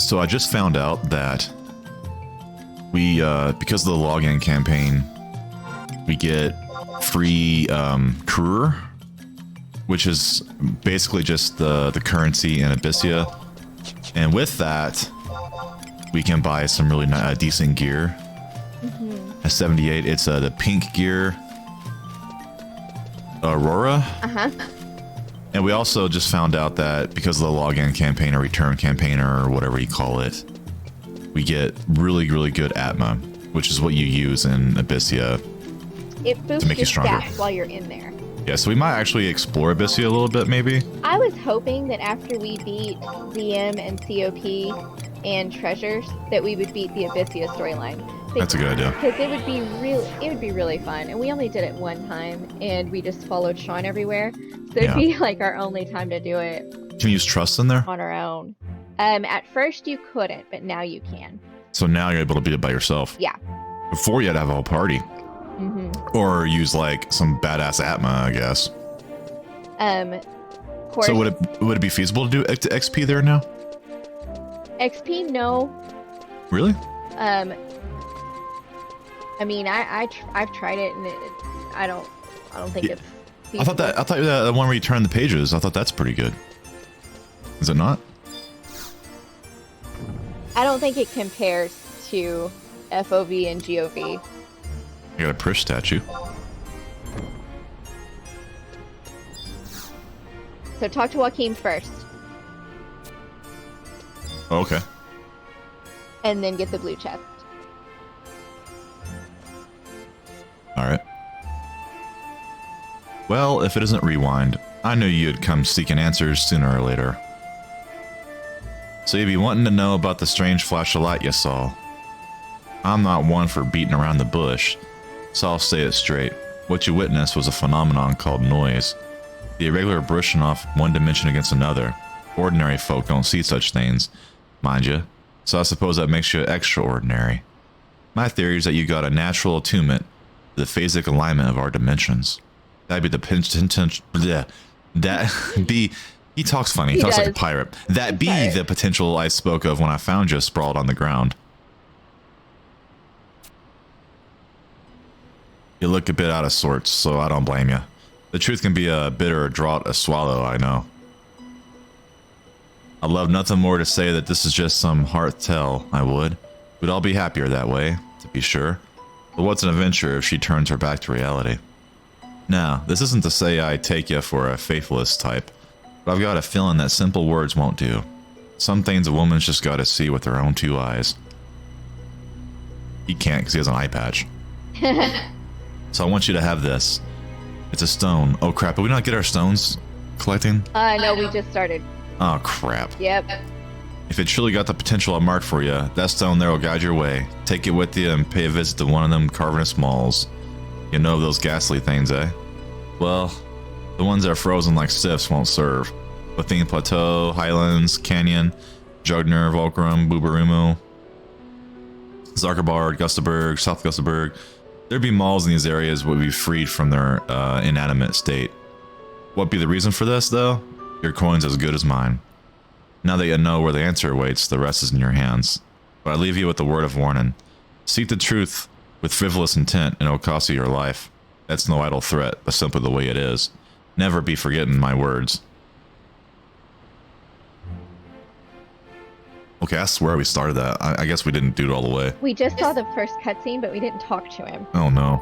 So I just found out that we, because of the login campaign, we get free Kruger, which is basically just the currency in Abyssea. And with that, we can buy some really decent gear. At 78, it's the pink gear, Aurora. And we also just found out that because of the login campaign or return campaign or whatever you call it, we get really, really good Atma, which is what you use in Abyssea to make you stronger while you're in there. Yeah, so we might actually explore Abyssea a little bit, maybe. I was hoping that after we beat DM and COP and Treasures, that we would beat the Abyssea storyline. That's a good idea. Because it would be really fun, and we only did it one time, and we just followed Sean everywhere. So it'd be like our only time to do it. Can you use trust in there? On our own. At first you couldn't, but now you can. So now you're able to beat it by yourself. Yeah. Before you had to have a whole party. Or use like some badass Atma, I guess. Course, so would it be feasible to do XP there now? XP, no. Really? I mean, I've tried it, and I don't think it's feasible. I thought the one where you turn the pages, I thought that's pretty good. Is it not? I don't think it compares to FOV and GOV. I got a Prish statue. So talk to Joaquin first. Oh, okay. And then get the blue chest. Alright. Well, if it isn't Rewind, I knew you'd come seeking answers sooner or later. So you'd be wanting to know about the strange flash of light you saw. I'm not one for beating around the bush, so I'll say it straight. What you witnessed was a phenomenon called noise. The irregular brushing off one dimension against another. Ordinary folk don't see such things, mind you, so I suppose that makes you extraordinary. My theory is that you got a natural attunement to the phasic alignment of our dimensions. That'd be the he talks funny, he talks like a pirate. That'd be the potential I spoke of when I found you sprawled on the ground. You look a bit out of sorts, so I don't blame you. The truth can be a bitter draught to swallow, I know. I'd love nothing more to say that this is just some hearth tale, I would. We'd all be happier that way, to be sure. But what's an adventure if she turns her back to reality? Now, this isn't to say I take you for a faithless type, but I've got a feeling that simple words won't do. Some things a woman's just gotta see with her own two eyes. He can't because he has an eye patch. So I want you to have this. It's a stone. Oh crap, did we not get our stones collecting? No, we just started. Oh crap. Yep. If it truly got the potential I marked for you, that stone there will guide your way. Take it with you and pay a visit to one of them cavernous malls. You know those ghastly things, eh? Well, the ones that are frozen like stiffs won't serve. Athene Plateau, Highlands, Canyon, Jugner, Volcrum, Bubarumo, Zuckerbard, Gustaberg, South Gustaberg. There'd be malls in these areas would be freed from their inanimate state. What be the reason for this, though? Your coin's as good as mine. Now that you know where the answer awaits, the rest is in your hands. But I leave you with a word of warning. Seek the truth with frivolous intent, and it'll cost you your life. That's no idle threat, but simply the way it is. Never be forgetting my words. Okay, I swear we started that. I guess we didn't do it all the way. We just saw the first cutscene, but we didn't talk to him. Oh no.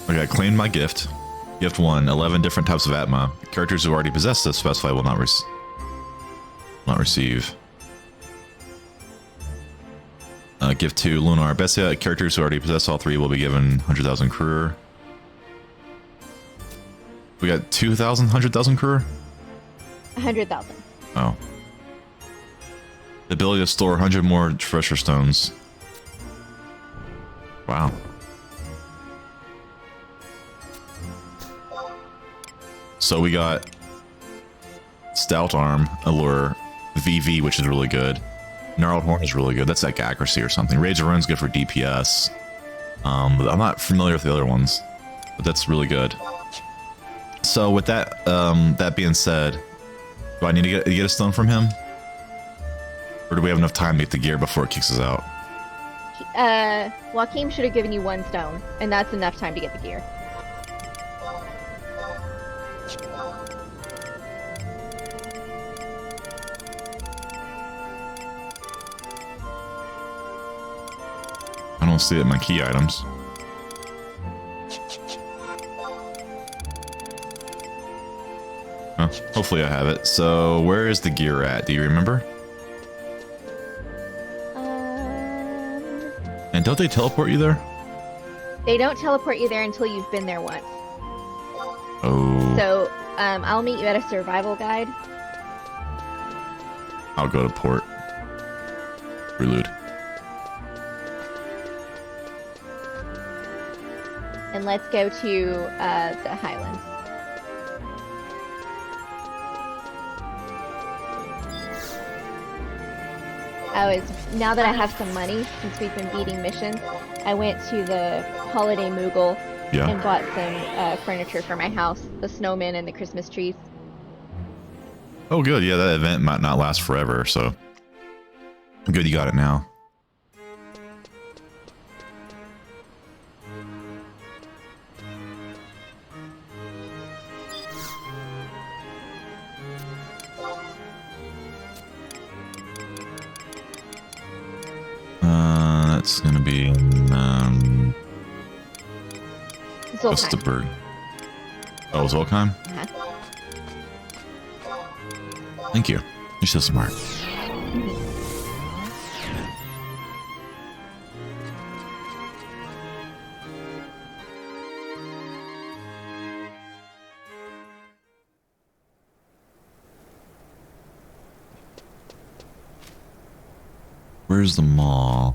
Okay, I claimed my gift. Gift 1, 11 different types of Atma. Characters who already possess this specify will not receive. Gift 2, Lunar Abyssea. Characters who already possess all three will be given 100,000 Kruger. We got 2,000, 100,000 Kruger? 100,000. Oh. The ability to store 100 more treasure stones. Wow. So we got Stout Arm, Allure, VV, which is really good. Gnarled Horn is really good. That's like accuracy or something. Rage of Rune's good for DPS. But I'm not familiar with the other ones. but that's really good. So with that, that being said, do I need to get a stone from him? Or do we have enough time to get the gear before it kicks us out? Joachim should have given you 1 stone, and that's enough time to get the gear. I don't see it in my key items. Oh, hopefully I have it. So where is the gear at? Do you remember? And don't they teleport you there? They don't teleport you there until you've been there once. Oh. So, I'll meet you at a survival guide. I'll go to port. Prelude. And let's go to the Highlands. Now that I have some money, since we've been beating missions, I went to the Holiday Moogle and bought some furniture for my house, the snowman and the Christmas trees. Oh, good. Yeah, that event might not last forever, so good you got it now. That's gonna be Osterberg. Oh, Zolkheim? Thank you. You're so smart. Where's the mall?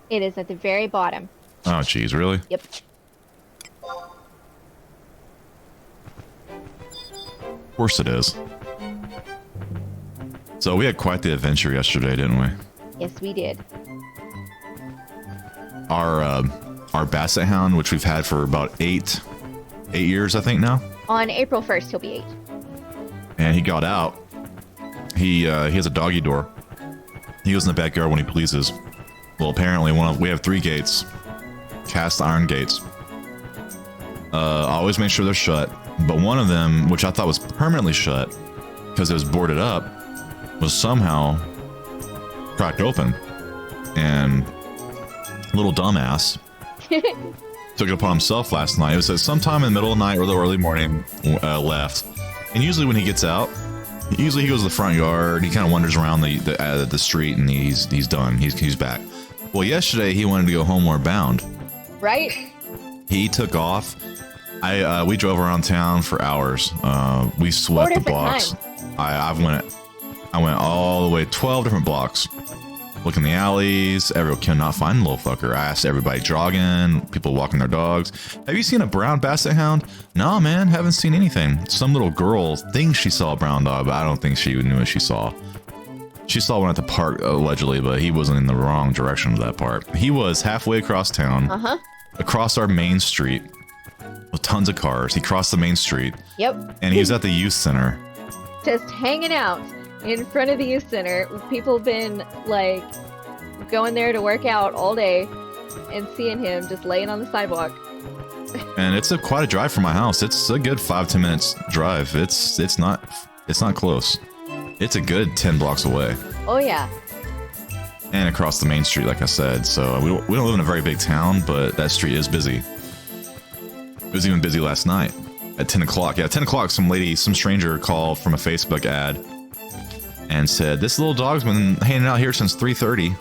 It is at the very bottom. Oh, jeez, really? Yep. Of course it is. So we had quite the adventure yesterday, didn't we? Yes, we did. Our Basset Hound, which we've had for about 8 years, I think now. On April 1st, he'll be 8. And he got out. He has a doggy door. He goes in the backyard when he pleases. Well, apparently we have 3 gates, cast iron gates. I always make sure they're shut, but one of them, which I thought was permanently shut because it was boarded up, was somehow cracked open. And little dumbass took it upon himself last night. It was at sometime in the middle of the night or the early morning left. And usually when he gets out, he goes to the front yard. He kind of wanders around the street, and he's done. He's back. Well, yesterday he wanted to go homeward bound. Right? He took off. We drove around town for hours. We swept the blocks. I went all the way 12 different blocks. Look in the alleys. Everyone cannot find the little fucker. I asked everybody jogging, people walking their dogs. Have you seen a brown basset hound? No, man, haven't seen anything. Some little girl thinks she saw a brown dog, but I don't think she knew what she saw. She saw one at the park, allegedly, but he wasn't in the wrong direction of that park. He was halfway across town, across our main street, with tons of cars. He crossed the main street. Yep. And he was at the youth center. Just hanging out in front of the youth center with people been like going there to work out all day and seeing him just laying on the sidewalk. And it's quite a drive from my house. It's a good 5-10 minutes drive. It's not close. It's a good 10 blocks away. Oh yeah. And across the main street, like I said. So we don't live in a very big town, but that street is busy. It was even busy last night at 10 o'clock. Yeah, 10 o'clock, some stranger called from a Facebook ad and said, this little dog's been hanging out here since 3:30.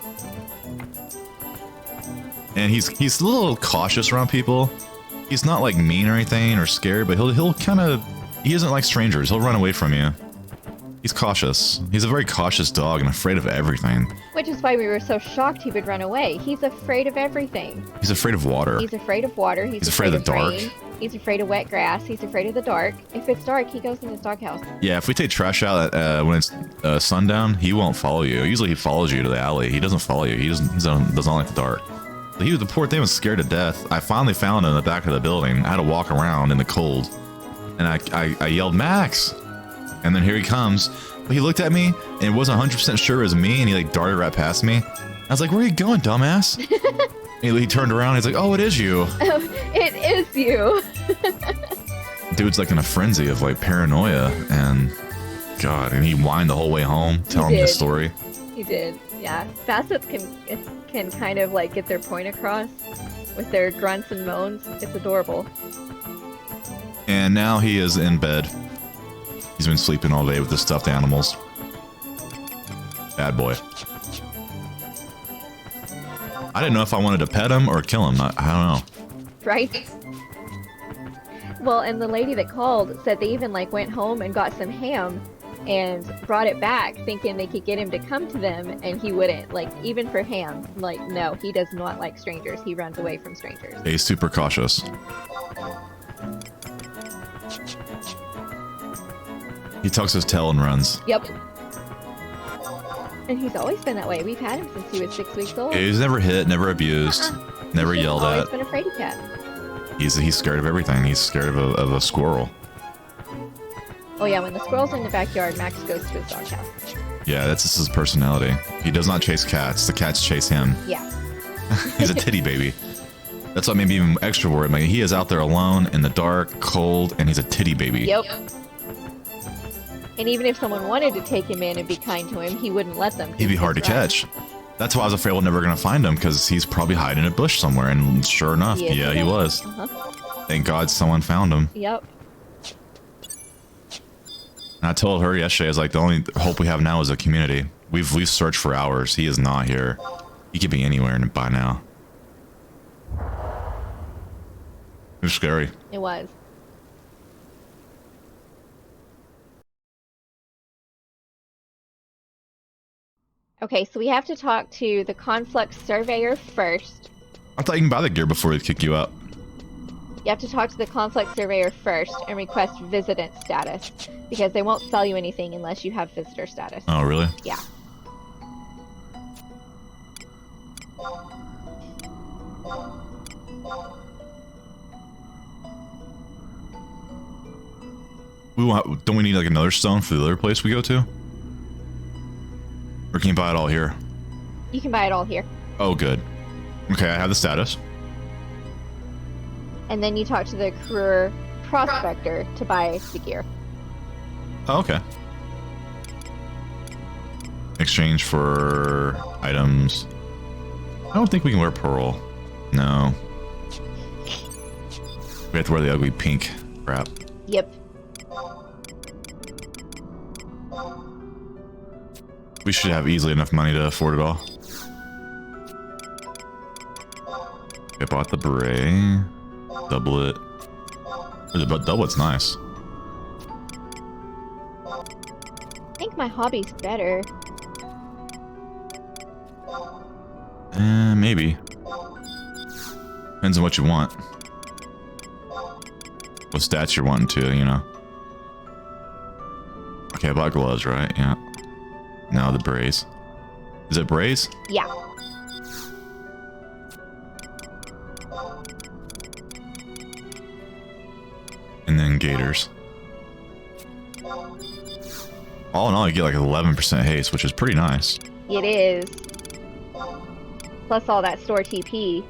And he's a little cautious around people. He's not like mean or anything or scared, but he'll kind of, he doesn't like strangers. He'll run away from you. He's cautious. He's a very cautious dog and afraid of everything. Which is why we were so shocked he would run away. He's afraid of everything. He's afraid of water. He's afraid of water. He's afraid of the dark. Rain. He's afraid of wet grass. He's afraid of the dark. If it's dark, he goes in his doghouse. Yeah, if we take trash out when it's sundown, he won't follow you. Usually he follows you to the alley. He doesn't follow you. He doesn't like the dark. The poor thing was scared to death. I finally found him in the back of the building. I had to walk around in the cold. And I yelled, Max! And then here he comes. But he looked at me and wasn't 100% sure it was me, and he like darted right past me. I was like, where are you going, dumbass? He turned around, he's like, oh, it is you. Oh, it is you. Dude's like in a frenzy of like paranoia, and God, and he whined the whole way home, telling me the story. He did, yeah. Facets can kind of like get their point across with their grunts and moans. It's adorable. And now he is in bed. He's been sleeping all day with the stuffed animals. Bad boy. I didn't know if I wanted to pet him or kill him. I don't know. Right? Well, and the lady that called said they even like went home and got some ham and brought it back thinking they could get him to come to them, and he wouldn't. Like, even for ham, like, no, he does not like strangers. He runs away from strangers. He's super cautious. He tucks his tail and runs. Yep. And he's always been that way. We've had him since he was 6 weeks old. Yeah, he's never hit, never abused, never yelled at. He's always been a fraidy cat. He's scared of everything. He's scared of a squirrel. Oh yeah, when the squirrel's in the backyard, Max goes to his doghouse. Yeah, that's just his personality. He does not chase cats. The cats chase him. Yeah. He's a titty baby. That's what made me even extra worried. Like, he is out there alone in the dark, cold, and he's a titty baby. Yep. And even if someone wanted to take him in and be kind to him, he wouldn't let them. He'd be hard to catch. That's why I was afraid we're never going to find him, because he's probably hiding in a bush somewhere. And sure enough, yeah, he was. Thank God someone found him. Yep. And I told her yesterday, I was like, the only hope we have now is a community. We've searched for hours. He is not here. He could be anywhere by now. It was scary. It was. Okay, so we have to talk to the conflict surveyor first. I thought you can buy the gear before they kick you out. You have to talk to the conflict surveyor first and request visitant status, because they won't sell you anything unless you have visitor status. Oh, really? Yeah. Don't we need like another stone for the other place we go to? Or can you buy it all here? You can buy it all here. Oh, good. Okay, I have the status. And then you talk to the career prospector to buy the gear. Oh, okay. Exchange for items. I don't think we can wear pearl. No. We have to wear the ugly pink crap. Yep. We should have easily enough money to afford it all. I bought the beret. Doublet. The doublet's nice. I think my hobby's better. Maybe. Depends on what you want. What stats you're wanting to, you know. Okay, I bought gloves, right? Yeah. Now the berets. Is it berets? Yeah. And then gaiters. All in all, you get like 11% haste, which is pretty nice. It is. Plus all that store TP.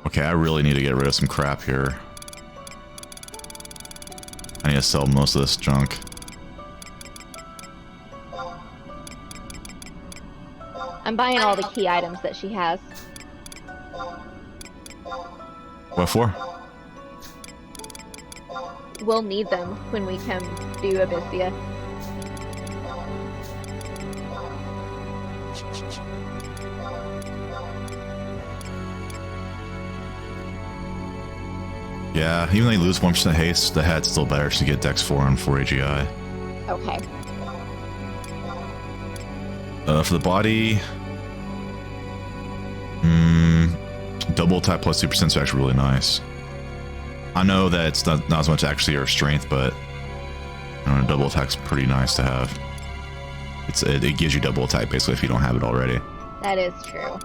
Okay, I really need to get rid of some crap here. I need to sell most of this junk. I'm buying all the key items that she has. What for? We'll need them when we come do Abyssea. Yeah, even though you lose 1% haste, the hat's still better, so you get Dex 4 and 4 AGI. Okay. For the body... double attack plus 2% is actually really nice. I know that it's not as much actually your strength, but I don't know, double attack's pretty nice to have. It gives you double attack basically if you don't have it already. That is true.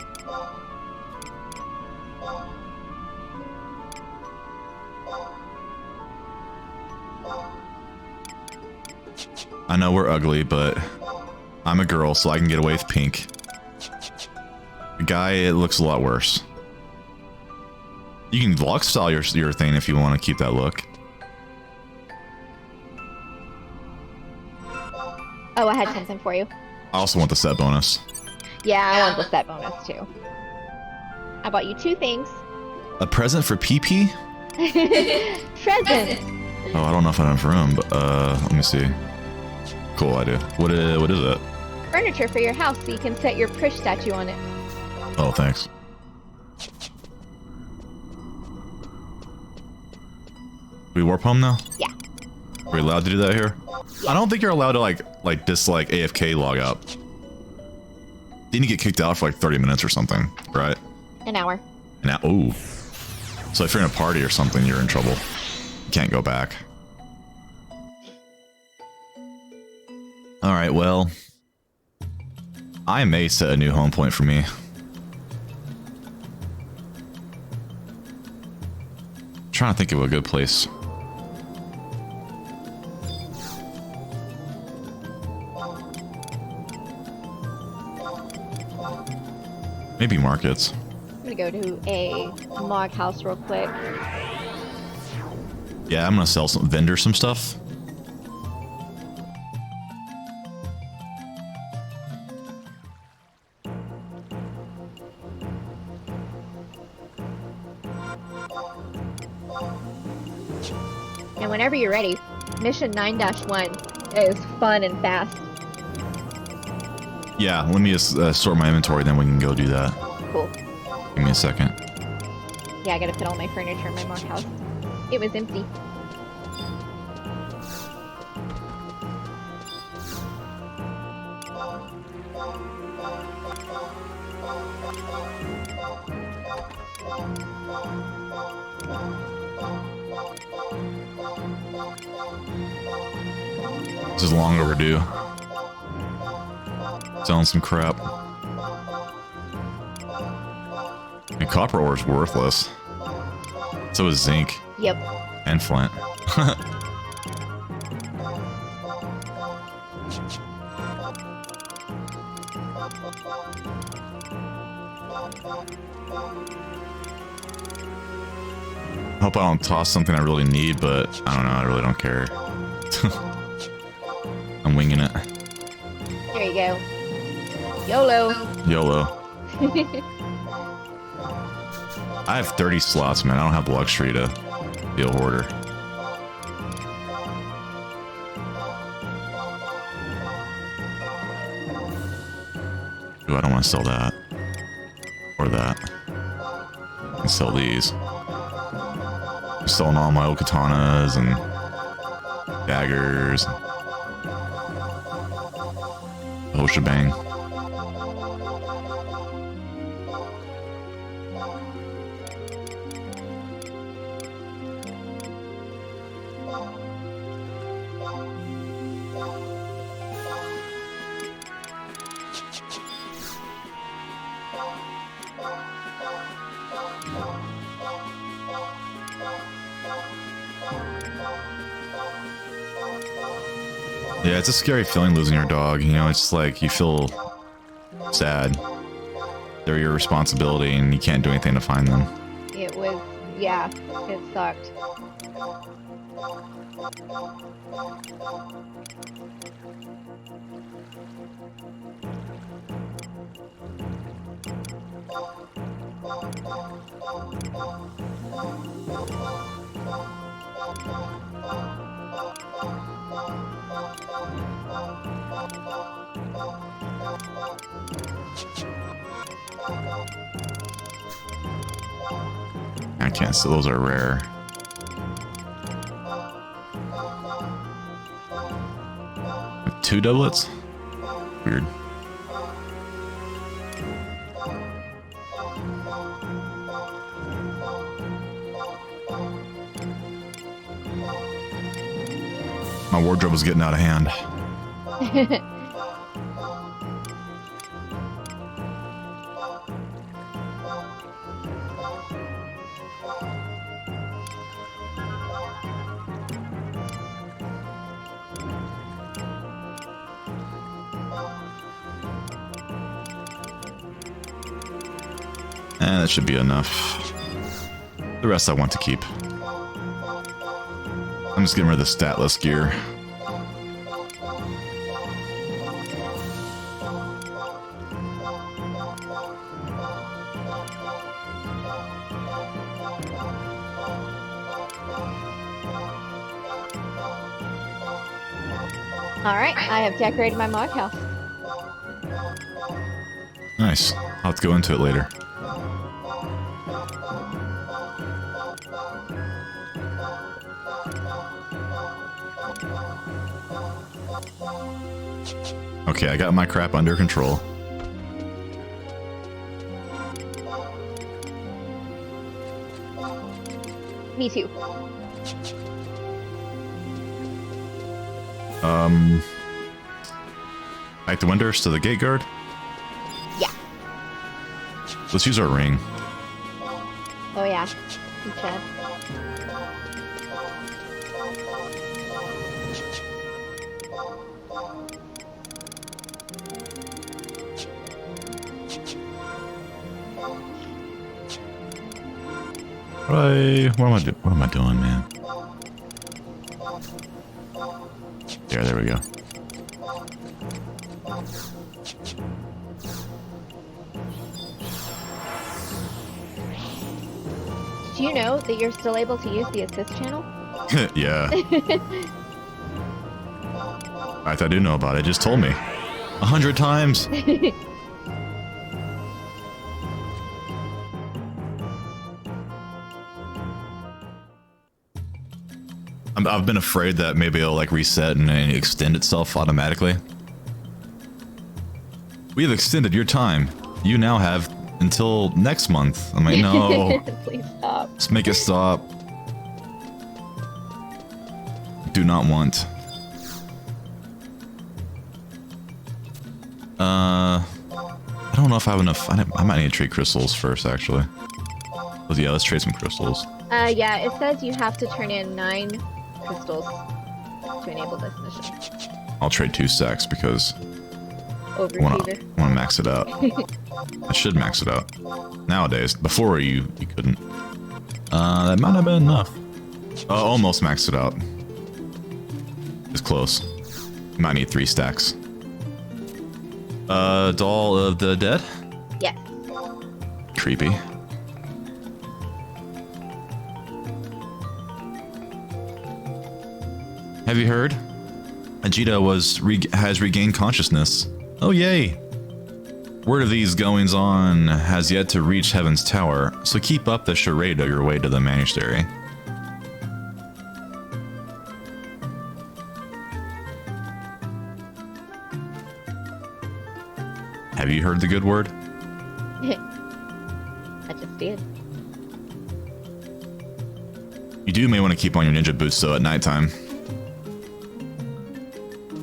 I know we're ugly, but I'm a girl, so I can get away with pink. The guy, it looks a lot worse. You can vlog style your thing if you want to keep that look. Oh, I had something for you. I also want the set bonus. Yeah, I want the set bonus too. I bought you 2 things. A present for PP? Present! Oh, I don't know if I know for him, but let me see. Cool, I do. What is it? Furniture for your house so you can set your Prish statue on it. Oh, thanks. We warp home now? Yeah. Are we allowed to do that here? Yeah. I don't think you're allowed to like dislike AFK log out. Didn't you get kicked out for like 30 minutes or something, right? An hour. Now, ooh. So if you're in a party or something, you're in trouble. You can't go back. Alright, well. I may set a new home point for me. I'm trying to think of a good place. Maybe markets. I'm gonna go to a log house real quick. Yeah, I'm gonna sell some vendors some stuff. And whenever you're ready, mission 9-1 is fun and fast. Yeah, let me just sort my inventory, then we can go do that. Cool. Give me a second. Yeah, I gotta put all my furniture in my log house. It was empty. This is long overdue. Selling some crap. And copper ore is worthless. So is zinc. Yep. And flint. Hope I don't toss something I really need, but I don't know, I really don't care. I'm winging it. There you go. YOLO. YOLO. I have 30 slots, man. I don't have the luxury to be a hoarder. Ooh, I don't want to sell that. Or that. I can sell these. I'm selling all my old katanas and daggers. The whole shebang. Yeah, it's a scary feeling losing your dog. You know, it's just like you feel sad. They're your responsibility and you can't do anything to find them. It was, yeah, it sucked. I can't, so those are rare. Two doublets? Weird. My wardrobe was getting out of hand. And that should be enough. The rest I want to keep. I'm just getting rid of the statless gear. Alright, I have decorated my mod house. Nice. I'll have to go into it later. Okay, I got my crap under control. Me too. Back to Windurst to the gate guard? Yeah. Let's use our ring. Oh yeah. Good job. What am I doing, man? There we go. Did you know that you're still able to use the assist channel? Yeah. I do know about it. It just told me 100 times. I've been afraid that maybe it'll like reset and extend itself automatically. We have extended your time. You now have until next month. I'm like, no. Please stop. Just make it stop. Do not want. I don't know if I have enough. I might need to trade crystals first, actually. Yeah, let's trade some crystals. Yeah, it says you have to turn in 9 crystals to enable this mission. I'll trade 2 stacks because I want Overachiever. to max it out. I should max it out. Nowadays, before you couldn't. That might have been enough. Almost maxed it out. It's close. Might need 3 stacks. Doll of the Dead? Yes. Creepy. Have you heard? Vegeta has regained consciousness. Oh yay! Word of these goings on has yet to reach Heaven's Tower, so keep up the charade on your way to the monastery. Have you heard the good word? I just did. You may want to keep on your ninja boots though at nighttime.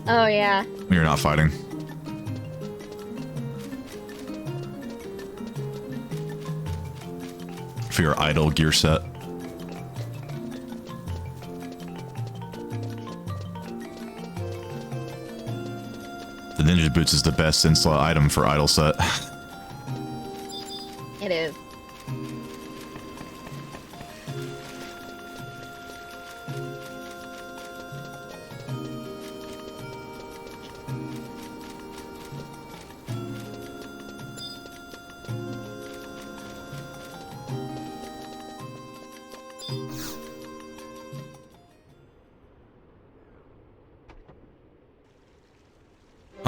Oh yeah. When you're not fighting. For your idle gear set. The ninja boots is the best in-slot item for idle set. It is.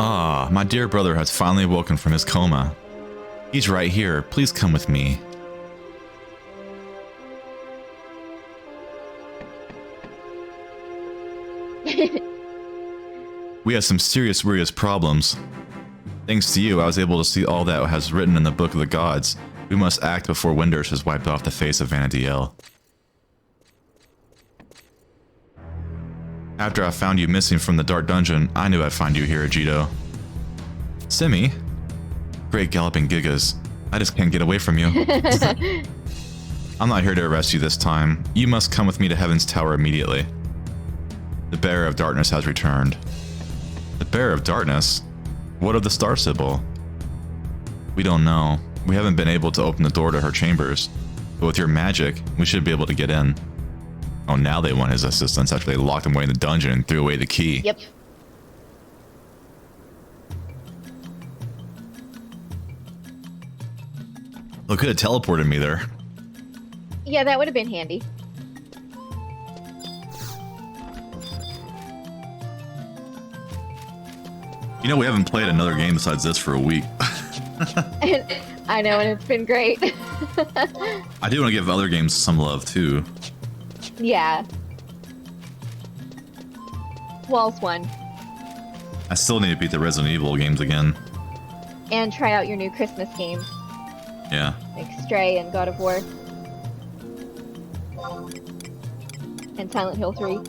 Ah, my dear brother has finally woken from his coma. He's right here. Please come with me. We have some serious problems. Thanks to you, I was able to see all that has written in the Book of the Gods. We must act before Windurst has wiped off the face of Vanadiel. After I found you missing from the Dark Dungeon, I knew I'd find you here, Ajito. Simi? Great galloping gigas. I just can't get away from you. I'm not here to arrest you this time. You must come with me to Heaven's Tower immediately. The Bearer of Darkness has returned. The Bearer of Darkness? What of the Star Sybil? We don't know. We haven't been able to open the door to her chambers, but with your magic, we should be able to get in. Oh, now they want his assistance after they locked him away in the dungeon and threw away the key. Yep. Well, could have teleported me there. Yeah, that would have been handy. You know, we haven't played another game besides this for a week. I know, and it's been great. I do want to give other games some love, too. Yeah. Walls 1. I still need to beat the Resident Evil games again. And try out your new Christmas games. Yeah. Like Stray and God of War. And Silent Hill 3.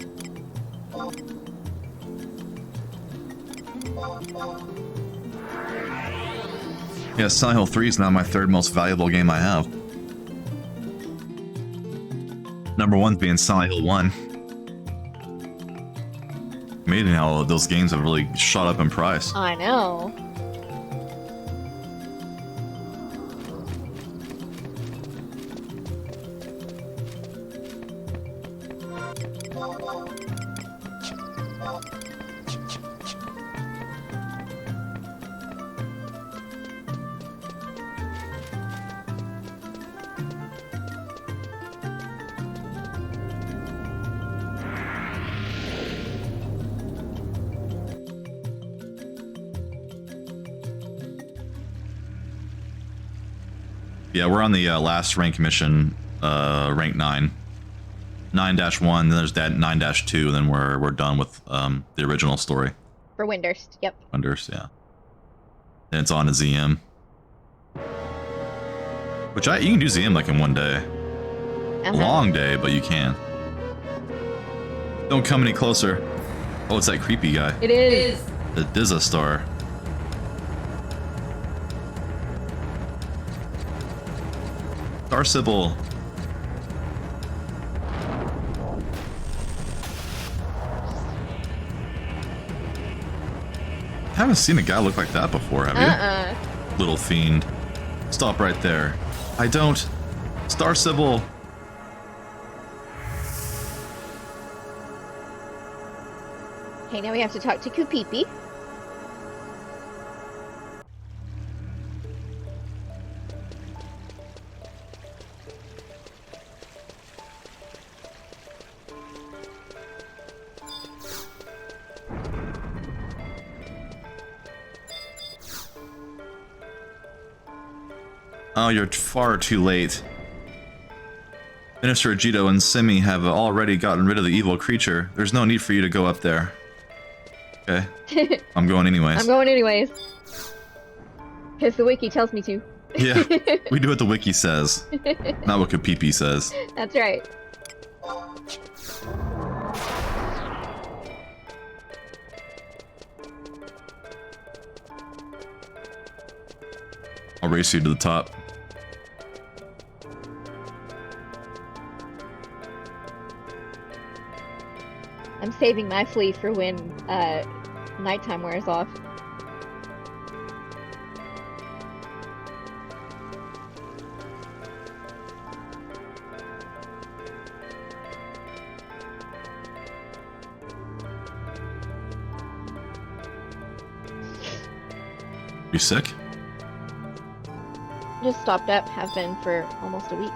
Yeah, Silent Hill 3 is now my third most valuable game I have. Number 1 being Silent Hill 1. Amazing how those games have really shot up in price. I know. Yeah, we're on the last rank mission, rank 9. 9-1, then there's that 9-2, and then we're done with the original story. For Windurst, yep. Windurst, yeah. Then it's on to ZM. Which you can do ZM like in one day. Long day, but you can. Don't come any closer. Oh, it's that creepy guy. It is. The Dizza Star. Star Sybil. I haven't seen a guy look like that before, have you? Little fiend. Stop right there. I don't. Star Sybil. Okay, now we have to talk to Kupipi. Oh, you're far too late. Minister Jito and Simi have already gotten rid of the evil creature. There's no need for you to go up there. Okay. I'm going anyways. I'm going anyways. Because the wiki tells me to. Yeah, we do what the wiki says. Not what Kapipi says. That's right. I'll race you to the top. I'm saving my fleet for when nighttime wears off. You sick? Just stopped up, have been for almost a week.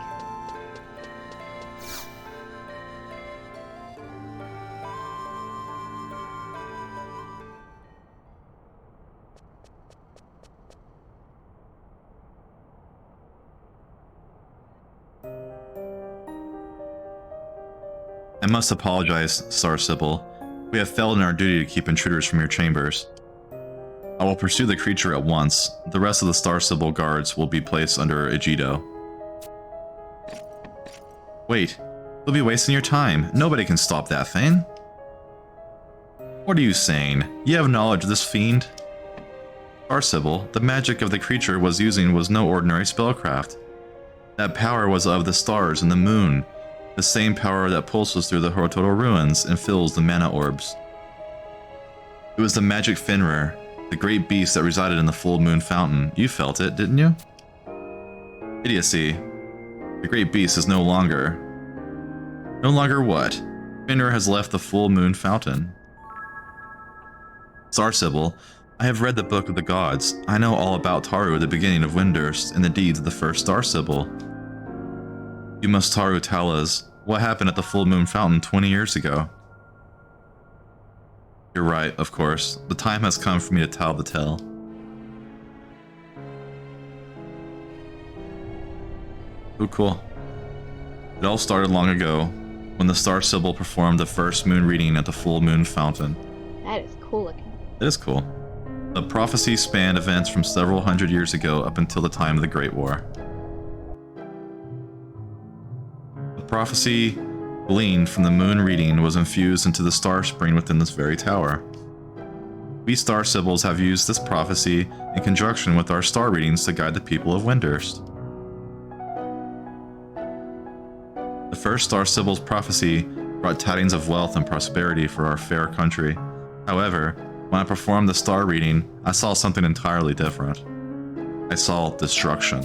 I must apologize, Star Sybil. We have failed in our duty to keep intruders from your chambers. I will pursue the creature at once. The rest of the Star Sybil guards will be placed under Egido. Wait, you'll be wasting your time. Nobody can stop that thing. What are you saying? You have knowledge of this fiend? Star Sybil, the magic of the creature was using was no ordinary spellcraft. That power was of the stars and the moon, the same power that pulses through the Horototo ruins and fills the mana orbs. It was the magic Fenrir, the great beast that resided in the full moon fountain. You felt it, didn't you? Idiocy. The Great Beast is no longer... No longer what? Fenrir has left the full moon fountain. Star Sibyl, I have read the Book of the Gods. I know all about Taru at the beginning of Windurst and the deeds of the first Star Sibyl. You must Taru tell us what happened at the full moon fountain 20 years ago. You're right, of course. The time has come for me to tell the tale. Oh, cool. It all started long ago, when the Star Sibyl performed the first moon reading at the full moon fountain. That is cool looking. It is cool. The prophecy spanned events from several hundred years ago up until the time of the Great War. The prophecy gleaned from the moon reading was infused into the star spring within this very tower. We Star Sibyls have used this prophecy in conjunction with our star readings to guide the people of Windurst. The first Star Sibyl's prophecy brought tidings of wealth and prosperity for our fair country. However, when I performed the star reading, I saw something entirely different. I saw destruction.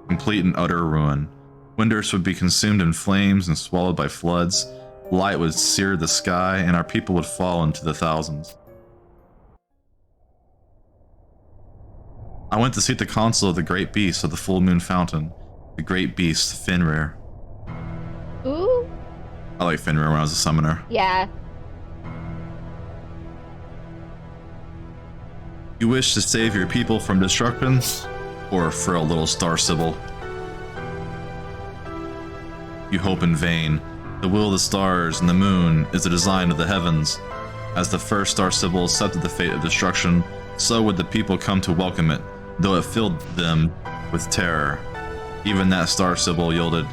Complete and utter ruin. Windurst would be consumed in flames and swallowed by floods. Light would sear the sky, and our people would fall into the thousands. I went to seek the counsel of the Great Beast of the Full Moon Fountain, the Great Beast Fenrir. Ooh. I like Fenrir when I was a summoner. Yeah. You wish to save your people from destruction? Poor frail little Star Sibyl. You hope in vain. The will of the stars and the moon is the design of the heavens. As the first Star Sibyl accepted the fate of destruction, so would the people come to welcome it, though it filled them with terror. Even that Star Sibyl yielded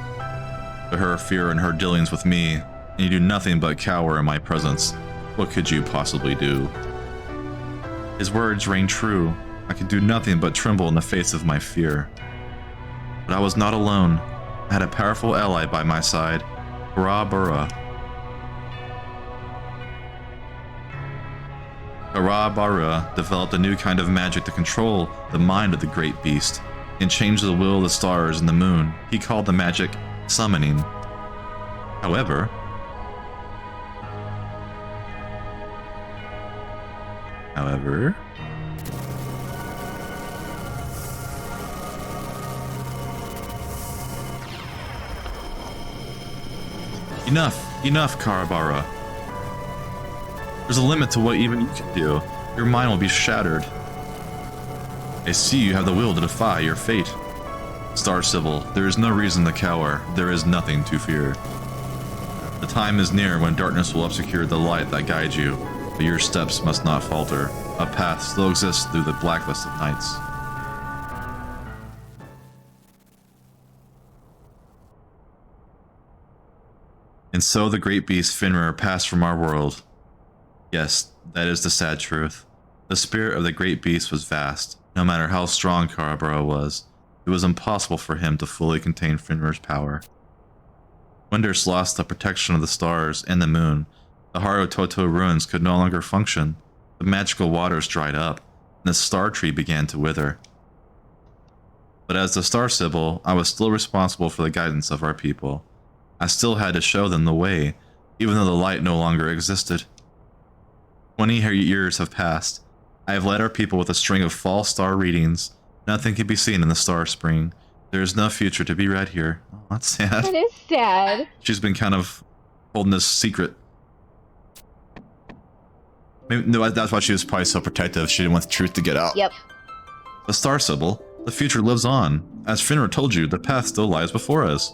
to her fear and her dealings with me, and you do nothing but cower in my presence. What could you possibly do? His words rang true. I could do nothing but tremble in the face of my fear. But I was not alone. I had a powerful ally by my side, Karabara. Karabara developed a new kind of magic to control the mind of the Great Beast and change the will of the stars and the moon. He called the magic summoning. However, Enough, Karabara. There's a limit to what even you can do. Your mind will be shattered. I see you have the will to defy your fate. Star Sibyl, there is no reason to cower. There is nothing to fear. The time is near when darkness will obscure the light that guides you, but your steps must not falter. A path still exists through the blacklist of nights. And so the Great Beast Fenrir passed from our world. Yes, that is the sad truth. The spirit of the Great Beast was vast. No matter how strong Karabara was, it was impossible for him to fully contain Fenrir's power. Windurst lost the protection of the stars and the moon. The Harutoto ruins could no longer function. The magical waters dried up, and the star tree began to wither. But as the Star Sibyl, I was still responsible for the guidance of our people. I still had to show them the way, even though the light no longer existed. 20 years have passed. I have led our people with a string of false star readings. Nothing can be seen in the star spring. There is no future to be read here. Oh, that's sad. That is sad. She's been kind of holding this secret. Maybe, no, that's why she was probably so protective. She didn't want the truth to get out. Yep. The Star Sibyl, the future lives on. As Fenrir told you, the path still lies before us.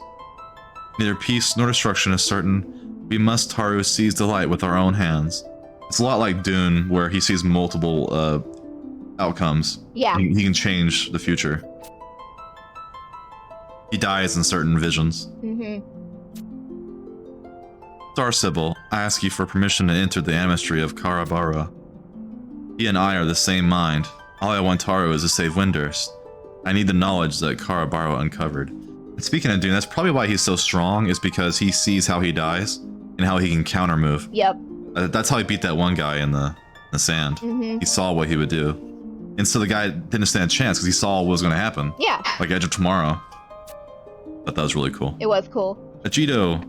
Neither peace nor destruction is certain. We must, Taru, seize the light with our own hands. It's a lot like Dune, where he sees multiple outcomes. Yeah. He can change the future. He dies in certain visions. Mm-hmm. Star Sibyl, I ask you for permission to enter the amistry of Karabara. He and I are the same mind. All I want Taru is to save Windurst. I need the knowledge that Karabara uncovered. And speaking of Dune, that's probably why he's so strong, is because he sees how he dies and how he can counter move. Yep. That's how he beat that one guy in the sand. Mm-hmm. He saw what he would do. And so the guy didn't stand a chance because he saw what was going to happen. Yeah. Like Edge of Tomorrow. But that was really cool. It was cool. Ajido,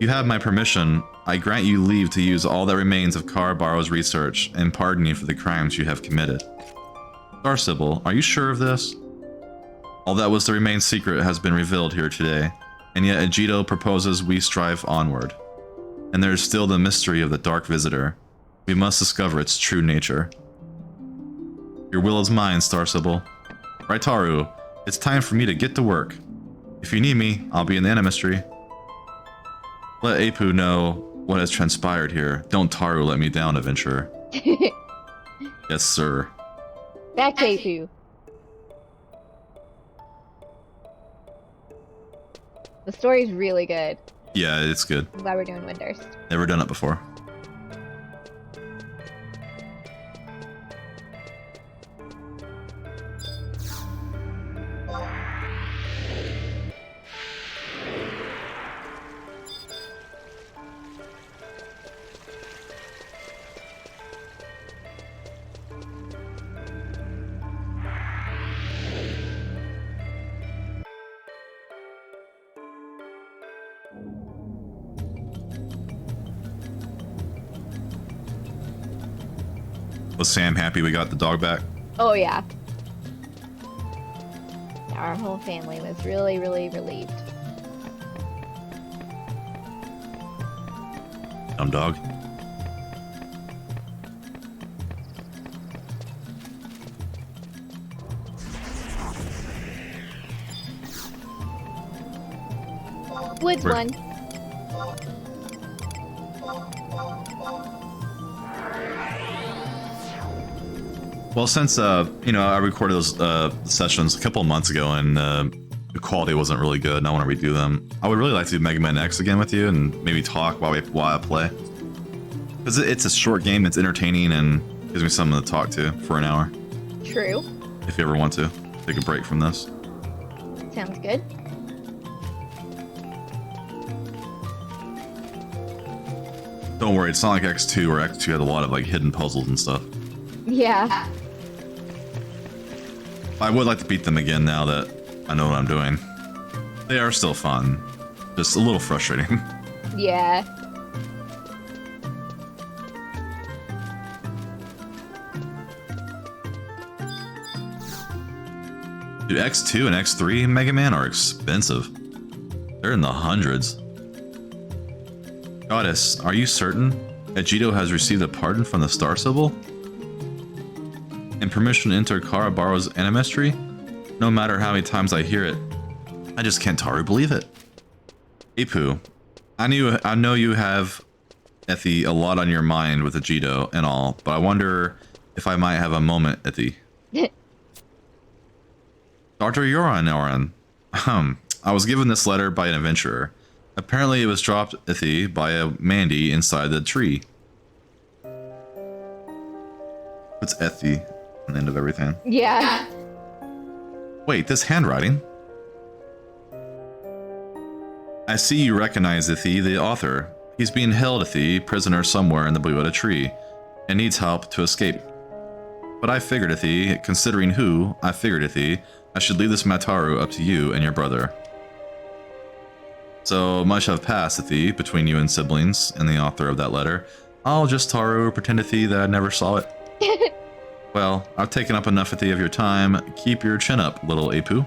you have my permission. I grant you leave to use all that remains of Karabaro's research and pardon you for the crimes you have committed. Star Sybil, are you sure of this? All that was to remain secret has been revealed here today, and yet Ajido proposes we strive onward. And there is still the mystery of the Dark Visitor. We must discover its true nature. Your will is mine, Star Sybil. Raitaru, it's time for me to get to work. If you need me, I'll be in the Animistry. Let Apu know what has transpired here. Don't Taru let me down, adventurer. Yes, sir. Back to Apu. The story's really good. Yeah, it's good. I'm glad we're doing Windurst. Never done it before. Was Sam happy we got the dog back? Oh, yeah. Our whole family was really, really relieved. Dumb dog. Woods Where- one. Well, since, you know, I recorded those sessions a couple of months ago and the quality wasn't really good and I want to redo them, I would really like to do Mega Man X again with you and maybe talk while I play. Because it's a short game, it's entertaining, and gives me something to talk to for an hour. True. If you ever want to. Take a break from this. Sounds good. Don't worry, it's not like X2, where X2 had a lot of like hidden puzzles and stuff. Yeah. I would like to beat them again now that I know what I'm doing. They are still fun. Just a little frustrating. Yeah. Dude, X2 and X3 Mega Man are expensive. They're in the hundreds. Goddess, are you certain Ajido has received a pardon from the Star Sybil? And permission to enter Karabaro's Animistry? No matter how many times I hear it, I just can't totally believe it. Apu, I know you have, Ethi, a lot on your mind with Ajido and all, but I wonder if I might have a moment, Ethi. Dr. Yoran, I was given this letter by an adventurer. Apparently it was dropped, Ethi, by a Mandy inside the tree. What's Ethi on the end of everything? Yeah. Wait, this handwriting? I see you recognize Ethi, the author. He's being held, Ethi, prisoner somewhere in the Buyota tree, and needs help to escape. But I figured, Ethi, considering who, I figured, Ethi, I should leave this Mataru up to you and your brother. So much have passed, Ethi, between you and siblings and the author of that letter. I'll just Taru pretend, Ethi, that I never saw it. Well, I've taken up enough, Ethi, of your time. Keep your chin up, little Apu.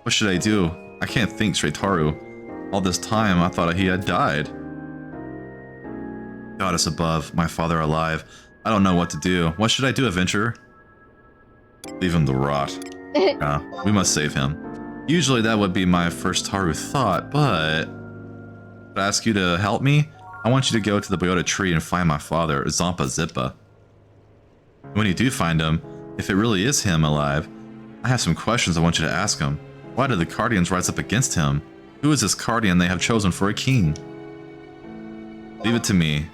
What should I do? I can't think straight, Taru. All this time, I thought he had died. Goddess above, my father alive. I don't know what to do. What should I do, adventurer? Leave him to rot. We must save him. Usually that would be my first Taru thought, but... Could I ask you to help me? I want you to go to the Buyota tree and find my father, Zampa Zippa. When you do find him, if it really is him alive, I have some questions I want you to ask him. Why did the Cardians rise up against him? Who is this Cardian they have chosen for a king? Leave it to me.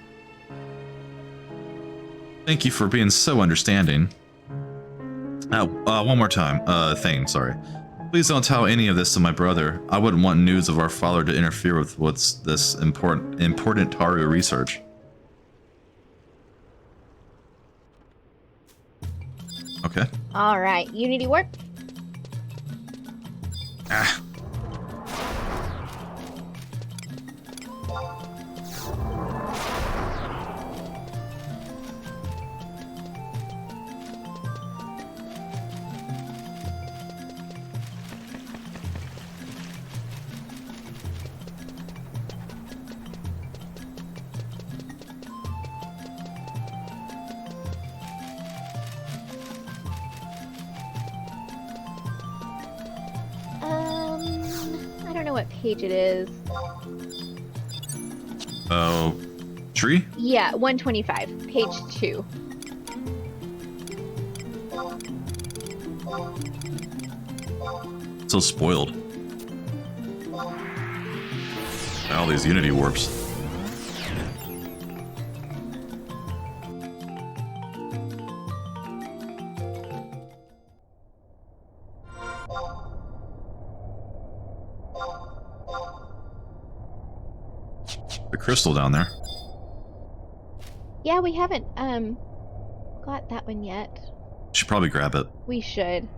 Thank you for being so understanding. One more time. Sorry. Please don't tell any of this to my brother. I wouldn't want news of our father to interfere with what's this important Taru research. Okay. All right, Unity warp. Ah. I don't know what page it is. Oh, tree? Yeah, 125, page 2. So spoiled. All these Unity warps. The crystal down there. Yeah, we haven't got that one yet. Should probably grab it. We should.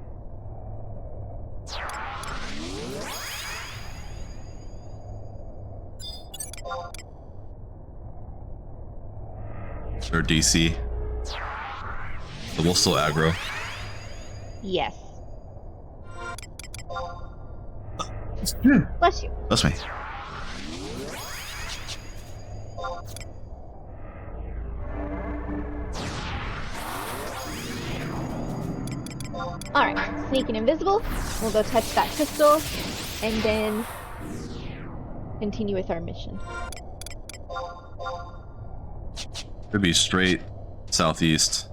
Or DC. But we'll still aggro. Yes. Bless you. That's me. Alright, sneaking invisible. We'll go touch that crystal and then continue with our mission. Could be straight southeast.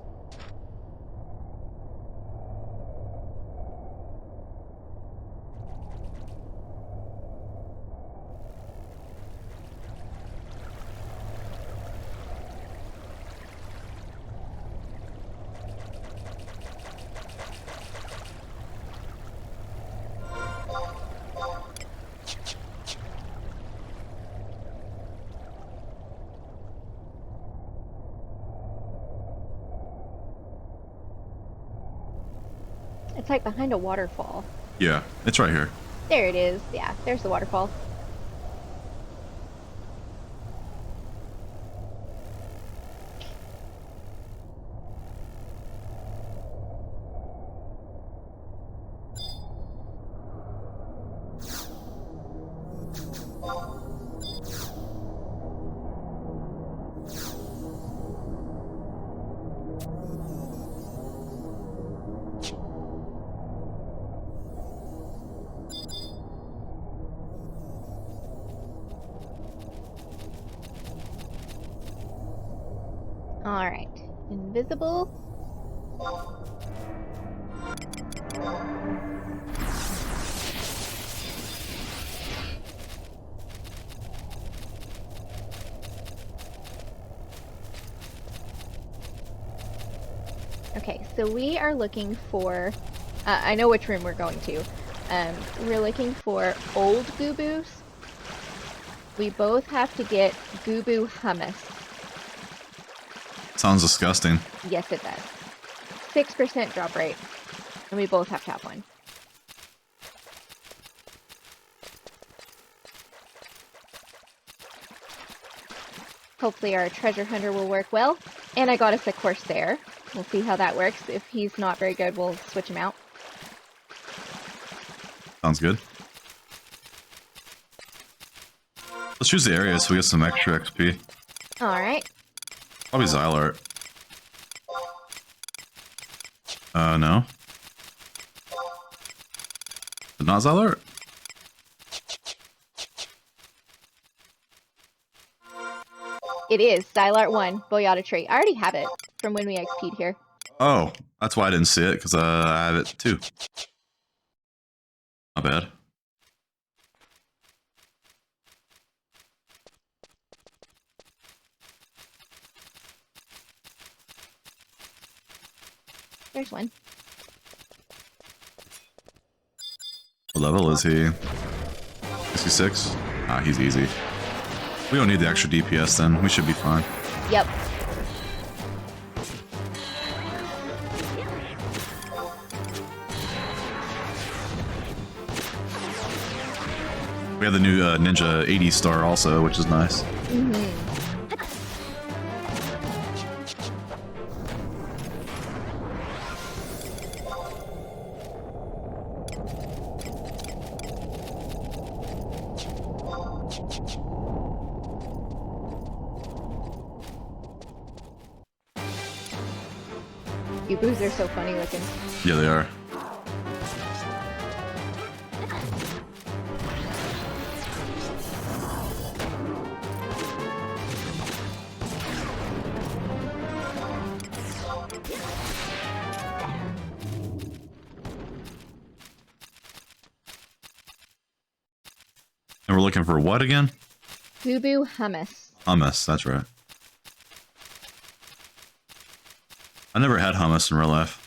It's like behind a waterfall. Yeah, it's right here. There it is. Yeah, there's the waterfall. Alright, invisible. Okay, so we are looking for, I know which room we're going to. We're looking for old Goobues. We both have to get Goobue Humus. Sounds disgusting. Yes, it does. 6% drop rate. And we both have to have one. Hopefully our treasure hunter will work well. And I got us a Corsair. We'll see how that works. If he's not very good, we'll switch him out. Sounds good. Let's choose the area so we get some extra XP. Alright. Probably Xylart. No. But not Xylart? It is Xylart 1, Boyata Tree. I already have it from when we XP'd here. Oh, that's why I didn't see it, because I have it too. Not bad. There's one. What level is he? 66? Ah, he's easy. We don't need the extra DPS then. We should be fine. Yep. We have the new Ninja 80 star also, which is nice. Mm-hmm. Goobues are so funny looking. Yeah, they are. And we're looking for what again? Goobue hummus. Hummus, that's right. I never had hummus in real life.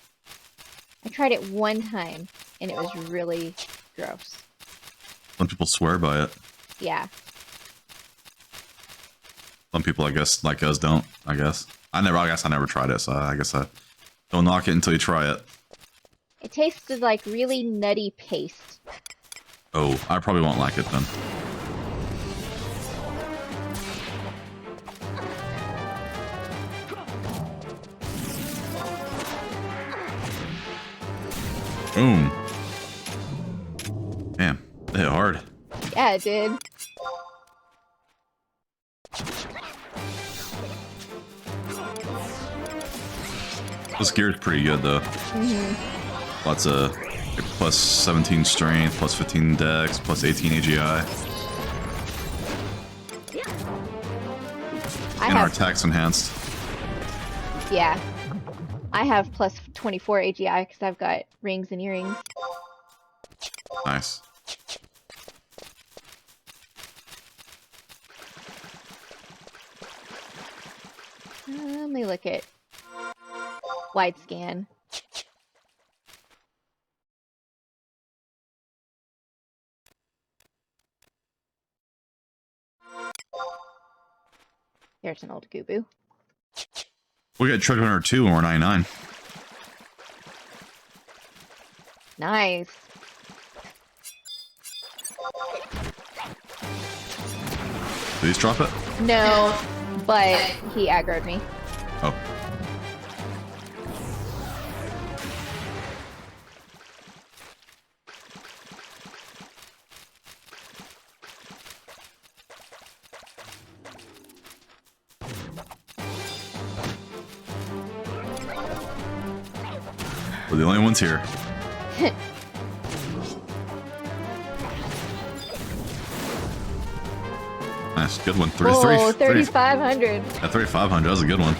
I tried it one time, and it was really gross. Some people swear by it. Yeah. Some people, I guess, like us, don't. I guess I never tried it, so I guess I don't knock it until you try it. It tasted like really nutty paste. Oh, I probably won't like it then. Boom. Damn, that hit hard. Yeah, it did. This gear's pretty good though. Mm-hmm. Lots of like, plus 17 strength, plus 15 dex, plus 18 AGI. And our attack's enhanced. Yeah. I have plus 24 AGI because I've got rings and earrings. Nice. Let me look at wide scan. There's an old Goobue. We got Treasure Hunter 2 when we're 99. Nice. Please drop it? No, but he aggroed me. Oh. We're the only ones here. Nice, good one. 3,500. Yeah, 3,500. That was a good one.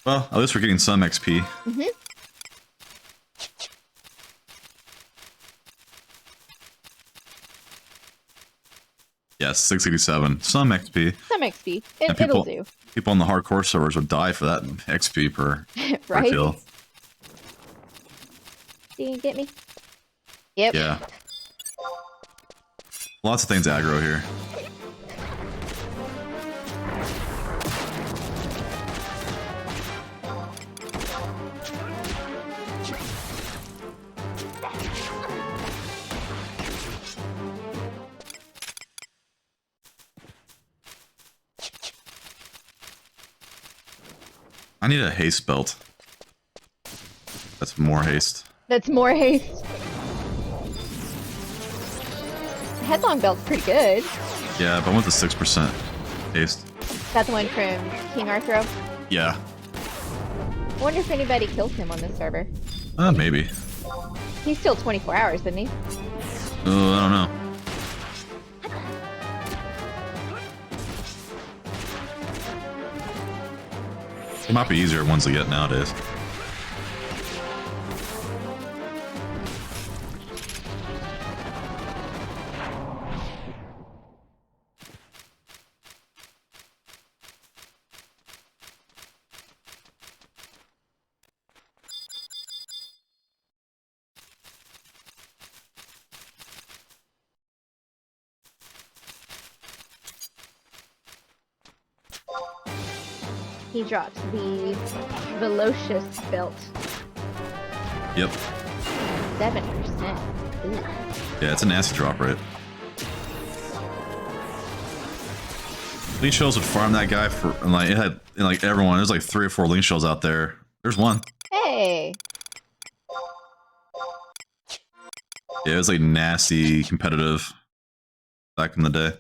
Well, at least we're getting some XP. Mm-hmm. Yes, 687. Some XP. Some XP. And It'll do. People on the hardcore servers would die for that XP per, right? per kill. Did you get me? Yep. Yeah. Lots of things aggro here. I need a haste belt. That's more haste. That's more haste. The headlong belt's pretty good. Yeah, but I want the 6% haste. That's the one from King Arthur. Yeah. I wonder if anybody kills him on this server. Maybe. He's still 24 hours, isn't he? Oh, I don't know. It might be easier ones to get nowadays. he drops the Velocious belt. Yep. 7%. Ooh. Yeah, it's a nasty drop, right? Leech shells would farm that guy for, and like, it had, and like, everyone, there's like 3 or 4 leech shells out there. There's one. Hey! Yeah, it was like nasty competitive back in the day.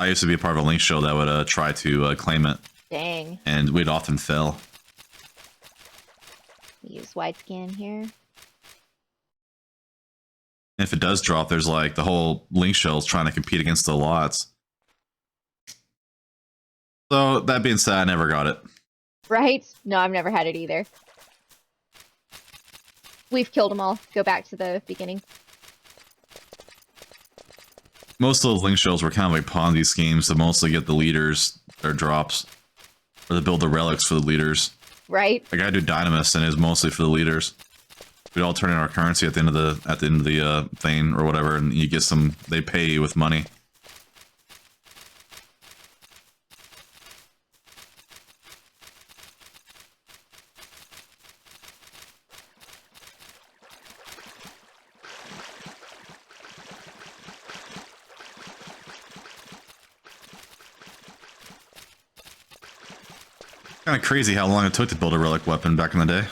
I used to be a part of a link show that would try to claim it. Dang. And we'd often fail. Use wide scan here. And if it does drop, there's like the whole link shells trying to compete against the lots. So, that being said, I never got it. Right? No, I've never had it either. We've killed them all. Go back to the beginning. Most of those link shells were kind of like Ponzi schemes to mostly get the leaders their drops. Or to build the relics for the leaders. Right? Like I do Dynamis and it was mostly for the leaders. We'd all turn in our currency at the end of the thing or whatever, and you get some, they pay you with money. Kind of crazy how long it took to build a relic weapon back in the day.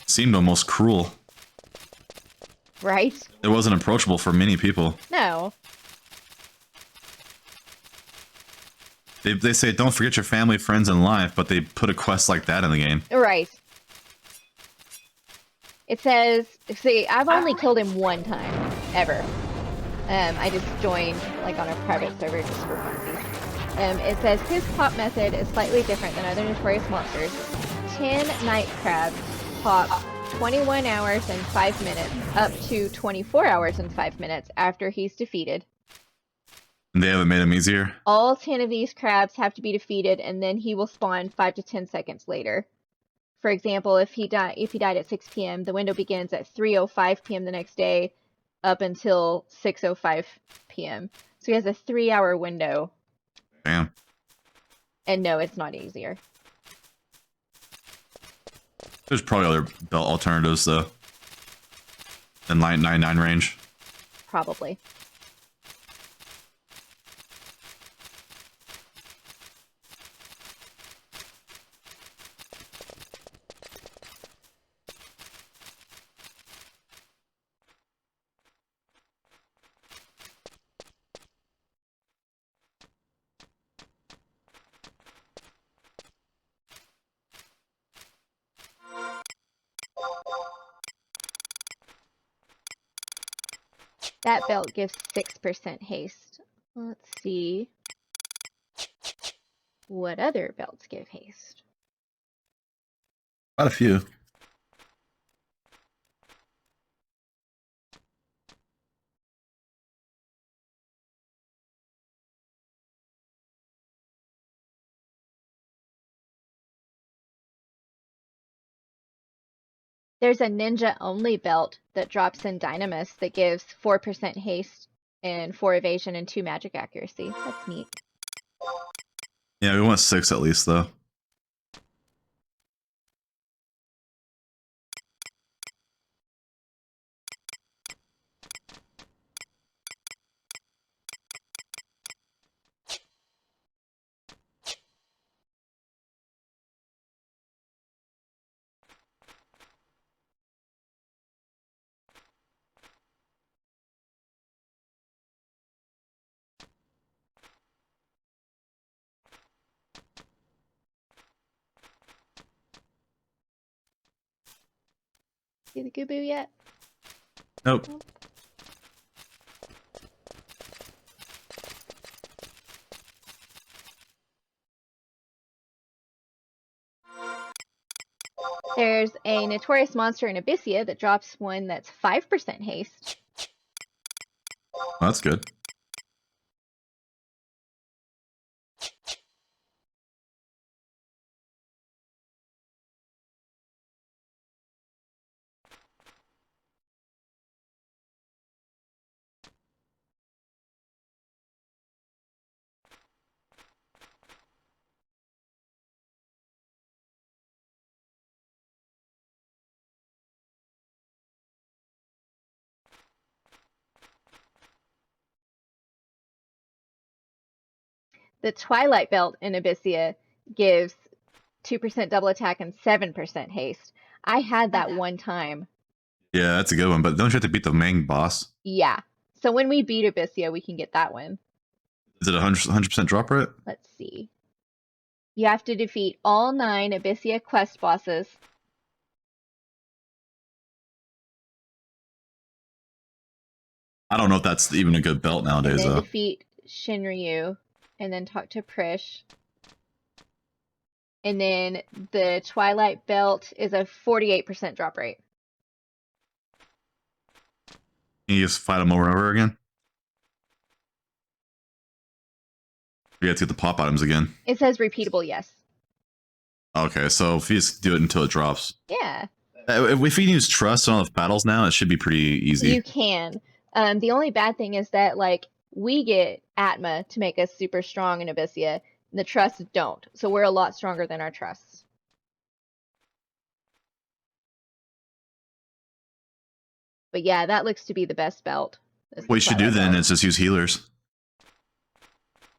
Seemed almost cruel. Right? It wasn't approachable for many people. No. They say don't forget your family, friends, and life, but they put a quest like that in the game. Right. It says, see, I've only killed him one time, ever. I just joined, like, on a private server just for funsies. It says, his pop method is slightly different than other notorious monsters. 10 night crabs pop 21 hours and 5 minutes, up to 24 hours and 5 minutes after he's defeated. And they haven't made them easier? All 10 of these crabs have to be defeated, and then he will spawn 5 to 10 seconds later. For example, if he died at 6 p.m., the window begins at 3:05 p.m. the next day, up until 6:05 p.m. So he has a 3-hour window. Damn. And no, it's not easier. There's probably other belt alternatives, though. In 99 range. Probably. That belt gives 6% haste. Let's see what other belts give haste. Quite a few. There's a ninja-only belt that drops in Dynamis that gives 4% haste and 4 evasion and 2 magic accuracy. That's neat. Yeah, we want 6 at least, though. See the Goobue yet? Nope. Nope. There's a notorious monster in Abyssea that drops one that's 5% haste. That's good. The Twilight Belt in Abyssea gives 2% double attack and 7% haste. I had that one time. Yeah, that's a good one, but don't you have to beat the main boss? Yeah. So when we beat Abyssea, we can get that one. Is it 100% drop rate? Let's see. You have to defeat all 9 Abyssea quest bosses. I don't know if that's even a good belt nowadays, and then though. defeat Shinryu, and then talk to Prish. And then the Twilight Belt is a 48% drop rate. Can you just fight them over and over again? You have to get the pop items again. It says repeatable, yes. Okay, so if you just do it until it drops. Yeah. If we can use trust on all the battles now, it should be pretty easy. You can. The only bad thing is that, like, we get Atma to make us super strong in Abyssea, and the trusts don't. So we're a lot stronger than our trusts. But yeah, that looks to be the best belt. What you should do then is just use healers.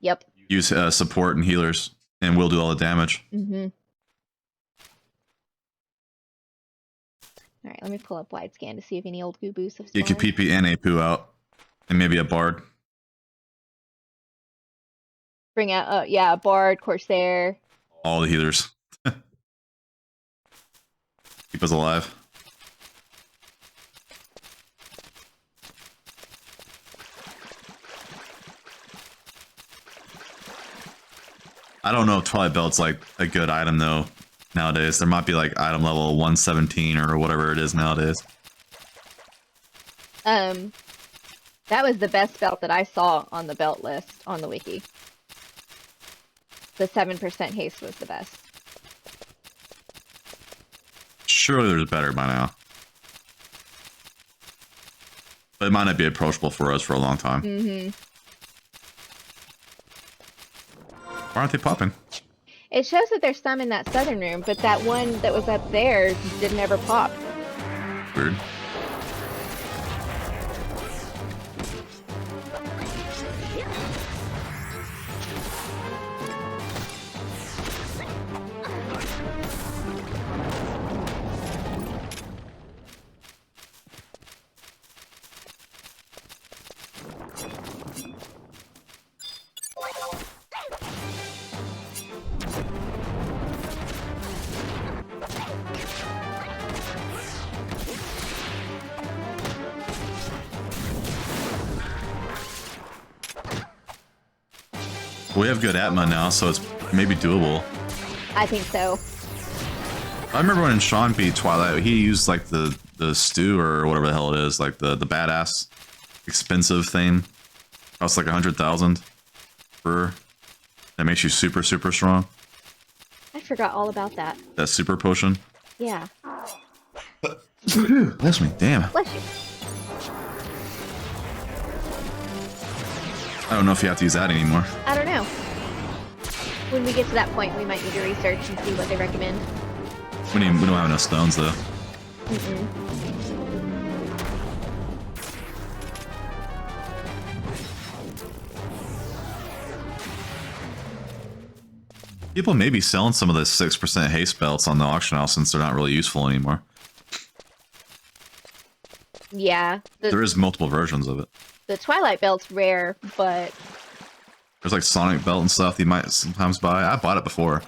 Yep. Use support and healers, and we'll do all the damage. Mm-hmm. Alright, let me pull up wide scan to see if any old Goobues have spawned. You can PP and Apu out, and maybe a Bard. Bring out, yeah, a Bard, Corsair. All the healers. Keep us alive. I don't know if Twilight Belt's like a good item though nowadays. There might be like item level 117 or whatever it is nowadays. That was the best belt that I saw on the belt list on the wiki. The 7% haste was the best. Surely there's better by now. But it might not be approachable for us for a long time. Mm-hmm. Why aren't they popping? It shows that there's some in that southern room, but that one that was up there didn't ever pop. Weird. We have good Atma now, so it's maybe doable. I think so. I remember when Sean beat Twilight, he used like the stew or whatever the hell it is, like the badass expensive thing. Costs like 100,000 per. That makes you super strong. I forgot all about that. That super potion. Yeah. Bless me, damn. Bless you. I don't know if you have to use that anymore. I don't know. When we get to that point, we might need to research and see what they recommend. We don't have enough stones though. Mm-mm. People may be selling some of the 6% haste belts on the auction house since they're not really useful anymore. Yeah. There is multiple versions of it. The Twilight Belt's rare, but... There's like Sonic Belt and stuff you might sometimes buy. I bought it before.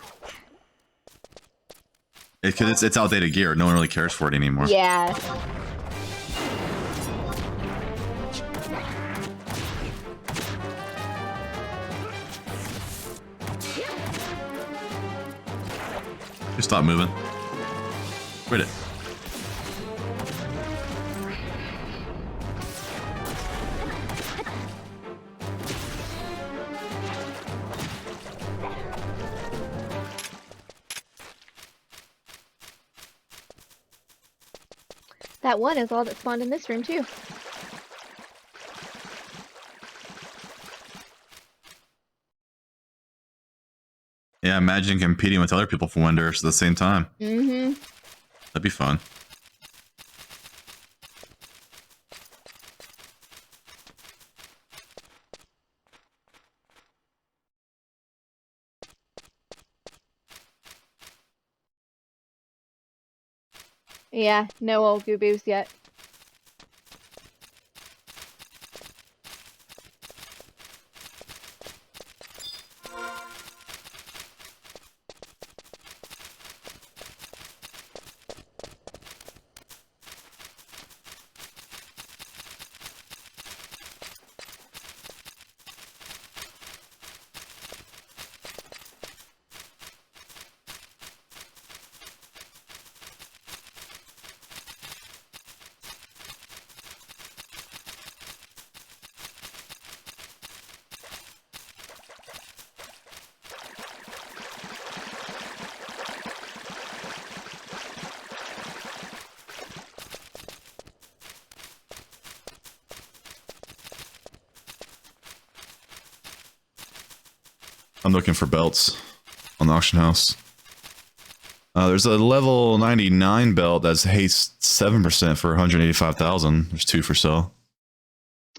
It's outdated gear. No one really cares for it anymore. Yeah. Just stop moving. Quit it. That one is all that spawned in this room, too. Yeah, imagine competing with other people for Windurst at the same time. Mm-hmm. That'd be fun. Yeah, no old Goobues yet. I'm looking for belts on the auction house. There's a level 99 belt that's haste 7% for 185,000. There's 2 for sale.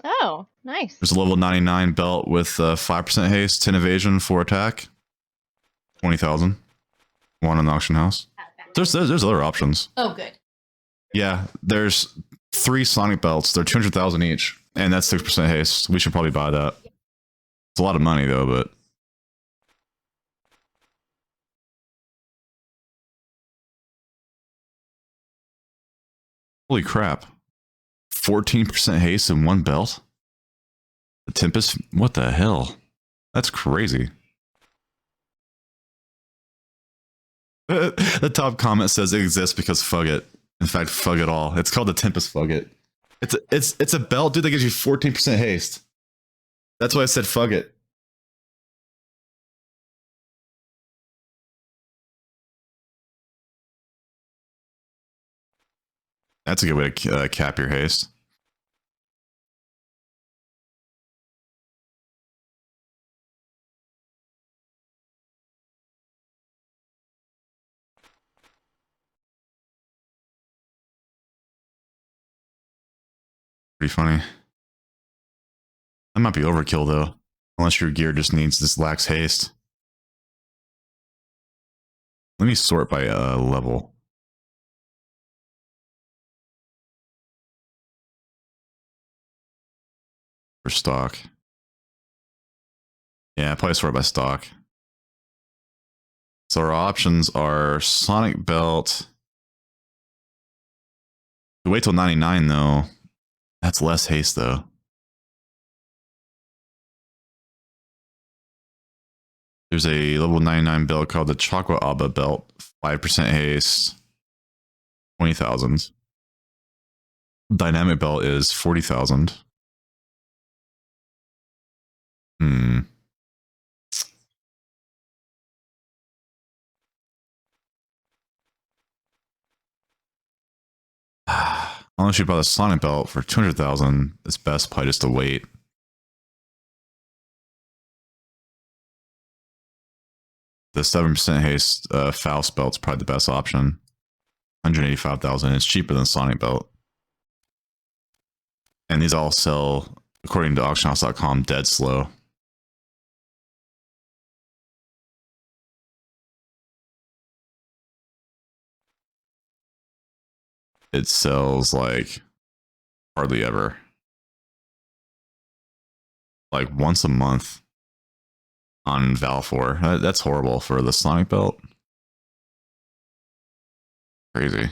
Oh, nice. There's a level 99 belt with 5% haste, 10 evasion, 4 attack. 20,000. One on the auction house. There's other options. Oh, good. Yeah, there's 3 sonic belts. They're 200,000 each, and that's 6% haste. We should probably buy that. It's a lot of money though, but holy crap. 14% haste in 1 belt? The Tempest? What the hell? That's crazy. The top comment says it exists because fug it. In fact, fug it all. It's called the Tempest Fug It. It's a belt, dude, that gives you 14% haste. That's why I said fug it. That's a good way to cap your haste. Pretty funny. That might be overkill though. Unless your gear just needs this lax haste. Let me sort by level. For stock. Yeah, probably sort by stock. So our options are Sonic Belt. Wait till 99 though. That's less haste though. There's a level 99 belt called the Chocolate Abba belt. 5% haste. 20,000. Dynamic belt is 40,000. Hmm. Unless you bought a Sonic belt for 200,000, it's best probably just to wait. The 7% haste Faust belt's probably the best option. 185,000. It's cheaper than Sonic belt. And these all sell, according to auctionhouse.com, dead slow. It sells like hardly ever. Like once a month on Valfor. That's horrible for the Sonic belt. Crazy.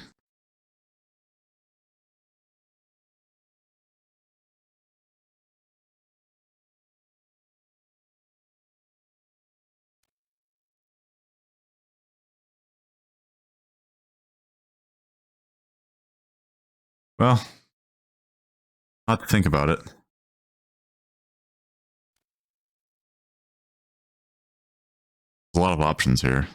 Well, I'll have to think about it. There's a lot of options here.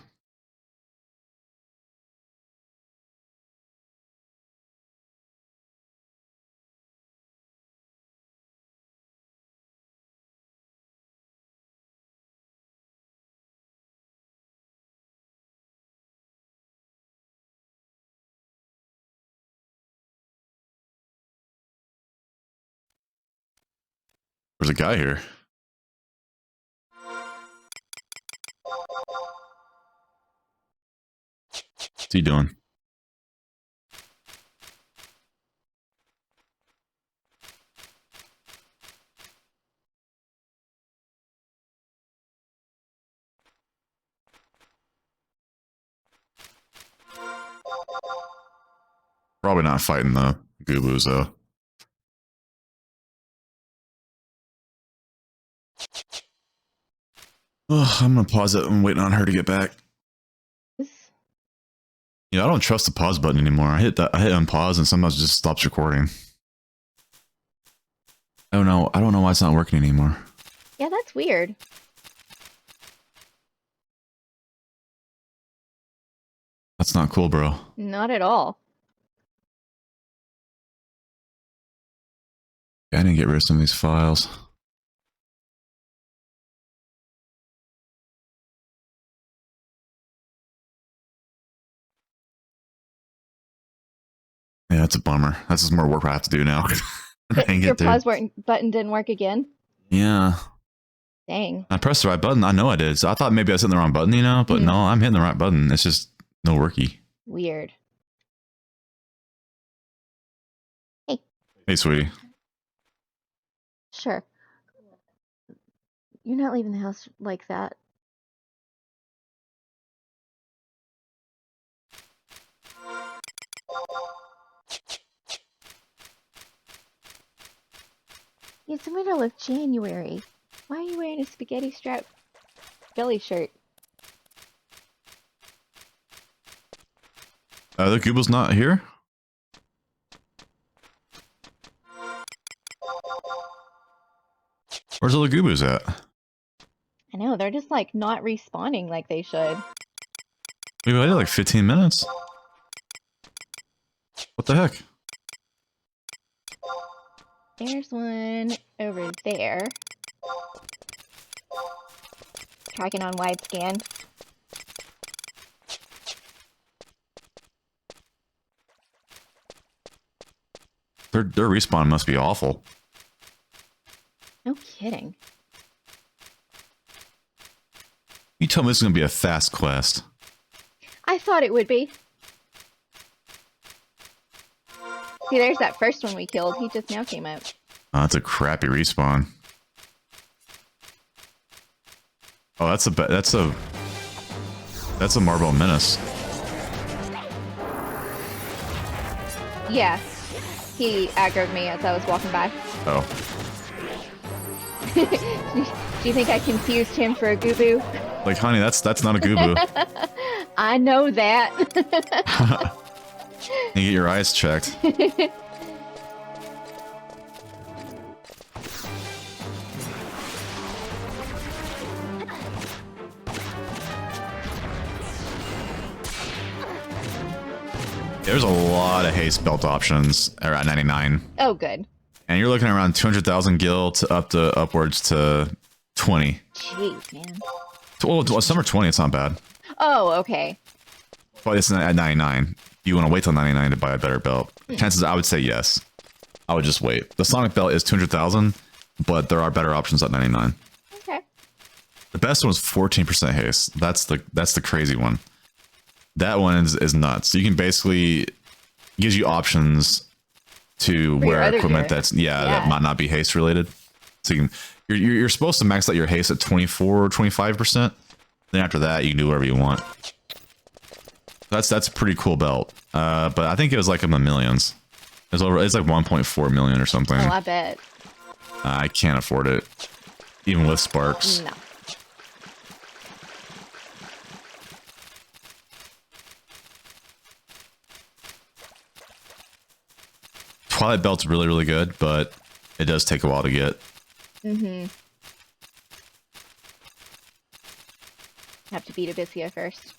There's a guy here. What's he doing? probably not fighting the Goobues though. Oh, I'm gonna pause it. I'm waiting on her to get back. Yeah, I don't trust the pause button anymore. I hit unpause and sometimes it just stops recording. I don't know why it's not working anymore. Yeah, that's weird. That's not cool, bro. Not at all. I didn't get rid of some of these files. Yeah, that's a bummer. That's just more work I have to do now. Your pause button didn't work again? Yeah. Dang. I pressed the right button. I know I did. So I thought maybe I was hitting the wrong button, you know? But no, I'm hitting the right button. It's just no worky. Weird. Hey. Hey, sweetie. Sure. You're not leaving the house like that. It's the middle of January. Why are you wearing a spaghetti strap belly shirt? The Goobue's not here? Where's all the Goobues at? I know, they're just like not respawning like they should. We waited like 15 minutes. What the heck? There's one over there. Tracking on wide scan. Their respawn must be awful. No kidding. You told me this is going to be a fast quest. I thought it would be. See, there's that first one we killed. He just now came out. Oh, that's a crappy respawn. Oh, that's a Marble Menace. Yeah. He aggroed me as I was walking by. Oh. Do you think I confused him for a Goobue? Like, honey, that's not a Goobue. I know that. You get your eyes checked. There's a lot of haste belt options around 99. Oh, good. And you're looking around 200,000 gil to upwards to 20. Jeez, man. Well, some are 20. It's not bad. Oh, okay. But it's at 99. You want to wait till 99 to buy a better belt? Chances, I would say yes. I would just wait. The Sonic belt is 200,000, but there are better options at 99. Okay. The best one is 14% haste. That's the crazy one. That one is nuts. You can basically gives you options to wear equipment gear. that might not be haste related. So you're supposed to max out your haste at 24 or 25%. Then after that, you can do whatever you want. That's a pretty cool belt. But I think it was like in the millions. It's like 1.4 million or something. Oh, I bet. I can't afford it, even with sparks. No. Twilight belt's really, really good, but it does take a while to get. Mm-hmm. Have to beat Abyssea first.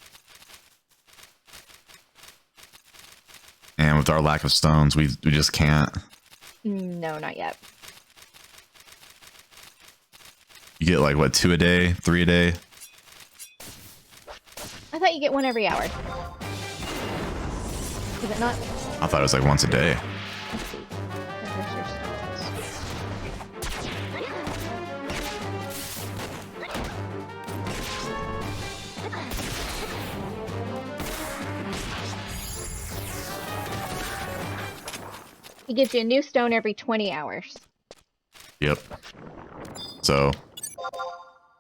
And with our lack of stones, we just can't. No, not yet. You get like, what, 2 a day? 3 a day? I thought you get one every hour. Is it not? I thought it was like once a day. Let's see. Where's your stones? He gives you a new stone every 20 hours. Yep. So,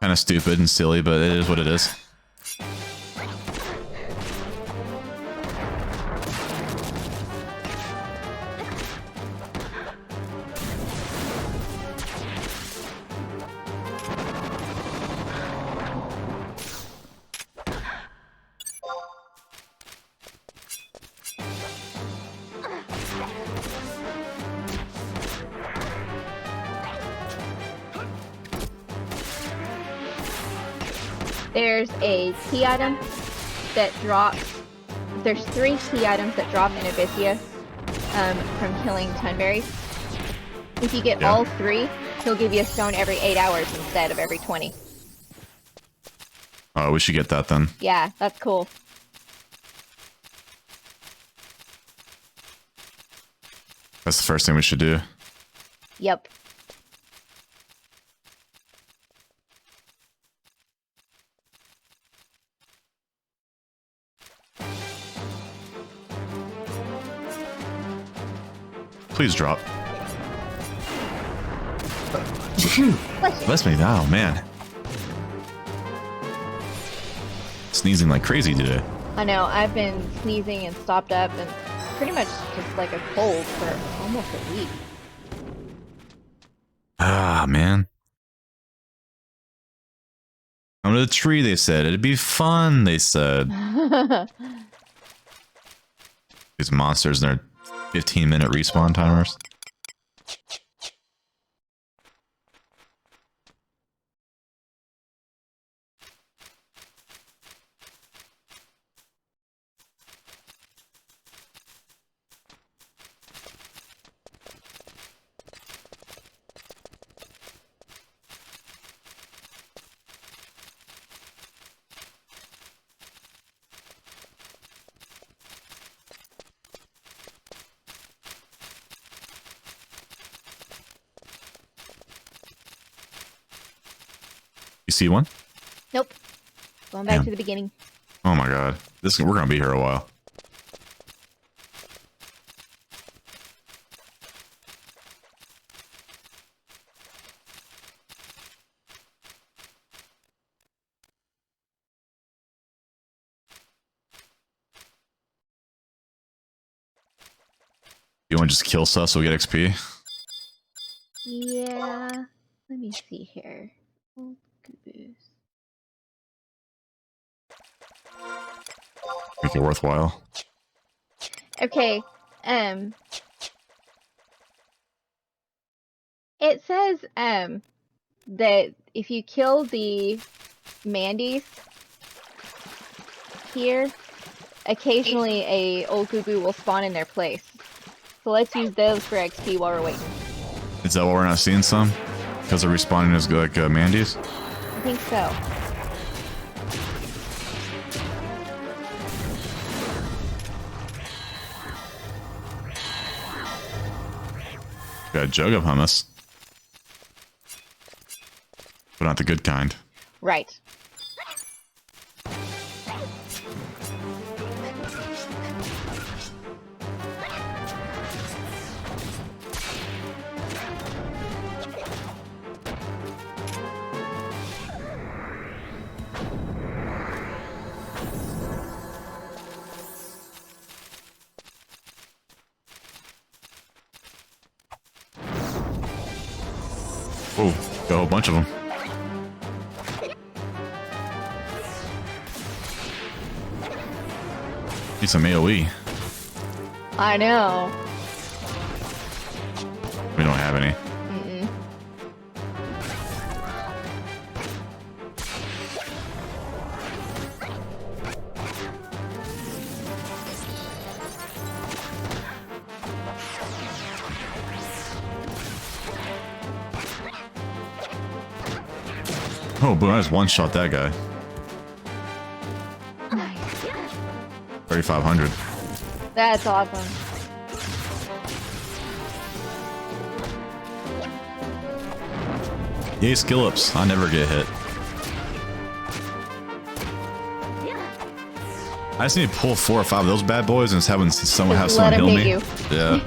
kind of stupid and silly, but it is what it is. There's a key item that drops. There's 3 key items that drop in Abyssea from killing Tunberries. If you get all 3, he'll give you a stone every 8 hours instead of every 20. Oh, we should get that then. Yeah, that's cool. That's the first thing we should do. Yep. Please drop. Bless me. Oh, man. Sneezing like crazy today. I know, I've been sneezing and stopped up and pretty much just like a cold for almost a week. Ah, man. Under the tree, they said. It'd be fun, they said. These monsters and their 15-minute respawn timers. You see one? Nope. Going back to the beginning. Oh my god. We're gonna be here a while. You want to just kill stuff so we get XP? Yeah. Let me see here. Goobues. Make it worthwhile. Okay. It says that if you kill the Mandies here, occasionally a old Goobue will spawn in their place. So let's use those for XP while we're waiting. Is that why we're not seeing some? Because they're respawning as like Mandies? I think so. Got a jug of hummus. But not the good kind. Right. Oh, got a whole bunch of them. Need some AoE. I know. We don't have any. Mm-mm. Oh, boom, I just one-shot that guy. Nice. 3,500. That's awesome. Yay, skill ups. I never get hit. I just need to pull 4 or 5 of those bad boys and just having someone have someone heal me. You. Yeah.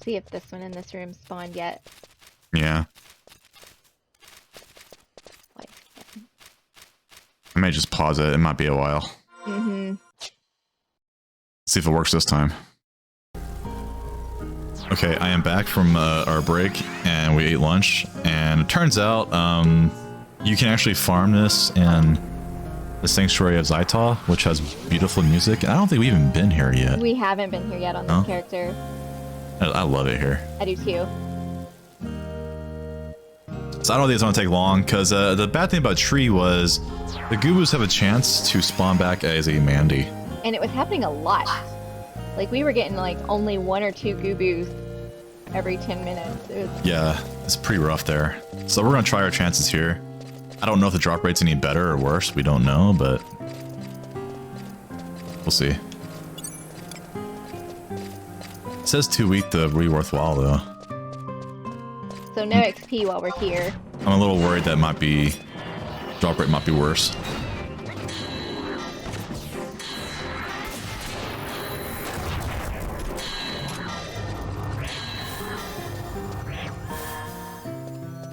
See if this one in this room spawned yet. Yeah. Wait. I may just pause it. It might be a while. Mm-hmm. See if it works this time. Okay, I am back from our break, and we ate lunch, and it turns out you can actually farm this in the Sanctuary of Zytal, which has beautiful music, and I don't think we've even been here yet. We haven't been here yet on this character. I love it here. I do too. So I don't think it's going to take long, because the bad thing about Tree was the Goobues have a chance to spawn back as a Mandy. And it was happening a lot. Like, we were getting, like, only 1 or 2 Goobues every 10 minutes. Yeah, it's pretty rough there. So we're going to try our chances here. I don't know if the drop rate's any better or worse. We don't know, but we'll see. It says too weak to be worthwhile, though. So no XP while we're here. I'm a little worried that drop rate might be worse.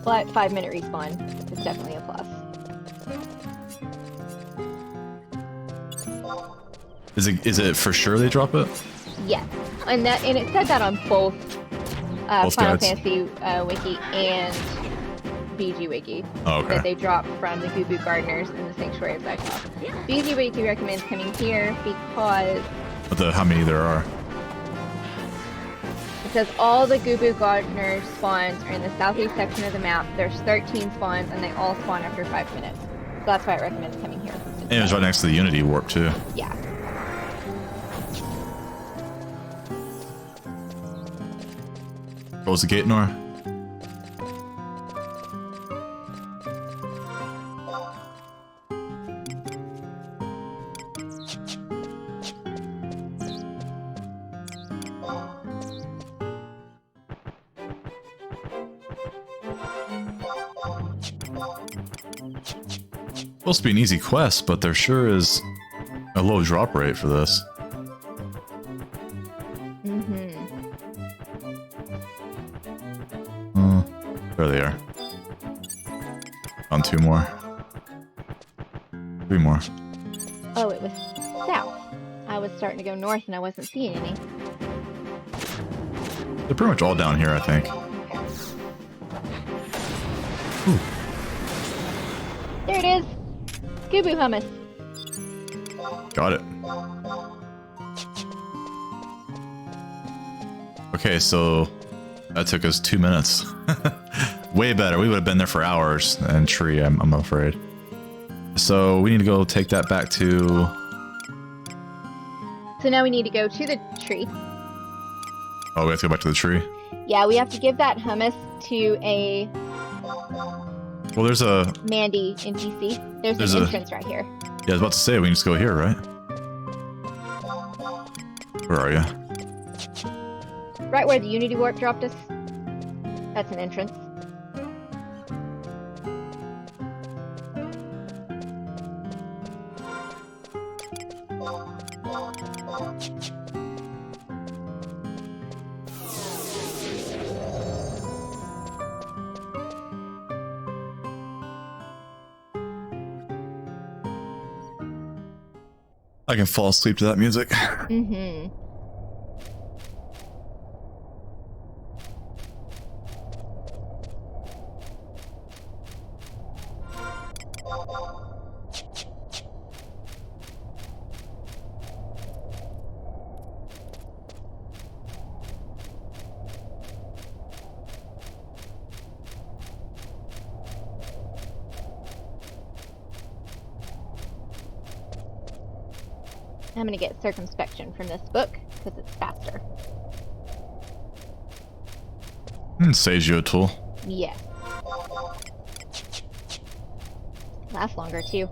But 5-minute respawn is definitely a plus. Is it for sure they drop it? Yes, and it said that on both Both Final guides? Fantasy Wiki and BG Wiki. Oh, okay. That they drop from the Goobue Gardeners in the Sanctuary of Zytal. BG Wiki recommends coming here because How many there are? it says all the Goobue Gardener spawns are in the southeast section of the map. There's 13 spawns, and they all spawn after 5 minutes. So that's why it recommends coming here. And it was right next to the Unity Warp, too. Yeah. Close the gate, Nora. Supposed to be an easy quest, but there sure is a low drop rate for this. There they are. On 2 more. 3 more. Oh, it was south. I was starting to go north and I wasn't seeing any. They're pretty much all down here, I think. Ooh. There it is! Goobue hummus. Got it. Okay, so that took us 2 minutes. Way better. We would have been there for hours. And Tree, I'm afraid. So we need to go take that back to... So now we need to go to the tree. Oh, we have to go back to the tree? Yeah, we have to give that hummus to a Well, there's a... Mandy NPC. There's an entrance right here. Yeah, I was about to say, we can just go here, right? Where are you? Right where the Unity Warp dropped us. That's an entrance. I can fall asleep to that music. Mm-hmm. I'm gonna get circumspection from this book because it's faster. Saves you a tool. Yes. Lasts longer too.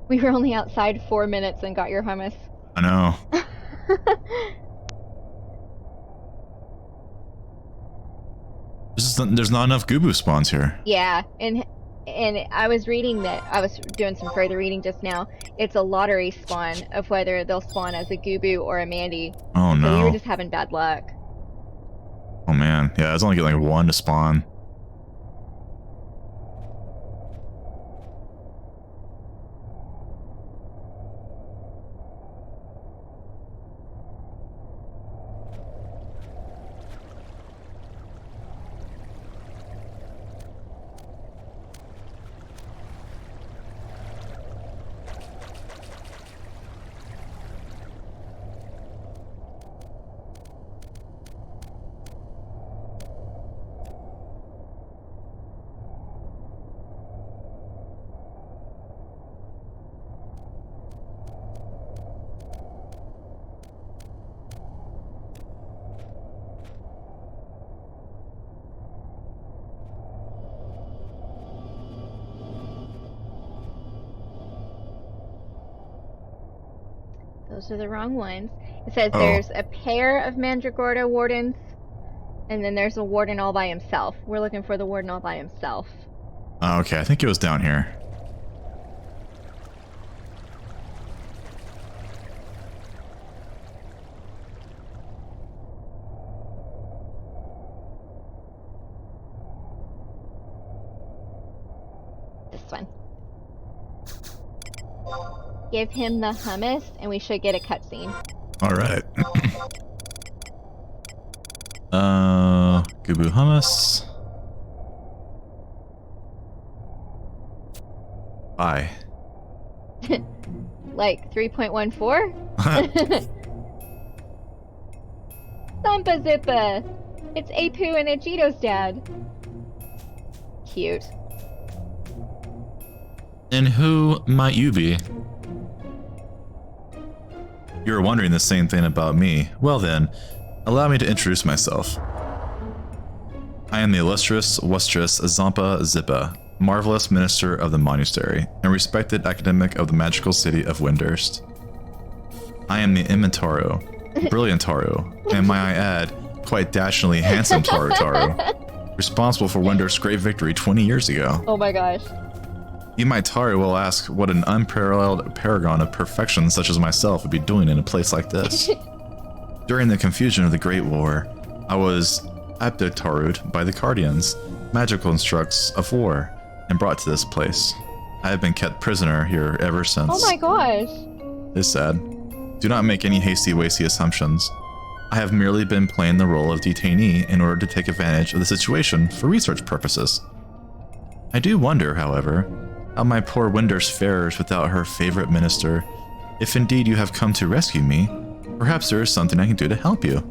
We were only outside 4 minutes and got your hummus. I know. There's not enough Goobue spawns here. Yeah, and I was reading that, I was doing some further reading just now. It's a lottery spawn of whether they'll spawn as a Goobue or a Mandy. Oh no. So we were just having bad luck. Oh man, yeah, I was only getting like 1 to spawn. Those are the wrong ones. It says there's a pair of Mandragora wardens, and then there's a warden all by himself. We're looking for the warden all by himself. Okay, I think it was down here. This one. Give him the hummus, and we should get a cutscene. Alright. Goobue hummus. Bye. Like 3.14? Thumpa Zippa! It's Apu and Ajito's dad. Cute. And who might you be? You were wondering the same thing about me. Well then, allow me to introduce myself. I am the illustrious Wustress Zampa Zippa, marvelous minister of the monastery, and respected academic of the magical city of Windurst. I am the Imitaru, brilliant Taru, and may I add, quite dashingly handsome Taru, responsible for Windurst's great victory 20 years ago. Oh my gosh. You might Taru will ask what an unparalleled paragon of perfection such as myself would be doing in a place like this. During the confusion of the Great War, I was abducted by the Guardians, magical constructs of war, and brought to this place. I have been kept prisoner here ever since. Oh my gosh. It's sad. Do not make any hasty-wasty assumptions. I have merely been playing the role of detainee in order to take advantage of the situation for research purposes. I do wonder, however, how my poor Windurst fares without her favorite minister. If indeed you have come to rescue me, perhaps there is something I can do to help you.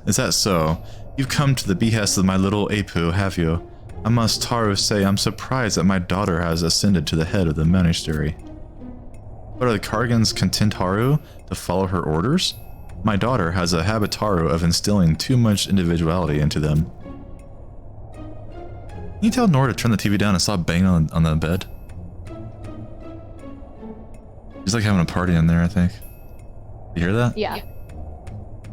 Is that so? You've come to the behest of my little Apu, have you? I must, Taru, say I'm surprised that my daughter has ascended to the head of the monastery. But are the Kargans content Taru to follow her orders? My daughter has a habit, Taru, of instilling too much individuality into them. Can you tell Nora to turn the TV down and stop banging on the bed? She's like having a party in there, I think. You hear that? Yeah.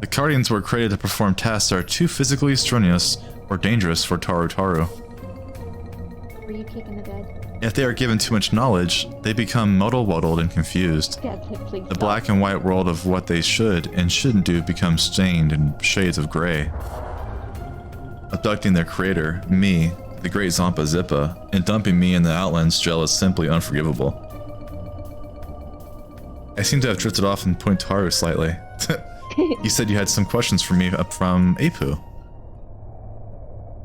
The Guardians were created to perform tasks that are too physically strenuous or dangerous for Taru. Were you keeping the bed? If they are given too much knowledge, they become muddle-wuddled and confused. Dad said please The stop. black and white world of what they should and shouldn't do becomes stained in shades of gray. Abducting their creator, me, the great Zampa Zippa, and dumping me in the Outlands jail is simply unforgivable. I seem to have drifted off and point Taru slightly. You said you had some questions for me up from Apu.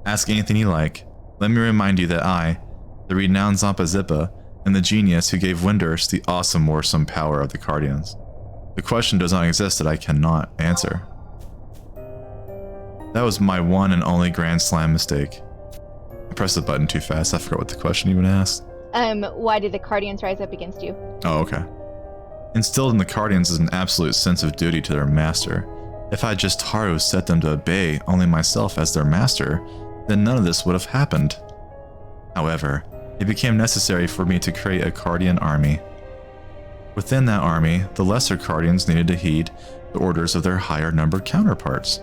Ask anything you like. Let me remind you that I, the renowned Zampa Zippa, am the genius who gave Windurst the awesome warsome power of the Guardians. The question does not exist that I cannot answer. That was my one and only Grand Slam mistake. I pressed the button too fast, I forgot what the question even asked. Why did the Guardians rise up against you? Oh, okay. Instilled in the Guardians is an absolute sense of duty to their master. If I just Taru set them to obey only myself as their master, then none of this would have happened. However, it became necessary for me to create a Cardian army. Within that army, the lesser Cardians needed to heed the orders of their higher-numbered counterparts.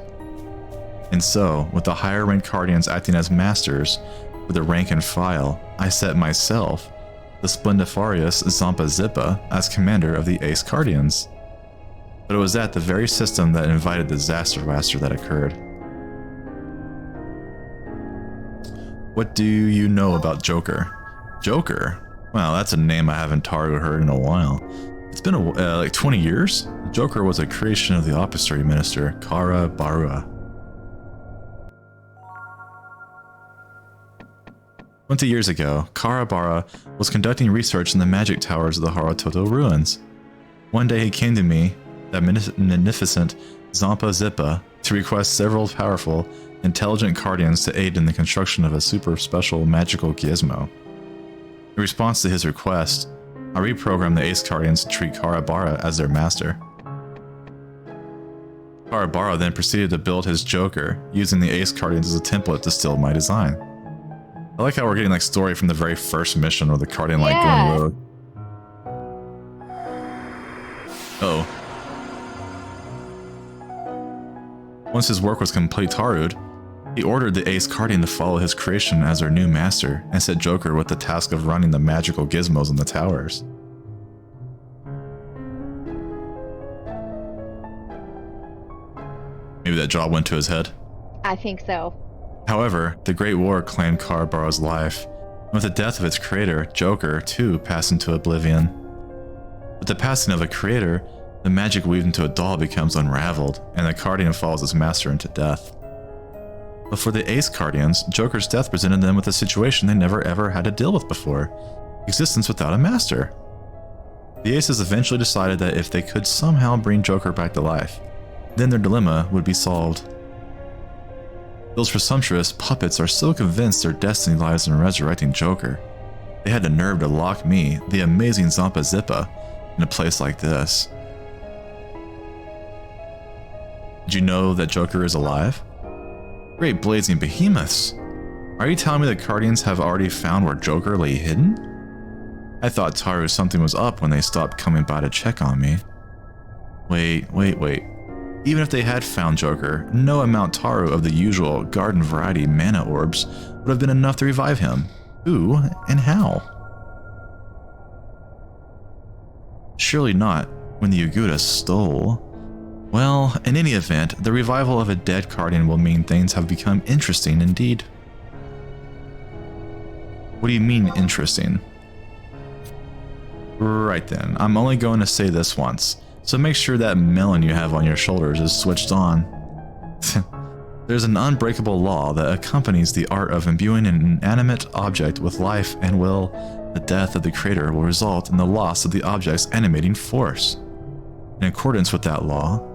And so, with the higher-ranked Cardians acting as masters for the rank and file, I set myself, the Splendifarius Zampa Zippa, as commander of the Ace Cardians. But it was at the very system that invited the disaster that occurred. What do you know about Joker? Joker? Well, that's a name I haven't heard in a while. It's been like 20 years? Joker was a creation of the Opistry Minister, Kara Barua. 20 years ago, Kara Barua was conducting research in the magic towers of the Haratoto ruins. One day he came to me, that magnificent Zampa Zippa, to request several powerful, intelligent Cardians to aid in the construction of a super special magical gizmo. In response to his request, I reprogrammed the Ace Cardians to treat Kara Barua as their master. Kara Barua then proceeded to build his Joker, using the Ace Cardians as a template to steal my design. I like how we're getting like story from the very first mission where the Cardian like going rogue. Oh. Once his work was complete Tarud, he ordered the Ace Cardian to follow his creation as their new master and set Joker with the task of running the magical gizmos in the towers. Maybe that job went to his head? I think so. However, the Great War claimed Kara Barua's life, and with the death of its creator, Joker, too, passed into oblivion. With the passing of a creator, the magic weaved into a doll becomes unraveled, and the Cardian follows its master into death. But for the Ace Cardians, Joker's death presented them with a situation they never ever had to deal with before: existence without a master. The Aces eventually decided that if they could somehow bring Joker back to life, then their dilemma would be solved. Those presumptuous puppets are so convinced their destiny lies in resurrecting Joker. They had the nerve to lock me, the amazing Zampa Zippa, in a place like this. Did you know that Joker is alive? Great blazing behemoths! Are you telling me the Cardians have already found where Joker lay hidden? I thought Taru something was up when they stopped coming by to check on me. Wait. Even if they had found Joker, no amount Taru of the usual garden variety mana orbs would have been enough to revive him. Who and how? Surely not when the Yuguda stole. Well, in any event, the revival of a dead Cardian will mean things have become interesting indeed. What do you mean interesting? Right then, I'm only going to say this once, so make sure that melon you have on your shoulders is switched on. There's an unbreakable law that accompanies the art of imbuing an inanimate object with life and will. The death of the creator will result in the loss of the object's animating force. In accordance with that law,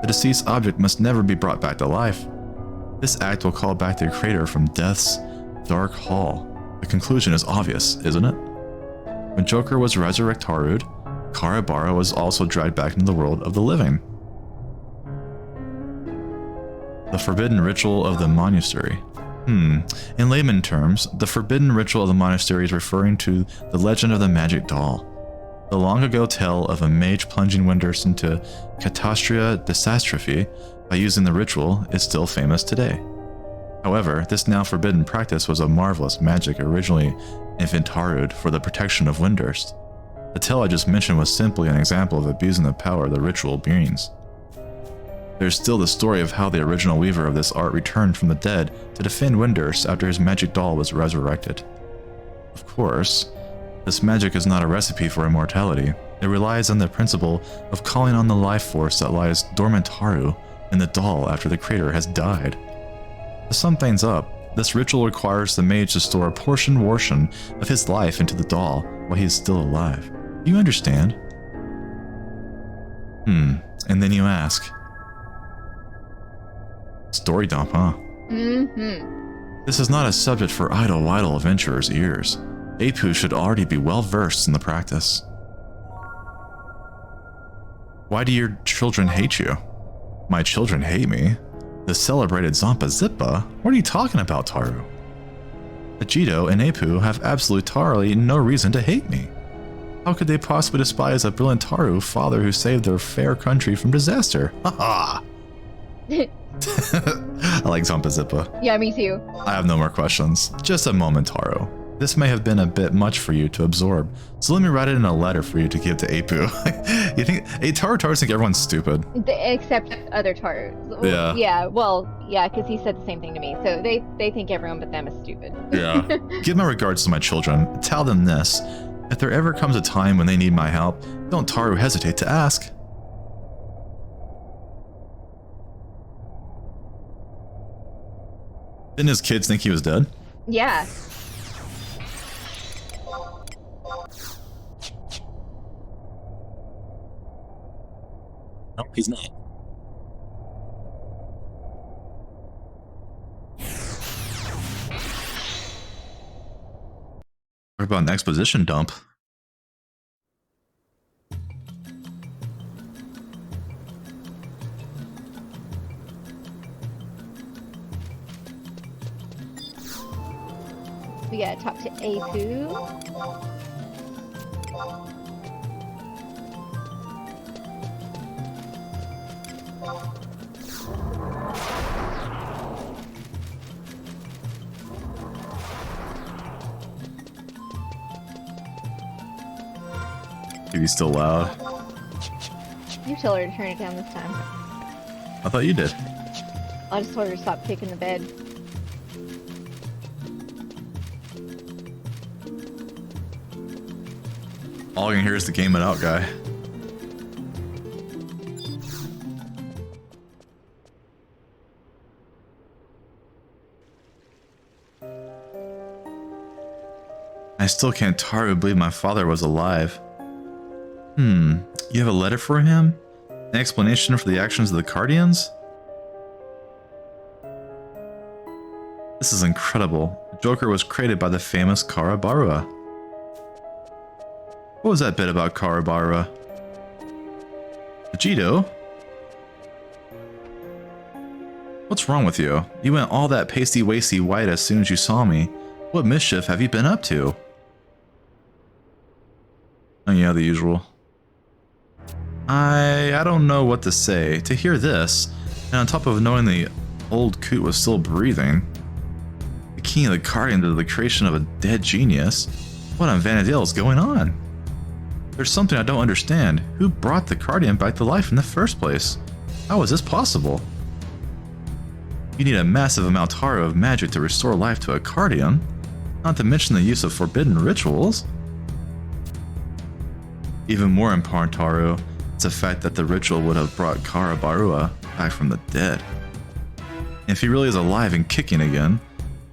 the deceased object must never be brought back to life. This act will call back the creator from death's dark hall. The conclusion is obvious, isn't it? When Joker was resurrected Tarud, Kara Barua was also dragged back into the world of the living. The forbidden ritual of the monastery. In layman terms, the forbidden ritual of the monastery is referring to the legend of the magic doll. The long ago tale of a mage plunging Windurst into catastrophe disastrophe by using the ritual is still famous today. However, this now forbidden practice was a marvelous magic originally inventarioed for the protection of Windurst. The tale I just mentioned was simply an example of abusing the power the ritual brings. There's still the story of how the original weaver of this art returned from the dead to defend Windurst after his magic doll was resurrected. Of course, this magic is not a recipe for immortality. It relies on the principle of calling on the life force that lies dormantaru in the doll after the creator has died. To sum things up, this ritual requires the mage to store a portion of his life into the doll while he is still alive. Do you understand? And then you ask. Story dump, huh? This is not a subject for idle adventurers' ears. Apu should already be well versed in the practice. Why do your children hate you? My children hate me? The celebrated Zampa Zippa? What are you talking about, Taru? Vegito and Apu have absolutely no reason to hate me. How could they possibly despise a brilliant Taru father who saved their fair country from disaster? Haha! I like Zampa Zippa. Yeah, me too. I have no more questions. Just a moment, Taru. This may have been a bit much for you to absorb, so let me write it in a letter for you to give to Apu. You think Tarus think everyone's stupid? Except other Tarus. Yeah. Yeah, because he said the same thing to me. So they think everyone but them is stupid. Yeah. Give my regards to my children. Tell them this. If there ever comes a time when they need my help, don't Taru hesitate to ask. Didn't his kids think he was dead? Yeah. No, he's not. What about an exposition dump? We gotta talk to Apu. TV's still loud. You tell her to turn it down this time. I thought you did. I just told her to stop kicking the bed. All I can hear is the game it out guy. I still can't entirely believe my father was alive. You have a letter for him? An explanation for the actions of the Guardians? This is incredible. The Joker was created by the famous Kara Barua. What was that bit about Kara Barua? Vegito? What's wrong with you? You went all that pasty-wasty white as soon as you saw me. What mischief have you been up to? Oh yeah, the usual. I don't know what to say. To hear this, and on top of knowing the old coot was still breathing, the king of the Guardians of the creation of a dead genius, what on Vanadale is going on? There's something I don't understand. Who brought the Guardian back to life in the first place? How is this possible? You need a massive amount of magic to restore life to a Guardian, not to mention the use of forbidden rituals. Even more important, Taru, is the fact that the ritual would have brought Kara Barua back from the dead. And if he really is alive and kicking again,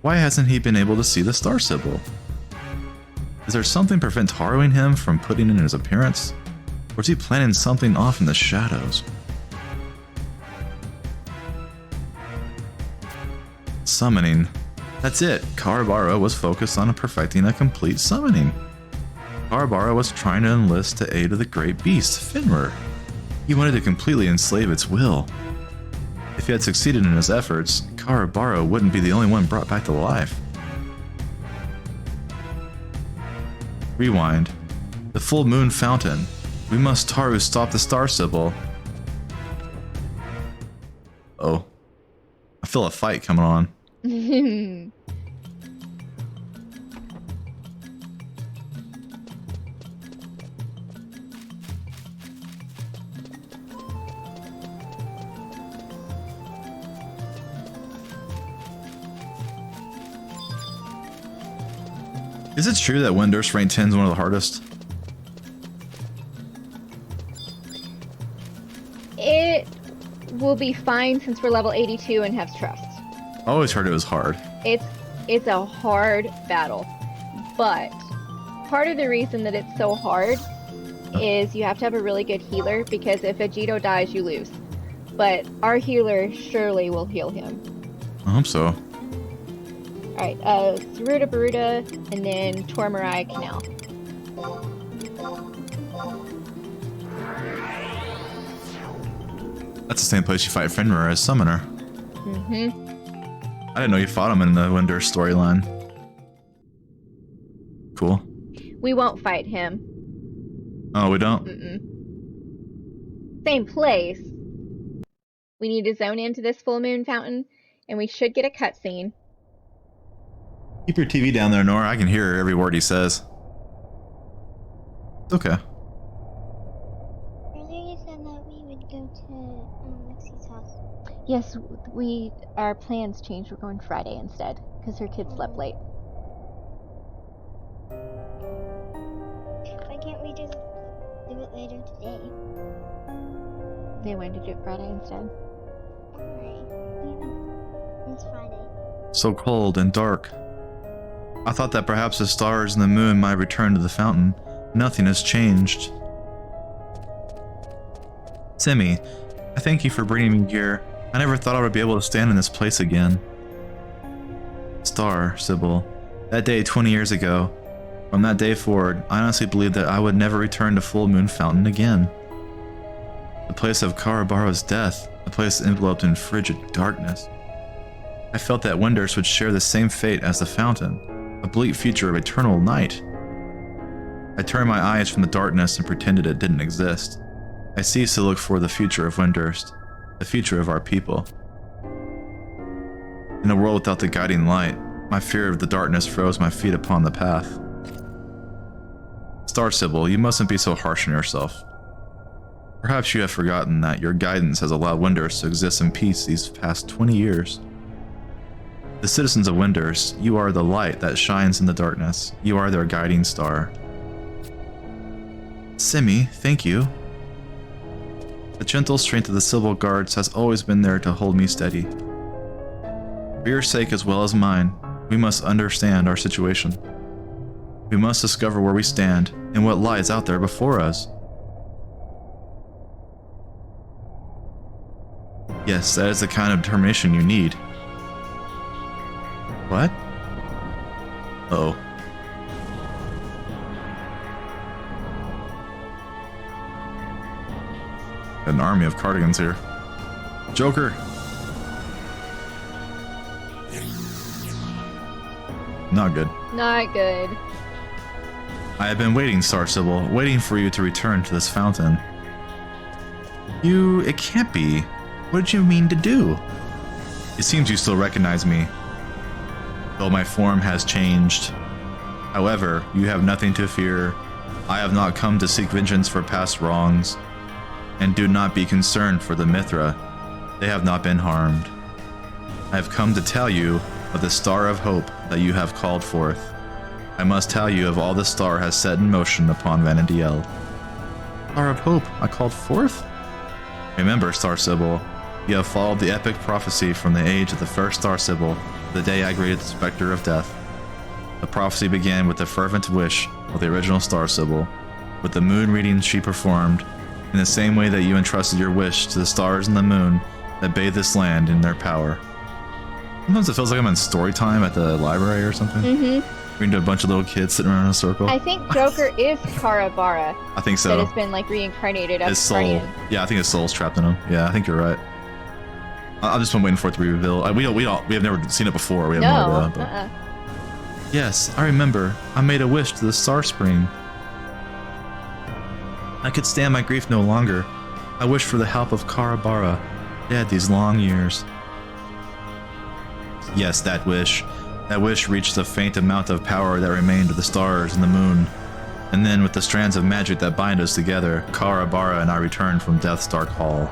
why hasn't he been able to see the star symbol? Is there something prevent Taruing him from putting in his appearance? Or is he planning something off in the shadows? Summoning. That's it. Kara Barua was focused on perfecting a complete summoning. Kara Barua was trying to enlist the aid of the great beast, Finwë. He wanted to completely enslave its will. If he had succeeded in his efforts, Kara Barua wouldn't be the only one brought back to life. Rewind. The full moon fountain. We must Taru stop the star symbol. Oh. I feel a fight coming on. Is it true that Windurst Rank 10 is one of the hardest? It will be fine since we're level 82 and have trust. I always heard it was hard. It's a hard battle, but part of the reason that it's so hard is you have to have a really good healer, because if Vegito dies, you lose. But our healer surely will heal him. I hope so. Alright, Saruta Baruta, and then Tormarai Canal. That's the same place you fight Fenrir as summoner. Mm-hmm. I didn't know you fought him in the Windurst storyline. Cool. We won't fight him. Oh, we don't? Same place. We need to zone into this full moon fountain, and we should get a cutscene. Keep your TV down there, Nora. I can hear every word he says. It's okay. Earlier you said that we would go to Lexi's house. Yes, our plans changed. We're going Friday instead, because her kids slept late. Why can't we just do it later today? They wanted to do it Friday instead. Alright. Yeah. It's Friday. So cold and dark. I thought that perhaps the stars and the moon might return to the fountain. Nothing has changed. Simi, I thank you for bringing me here. I never thought I would be able to stand in this place again. Star, Sybil. That day 20 years ago. From that day forward, I honestly believed that I would never return to Full Moon Fountain again. The place of Karabara's death, a place enveloped in frigid darkness. I felt that Windurst would share the same fate as the fountain, a bleak future of eternal night. I turned my eyes from the darkness and pretended it didn't exist. I ceased to look for the future of Windurst, the future of our people. In a world without the guiding light, my fear of the darkness froze my feet upon the path. Star Sybil, you mustn't be so harsh on yourself. Perhaps you have forgotten that your guidance has allowed Windurst to exist in peace these past 20 years. The citizens of Windurst, you are the light that shines in the darkness. You are their guiding star. Simi, thank you. The gentle strength of the civil guards has always been there to hold me steady. For your sake as well as mine, we must understand our situation. We must discover where we stand and what lies out there before us. Yes, that is the kind of determination you need. What? Uh-oh. An army of cardigans here. Joker! Not good. Not good. I have been waiting, Star Sybil, waiting for you to return to this fountain. It can't be. What did you mean to do? It seems you still recognize me, though my form has changed. However, you have nothing to fear. I have not come to seek vengeance for past wrongs. And do not be concerned for the Mithra. They have not been harmed. I have come to tell you of the Star of Hope that you have called forth. I must tell you of all the star has set in motion upon Vanadiel. Star of Hope, I called forth? Remember, Star Sybil, you have followed the epic prophecy from the age of the first Star Sybil, the day I created the Spectre of Death. The prophecy began with the fervent wish of the original Star Sybil, with the moon reading she performed, in the same way that you entrusted your wish to the stars and the moon that bathe this land in their power. Sometimes it feels like I'm in story time at the library or something. Reading to a bunch of little kids sitting around in a circle. I think Joker is Karabara. I think so. That has been like reincarnated as His soul. Guardian. Yeah, I think his soul's trapped in him. Yeah, I think you're right. I've just been waiting for it to be revealed. We have never seen it before. We have no idea. Yes, I remember. I made a wish to the Star Spring. I could stand my grief no longer. I wished for the help of Karabara, dead these long years. Yes, that wish. That wish reached the faint amount of power that remained of the stars and the moon. And then with the strands of magic that bind us together, Karabara and I returned from Death's dark hall.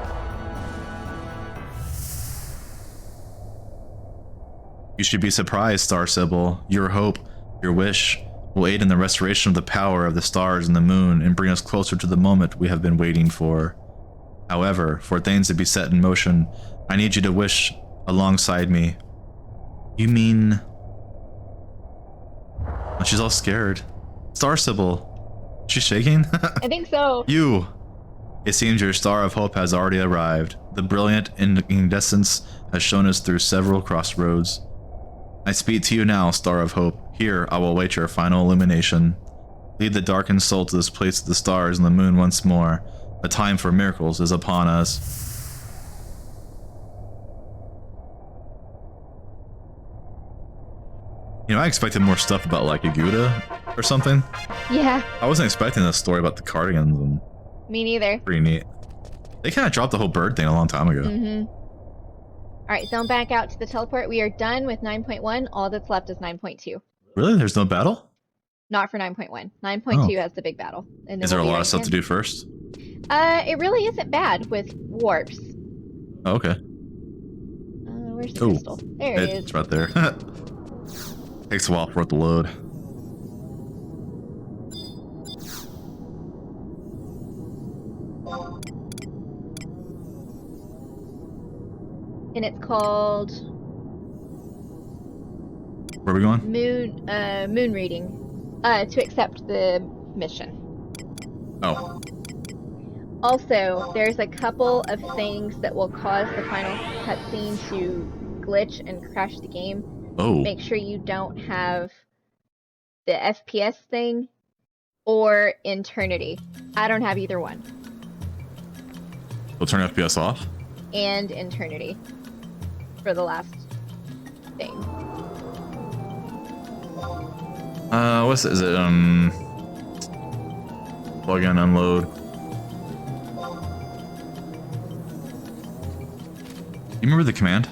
You should be surprised, Star Sybil. Your hope, your wish, will aid in the restoration of the power of the stars and the moon and bring us closer to the moment we have been waiting for. However, for things to be set in motion, I need you to wish alongside me. You mean... Oh, she's all scared. Star Sybil. She's shaking? I think so. You! It seems your Star of Hope has already arrived. The brilliant incandescence has shown us through several crossroads. I speak to you now, Star of Hope. Here, I will await your final illumination. Lead the darkened soul to this place of the stars and the moon once more. A time for miracles is upon us. You know, I expected more stuff about like Aguda or something. Yeah, I wasn't expecting this story about the Cardigans. And me neither. pretty neat. They kind of dropped the whole bird thing a long time ago. Mm-hmm. Alright, zone back out to the teleport. We are done with 9.1. All that's left is 9.2. Really? There's no battle? Not for 9.1. 9.2 has the big battle. And then Is there a we'll be lot right of stuff to again. do first? It really isn't bad with warps. Oh, okay. Where's the crystal? There it is. It's right there. Takes a while for it to load. And it's called Where are we going? moon reading. To accept the mission. Oh. Also, there's a couple of things that will cause the final cutscene to glitch and crash the game. Oh. Make sure you don't have the FPS thing or Eternity. I don't have either one. We'll turn FPS off? And Eternity for the last thing. What's it? Is it, plug in, unload? You remember the command?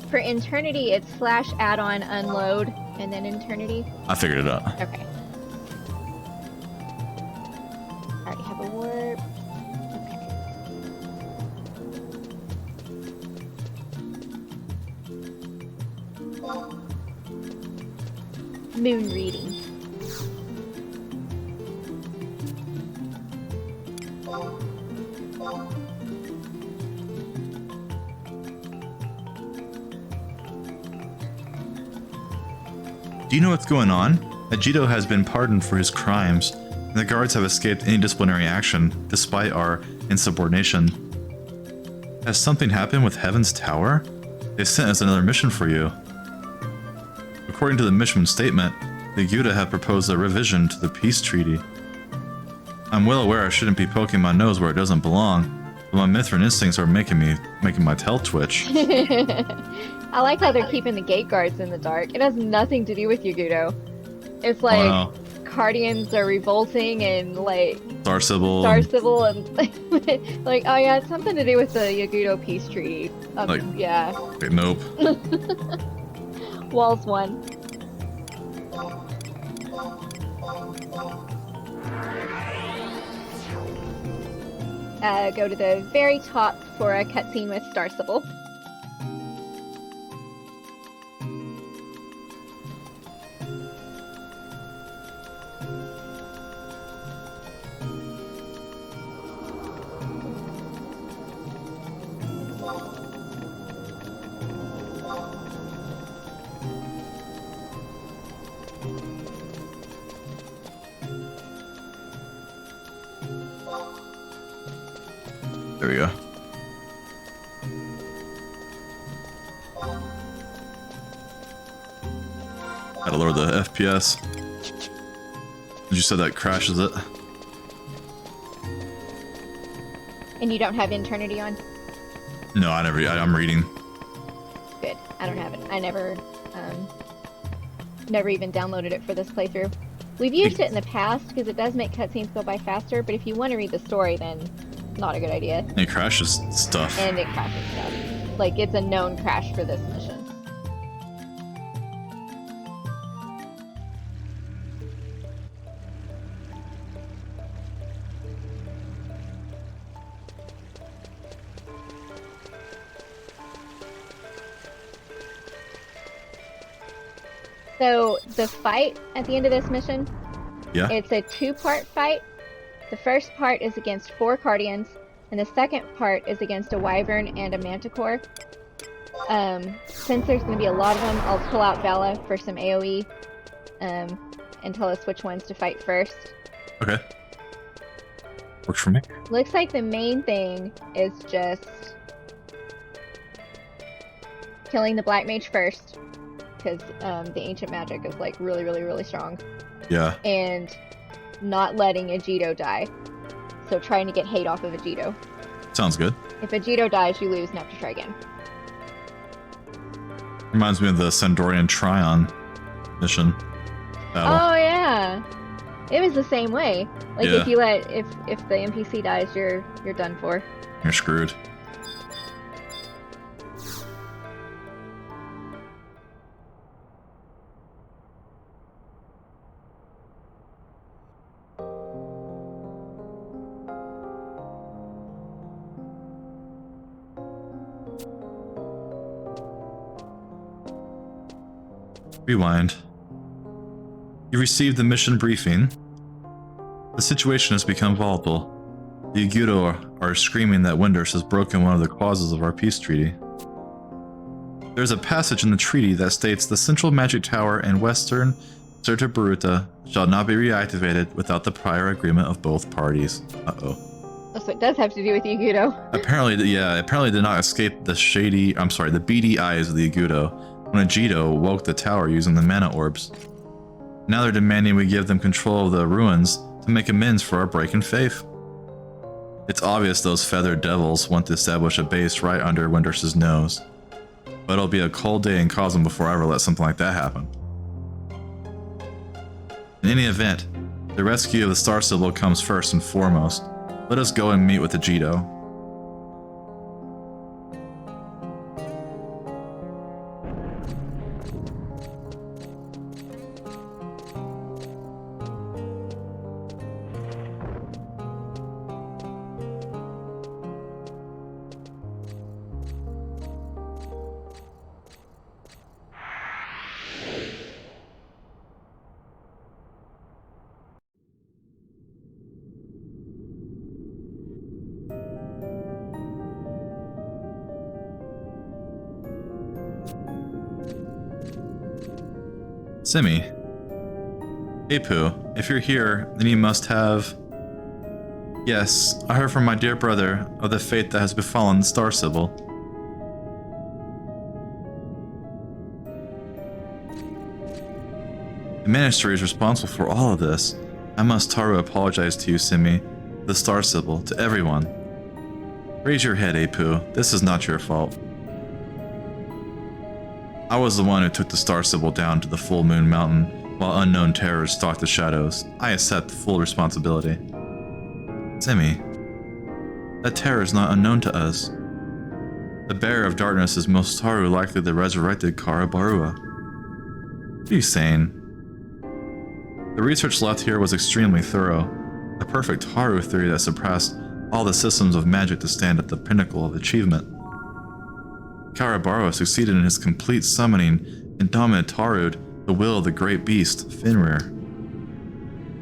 For Eternity, it's / add-on unload and then Eternity. I figured it out. Okay. Already have a warp. Okay. Moon reading. Do you know what's going on? Agito has been pardoned for his crimes, and the guards have escaped any disciplinary action, despite our insubordination. Has something happened with Heaven's Tower? They sent us another mission for you. According to the mission statement, the Yuta have proposed a revision to the peace treaty. I'm well aware I shouldn't be poking my nose where it doesn't belong, but my Mithrin instincts are making my tail twitch. I like how they're keeping the gate guards in the dark. It has nothing to do with Yagudo. It's like Cardians are revolting and like Star Sybil and like, oh yeah, it's something to do with the Yagudo peace treaty. Yeah. Okay, nope. Walls 1. Go to the very top for a cutscene with Star Sybil. There we go. Gotta lower the FPS. You said that crashes it. And you don't have Eternity on? No, I'm reading. Good. I don't have it. I never even downloaded it for this playthrough. We've used it in the past because it does make cutscenes go by faster, but if you want to read the story, then not a good idea. It crashes stuff. And it crashes stuff. Like, it's a known crash for this mission. So, the fight at the end of this mission, Yeah. it's a 2-part fight. The first part is against 4 Cardians, and the second part is against a Wyvern and a Manticore. Since there's going to be a lot of them, I'll pull out Bella for some AoE, and tell us which ones to fight first. Okay. Works for me. Looks like the main thing is just killing the Black Mage first, because the ancient magic is like really, really, really strong. Yeah. And not letting Agito die. So trying to get hate off of Agito. Sounds good. If Agito dies, you lose and have to try again. Reminds me of the Sandorian Tryon mission battle. Oh yeah, it was the same way. Like Yeah. if you if the NPC dies, you're done for. You're screwed. Rewind. You received the mission briefing. The situation has become volatile. The Egudo are screaming that Windurst has broken one of the clauses of our peace treaty. There's a passage in the treaty that states the Central Magic Tower and Western Certa Bruta shall not be reactivated without the prior agreement of both parties. Uh-oh. Oh, so it does have to do with Egudo. Apparently did not escape the beady eyes of the Egudo when Egido woke the tower using the mana orbs. Now they're demanding we give them control of the ruins to make amends for our break in faith. It's obvious those feathered devils want to establish a base right under Windurst's nose. But it'll be a cold day in Cosm before I ever let something like that happen. In any event, the rescue of the Star Sybil comes first and foremost. Let us go and meet with Egido. Simi. Hey Pooh, if you're here, then you must have... Yes, I heard from my dear brother of the fate that has befallen the Star Sybil. The Ministry is responsible for all of this. I must Taru apologize to you, Simi, the Star Sybil, to everyone. Raise your head, Apu. This is not your fault. I was the one who took the Star Sybil down to the Full Moon Mountain while unknown terrors stalked the shadows. I accept full responsibility. Simi, that terror is not unknown to us. The Bearer of Darkness is most Taru likely the resurrected Kara Barua. What are you saying? The research left here was extremely thorough, a perfect Taru theory that surpassed all the systems of magic to stand at the pinnacle of achievement. Karabaro succeeded in his complete summoning and dominant Tarud, the will of the great beast, Fenrir.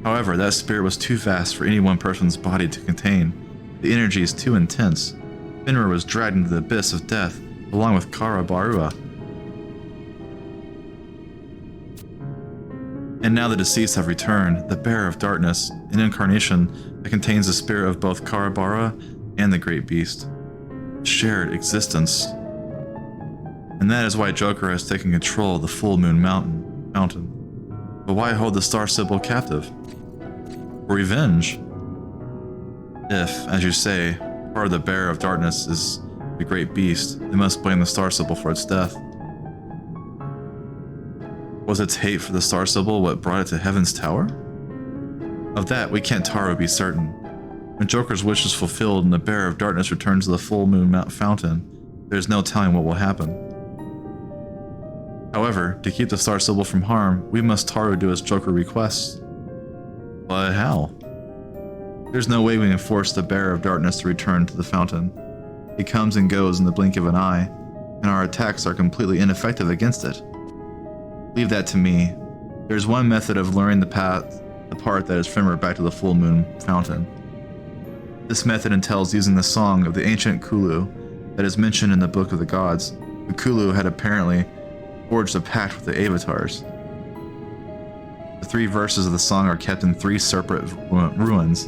However, that spirit was too vast for any one person's body to contain. The energy is too intense. Fenrir was dragged into the abyss of death, along with Karabarua. And now the deceased have returned, the Bearer of Darkness, an incarnation that contains the spirit of both Karabara and the great beast. Shared existence. And that is why Joker has taken control of the Full Moon Mountain. But why hold the Star Sybil captive? For revenge. If, as you say, part of the Bearer of Darkness is the great beast, they must blame the Star Sybil for its death. Was its hate for the Star Sybil what brought it to Heaven's Tower? Of that, we can't Taro be certain. When Joker's wish is fulfilled and the Bearer of Darkness returns to the Full Moon Fountain, there's no telling what will happen. However, to keep the Star Sybil from harm, we must Taro do as Joker requests. But how? There's no way we can force the Bearer of Darkness to return to the fountain. He comes and goes in the blink of an eye, and our attacks are completely ineffective against it. Leave that to me. There's one method of luring the part that is Fenrir back to the Full Moon Fountain. This method entails using the song of the ancient Kulu that is mentioned in the Book of the Gods. The Kulu had apparently forged a pact with the avatars. The 3 verses of the song are kept in 3 separate ruins.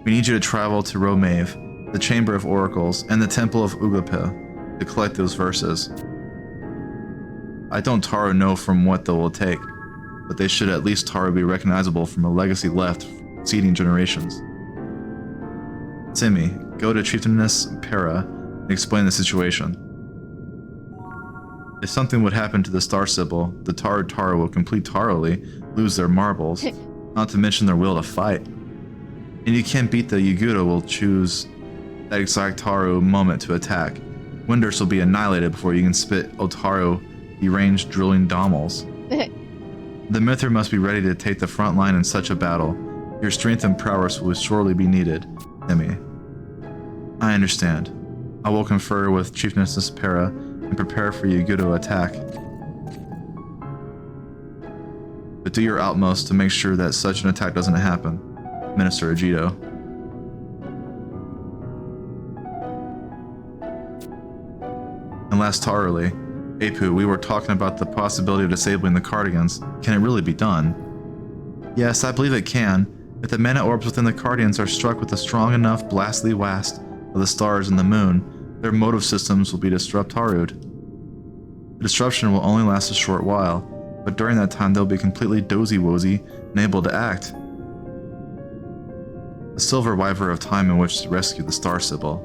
We need you to travel to Romave, the Chamber of Oracles, and the Temple of Ugape to collect those verses. I don't Taro know from what they will take, but they should at least Taro be recognizable from a legacy left succeeding generations. Simi, go to Chieftainess Para and explain the situation. If something would happen to the Star Sibyl, the Taru will completely lose their marbles, not to mention their will to fight. And you can't beat the Yugudo will choose that exact Taru moment to attack. Windurst will be annihilated before you can spit Otaru deranged drilling dommels. The Mithra must be ready to take the front line in such a battle. Your strength and prowess will surely be needed, Emmy. I understand. I will confer with Chiefess Para and prepare for Yugudo attack. But do your utmost to make sure that such an attack doesn't happen, Minister Ajito. And last Tarly, Apu, we were talking about the possibility of disabling the Cardigans. Can it really be done? Yes, I believe it can. If the mana orbs within the Cardigans are struck with a strong enough blastly wast of the stars and the moon, their motive systems will be disrupted. The disruption will only last a short while, but during that time they'll be completely dozy-wozy and able to act. The silver wyver of time in which to rescue the Star Sibyl.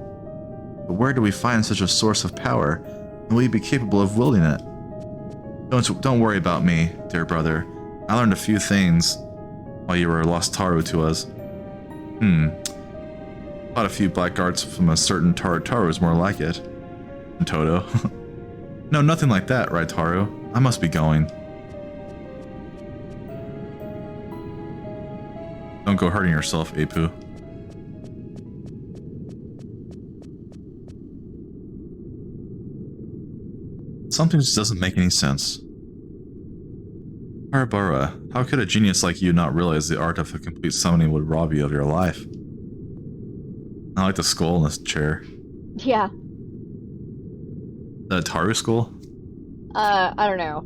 But where do we find such a source of power, and will you be capable of wielding it? Don't worry about me, dear brother. I learned a few things while you were a lost Taru to us. Thought a few blackguards from a certain Taru is more like it. And Toto. No, nothing like that, right, Taru? I must be going. Don't go hurting yourself, Apu. Something just doesn't make any sense. Harabara, how could a genius like you not realize the art of a complete summoning would rob you of your life? I like the skull in this chair. Yeah. The Taru skull? I don't know.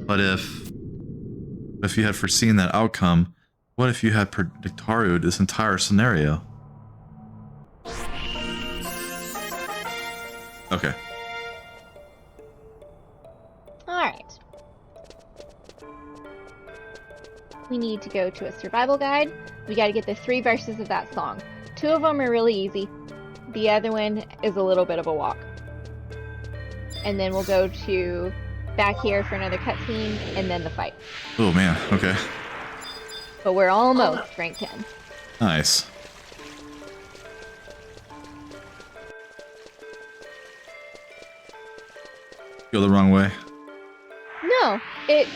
But if you had foreseen that outcome, what if you had predictarued this entire scenario? Okay. Alright. We need to go to a survival guide. We gotta get the 3 verses of that song. 2 of them are really easy. The other one is a little bit of a walk. And then we'll go to back here for another cutscene, and then the fight. Oh man, okay. But we're almost rank 10. Nice. Go the wrong way. No, it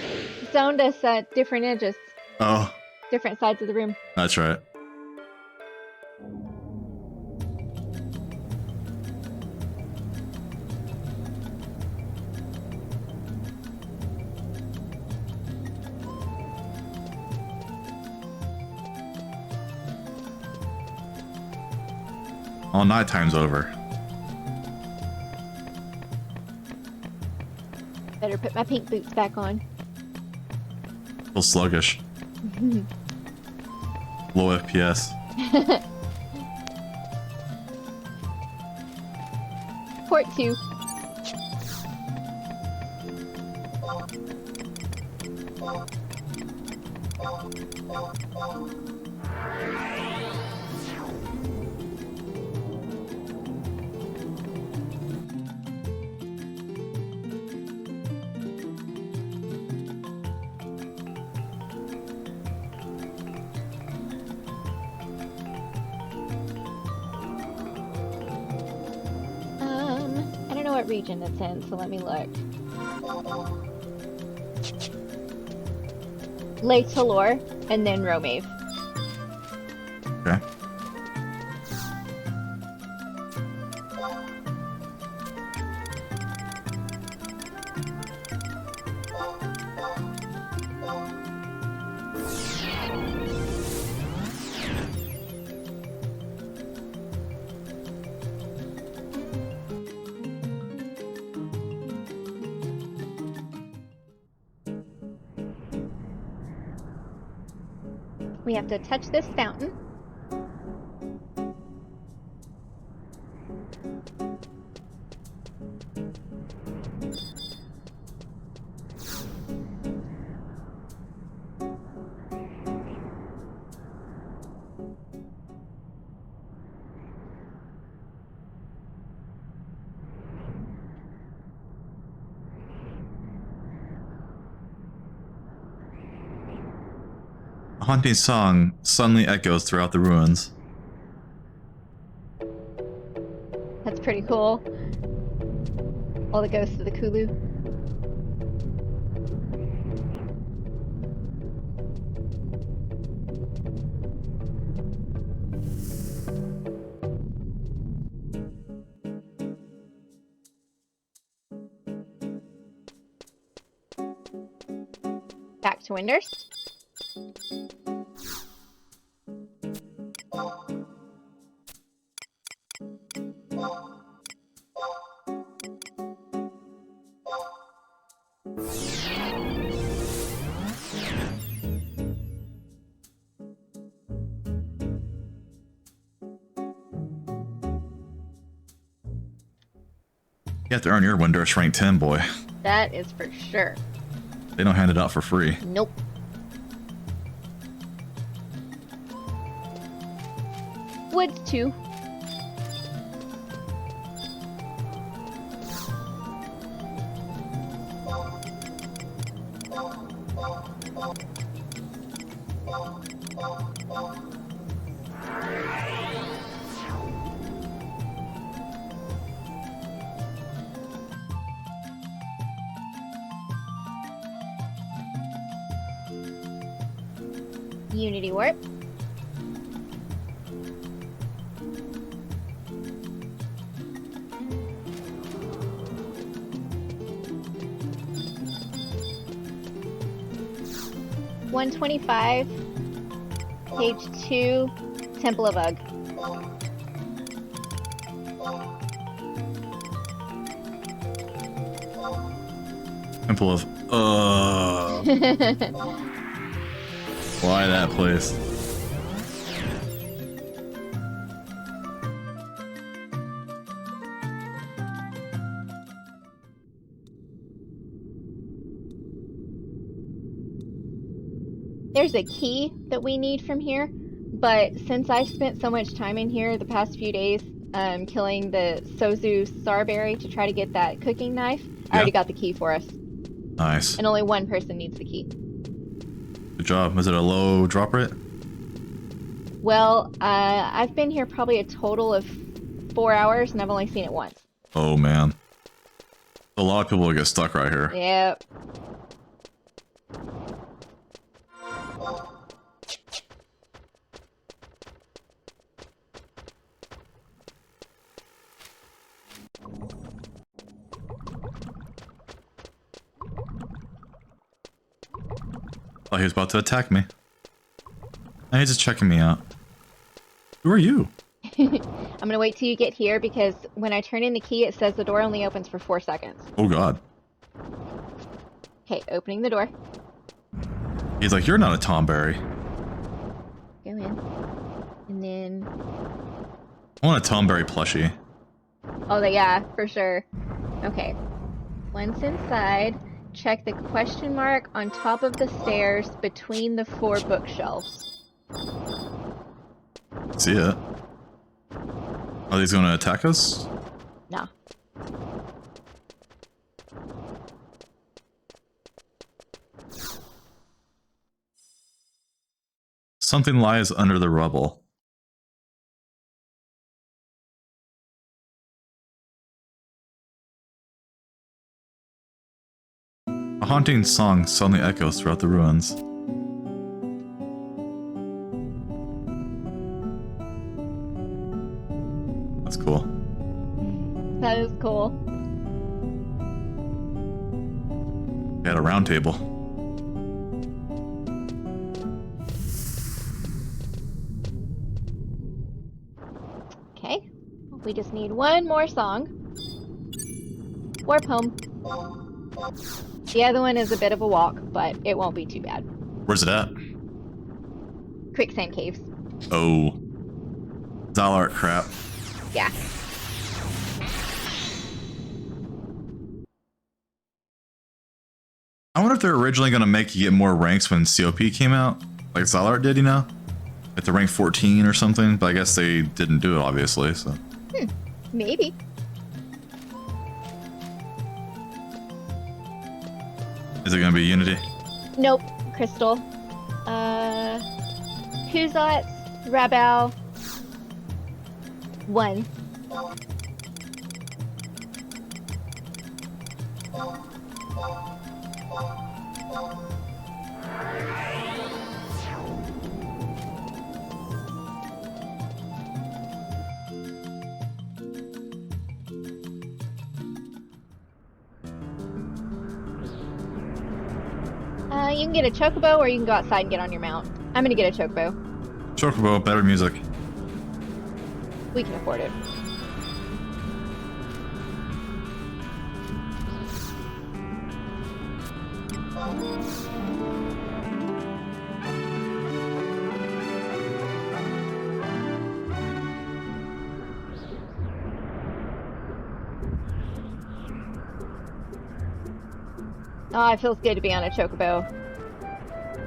zoned us at different edges. Oh. Different sides of the room. That's right. All night time's over. Better put my pink boots back on. Still sluggish. Low FPS. Port 2. I don't know what region it's in, so let me look. Lake Talor, and then Romave. Okay. We have to touch this fountain. A haunting song suddenly echoes throughout the ruins. That's pretty cool. All the ghosts of the Kulu. Back to Windurst. You have to earn your Windurst rank 10, boy. That is for sure. They don't hand it out for free. Nope. Woods 2. Unity Warp. $125, page 2, Temple of Ugg. Temple of... Why that place? There's a key that we need from here, but since I've spent so much time in here the past few days killing the Sozu Sarberry to try to get that cooking knife, I already got the key for us. Nice. And only one person needs the key. Good job. Was it a low drop rate? Well, I've been here probably a total of 4 hours, and I've only seen it once. Oh, man. A lot of people will get stuck right here. Yep. Thought he was about to attack me. Now he's just checking me out. Who are you? I'm gonna wait till you get here because when I turn in the key, it says the door only opens for 4 seconds. Oh, God. Okay, opening the door. He's like, you're not a Tomberry. Go in. And then... I want a Tomberry plushie. Oh, yeah, for sure. Okay. Once inside, check the question mark on top of the stairs between the 4 bookshelves. See it. Are these going to attack us? No. Something lies under the rubble. A haunting song suddenly echoes throughout the ruins. That's cool. That is cool. They had a round table. Okay. We just need one more song. Warp home. The other one is a bit of a walk, but it won't be too bad. Where's it at? Quicksand Caves. Oh. Zalart crap. Yeah. I wonder if they're originally going to make you get more ranks when COP came out. Like Zalart did, you know? At the rank 14 or something. But I guess they didn't do it, obviously, so. Maybe. Is it going to be Unity? Nope. Crystal. Kuzat, Rabao, 1. You can get a chocobo or you can go outside and get on your mount. I'm gonna get a chocobo. Chocobo, better music. We can afford it. Oh, it feels good to be on a chocobo.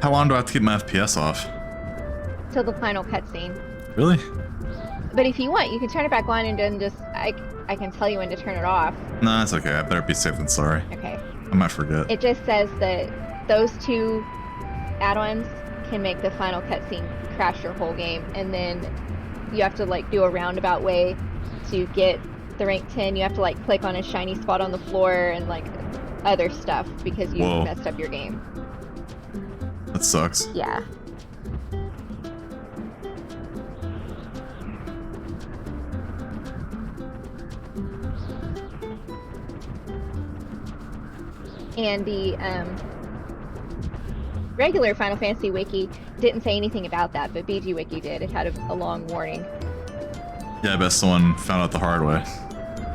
How long do I have to keep my FPS off? Till the final cutscene. Really? But if you want, you can turn it back on and then just... I can tell you when to turn it off. Nah, it's okay. I better be safe than sorry. Okay. I might forget. It just says that those 2 add-ons can make the final cutscene crash your whole game, and then you have to like do a roundabout way to get the rank 10. You have to like click on a shiny spot on the floor and like other stuff because you Whoa. messed up your game. That sucks. Yeah. And the regular Final Fantasy wiki didn't say anything about that, but BG Wiki did. It had a long warning. Yeah, I bet someone found out the hard way.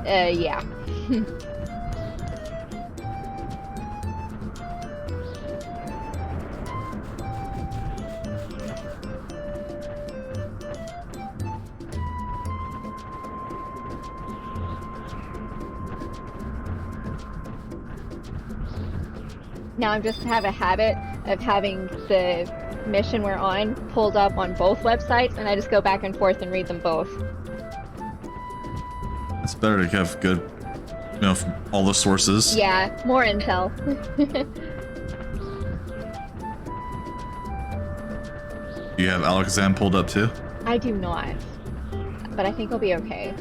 Yeah. Now I just have a habit of having the mission we're on pulled up on both websites, and I just go back and forth and read them both. It's better to have good, you know, from all the sources. Yeah, more intel. You have Alakazam pulled up too? I do not, but I think I'll be okay.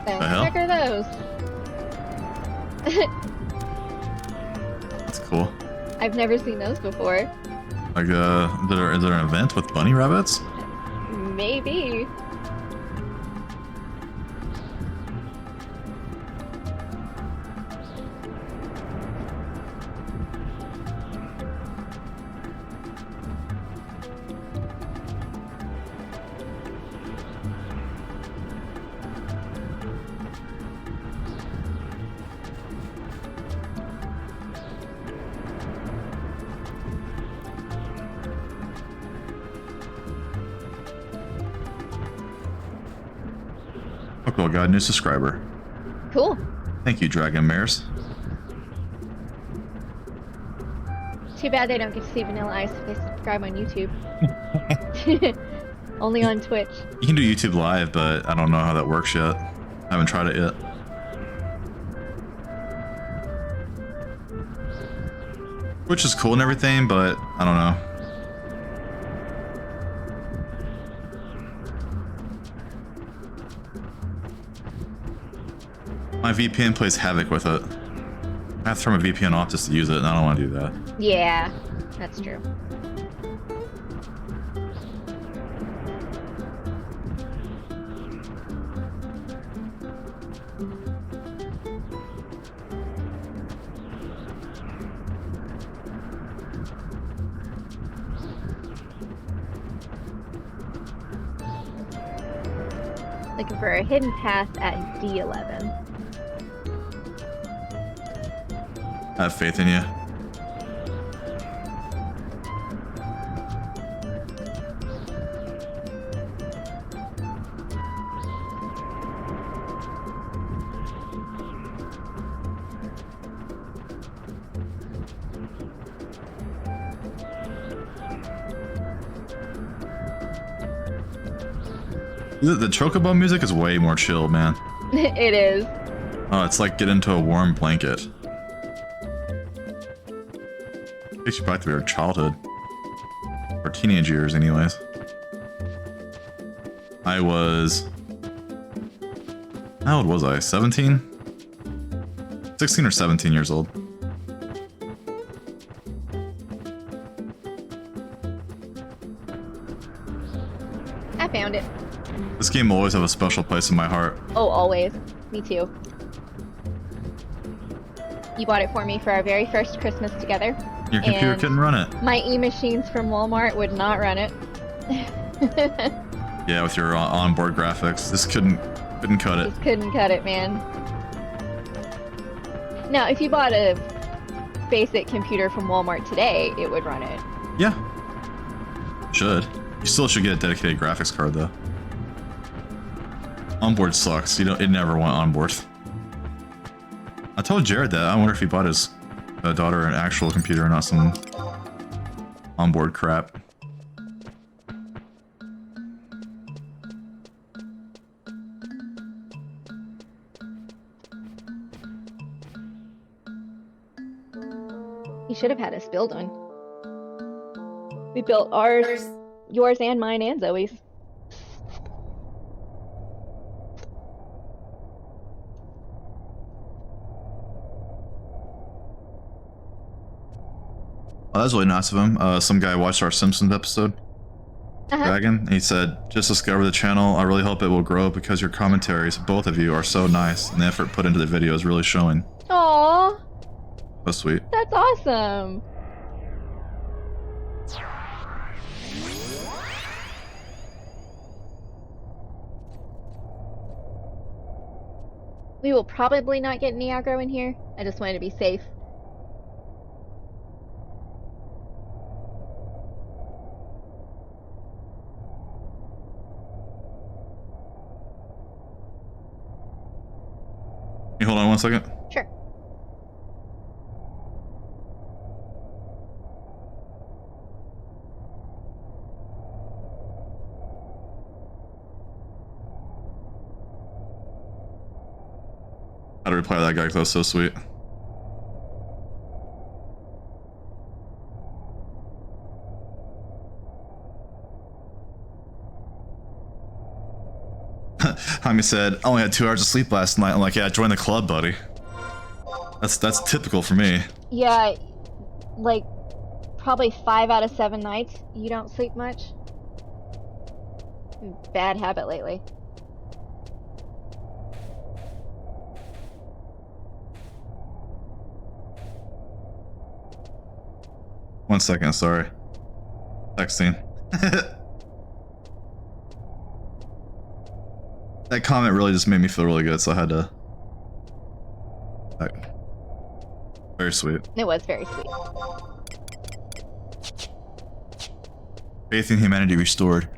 The hell? heck are those? That's cool. I've never seen those before. Like, is there an event with bunny rabbits? Maybe. Oh, cool. Got a new subscriber. Cool. Thank you, Dragon Mares. Too bad they don't get to see Vanilla Ice if they subscribe on YouTube. Only on Twitch. You can do YouTube Live, but I don't know how that works yet. I haven't tried it yet. Which is cool and everything, but I don't know. My VPN plays havoc with it. I have to turn my VPN off just to use it, and I don't want to do that. Yeah, that's true. Looking for a hidden path at D11. I have faith in you. The chocobo music is way more chill, man. It is. Oh, it's like get into a warm blanket. Takes you back to your childhood. Or teenage years, anyways. I was... How old was I? 17? 16 or 17 years old. I found it. This game will always have a special place in my heart. Oh, always. Me too. You bought it for me for our very first Christmas together. Your computer and couldn't run it. My e-machines from Walmart would not run it. Yeah, with your onboard graphics. This couldn't cut it. Just couldn't cut it, man. Now, if you bought a basic computer from Walmart today, it would run it. Yeah. Should. You still should get a dedicated graphics card, though. Onboard sucks. It never went onboard. I told Jared that. I wonder if he bought his daughter an actual computer, not some onboard crap. He should have had us build one. We built ours, yours and mine and Zoe's. Oh, that's really nice of him. Some guy watched our Simpsons episode. Dragon. He said, just discover the channel. I really hope it will grow because your commentaries, both of you, are so nice and the effort put into the video is really showing. Aww. So sweet. That's awesome. We will probably not get any aggro in here. I just wanted to be safe. Can you hold on one second? Sure. How to reply to that guy because that was so sweet. Jaime said, I only had 2 hours of sleep last night. I'm like, yeah, join the club, buddy. That's typical for me. Yeah, like probably 5 out of 7 nights you don't sleep much. Bad habit lately. One second, sorry. Texting. That comment really just made me feel really good, so I had to... Very sweet. It was very sweet. Faith in humanity restored.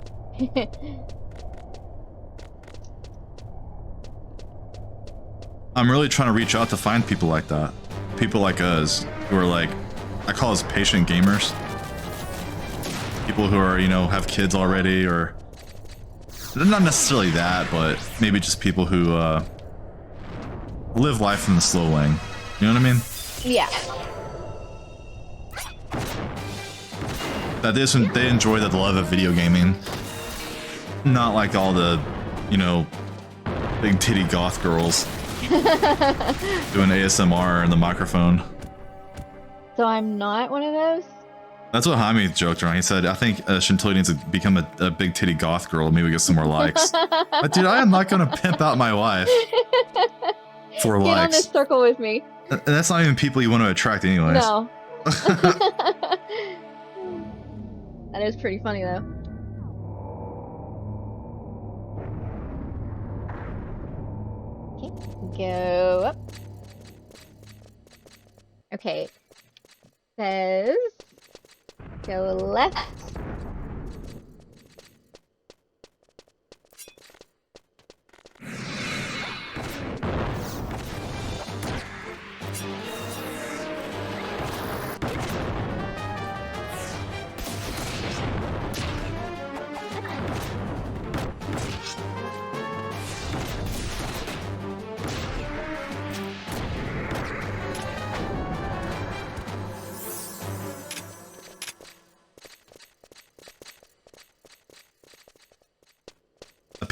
I'm really trying to reach out to find people like that. People like us, who are like, I call us patient gamers. People who are, you know, have kids already, or... Not necessarily that, but maybe just people who live life in the slow lane. You know what I mean? Yeah. That they enjoy the love of video gaming. Not like all the, you know, big titty goth girls doing ASMR in the microphone. So I'm not one of those? That's what Jaime joked around. He said, I think Chantilly needs to become a big titty goth girl and maybe get some more likes. But dude, I am not going to pimp out my wife for likes. Get on this circle with me. And that's not even people you want to attract anyways. No. That is pretty funny though. Okay, go up. Okay. Says go left.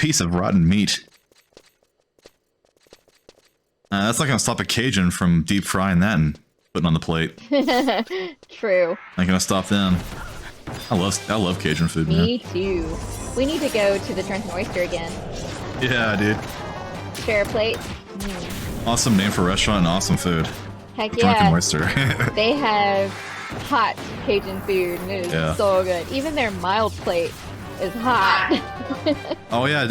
piece of rotten meat. That's not gonna stop a Cajun from deep frying that and putting on the plate. True. Not gonna stop them. I love Cajun food, man. Me too. We need to go to the Drunken Oyster again. Yeah, dude. Share a plate. Awesome name for a restaurant and awesome food. Heck Drunken yeah. Oyster. They have hot Cajun food and it is so good. Even their mild plate is hot. Oh yeah,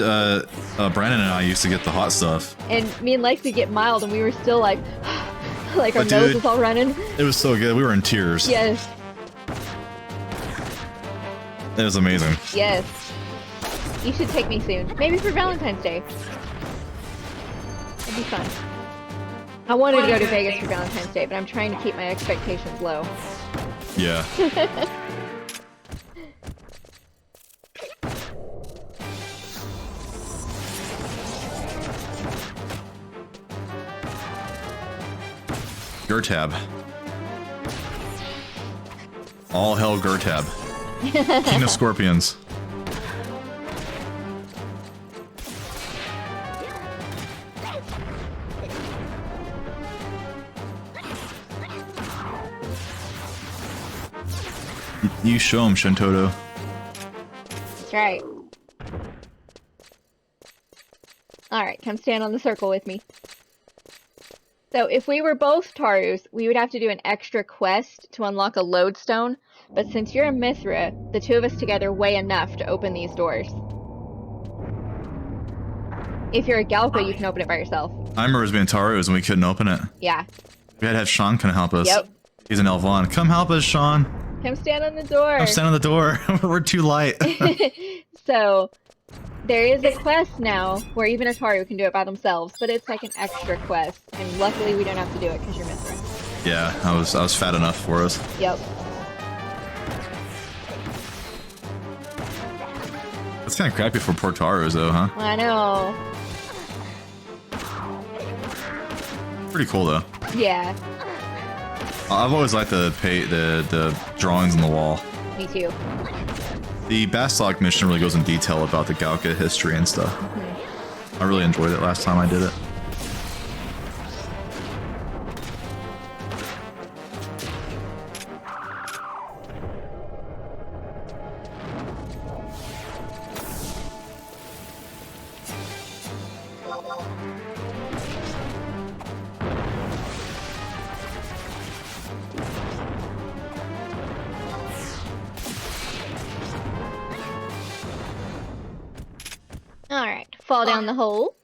Brandon and I used to get the hot stuff. And me and Lexi get mild and we were still like, like our nose was all running. It was so good. We were in tears. Yes. It was amazing. Yes. You should take me soon. Maybe for Valentine's Day. It'd be fun. I wanted to go to Vegas for Valentine's Day, but I'm trying to keep my expectations low. Yeah. Gertab. All hell Gertab. King of Scorpions. You show him, Shintoto. That's right. Alright, come stand on the circle with me. So, if we were both Tarus, we would have to do an extra quest to unlock a lodestone, but since you're a Mithra, the two of us together weigh enough to open these doors. If you're a Galpa, you can open it by yourself. I remember as being Tarus and we couldn't open it. Yeah. We had to have Sean come help us. Yep. He's an Elvon. Come help us, Sean. Come stand on the door. Come stand on the door. We're too light. So, there is a quest now where even a Taru can do it by themselves, but it's like an extra quest, and luckily we don't have to do it because you're Mithra. Yeah, I was fat enough for us. Yep. That's kind of crappy for poor Tarus, though, huh? I know. Pretty cool, though. Yeah. I've always liked the drawings on the wall. Me too. The Bastalok mission really goes in detail about the Galka history and stuff. Mm-hmm. I really enjoyed it last time I did it. Alright, fall down the hole.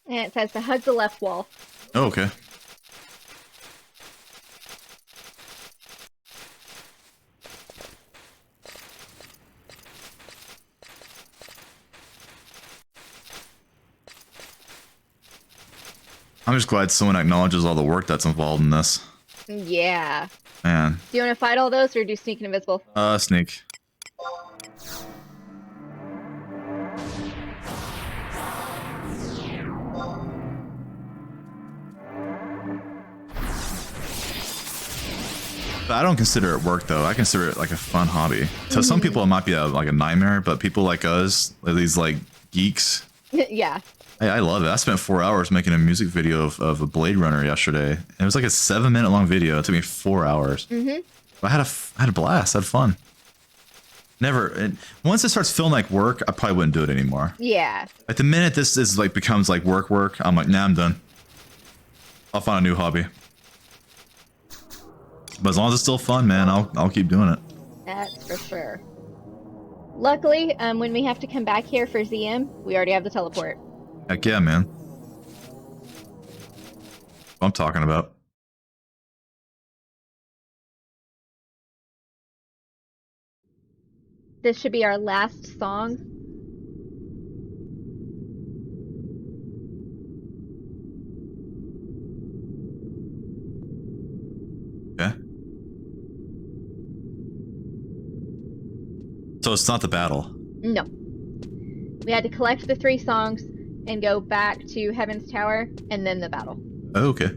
And it says to hug the left wall. Oh, okay. I'm just glad someone acknowledges all the work that's involved in this. Yeah. Man. Do you want to fight all those or do sneak and invisible? Sneak. I don't consider it work though. I consider it like a fun hobby. To some people it might be like a nightmare, but people like us, these like geeks. Yeah. I love it. I spent 4 hours making a music video of a Blade Runner yesterday. And it was like a 7-minute long video. It took me 4 hours. Mm-hmm. I had a blast. I had fun. Once it starts feeling like work, I probably wouldn't do it anymore. Yeah. Like the minute this is like becomes like work, I'm like, nah, I'm done. I'll find a new hobby. But as long as it's still fun, man, I'll keep doing it. That's for sure. Luckily, when we have to come back here for ZM, we already have the teleport. Heck yeah, man. What I'm talking about. This should be our last song. So it's not the battle. No. We had to collect the 3 songs and go back to Heaven's Tower and then the battle. Oh, okay.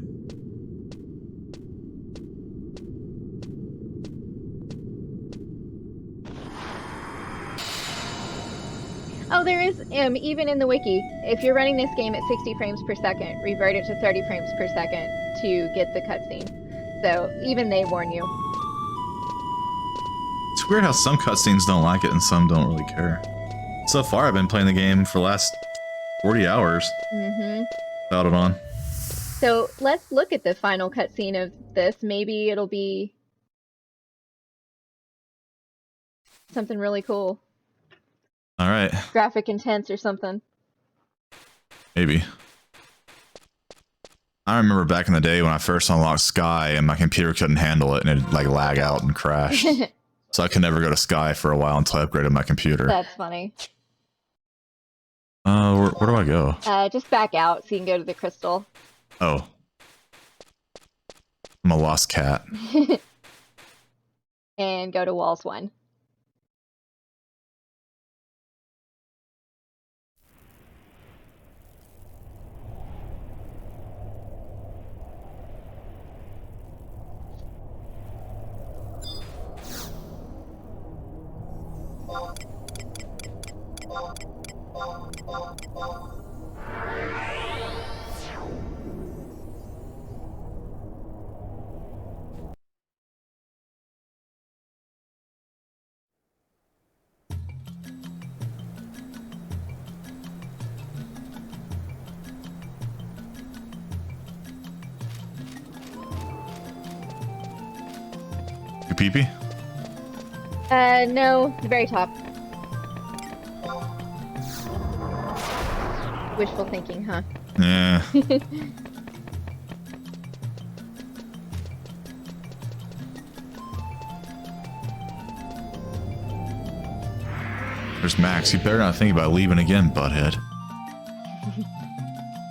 Oh, there is, even in the wiki, if you're running this game at 60 frames per second, revert it to 30 frames per second to get the cutscene. So even they warn you. It's weird how some cutscenes don't like it and some don't really care. So far, I've been playing the game for the last 40 hours. Mm-hmm. Without it on. So let's look at the final cutscene of this. Maybe it'll be something really cool. Alright. Graphic intense or something. Maybe. I remember back in the day when I first unlocked Sky and my computer couldn't handle it and it'd like lag out and crash. So I could never go to Sky for a while until I upgraded my computer. That's funny. Where do I go? Just back out so you can go to the crystal. Oh. I'm a lost cat. And go to Walls 1. You pee-pee? No, the very top. Wishful thinking, huh? Yeah. There's Max. You better not think about leaving again, butthead.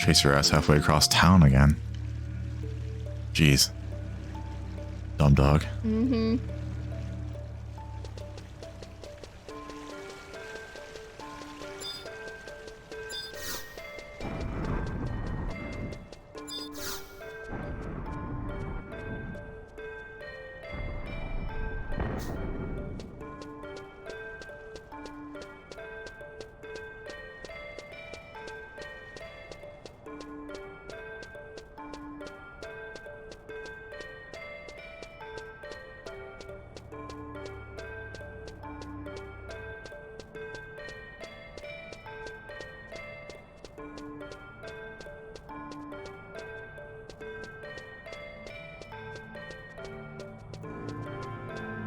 Chase your ass halfway across town again. Jeez. Dumb dog. Mm-hmm.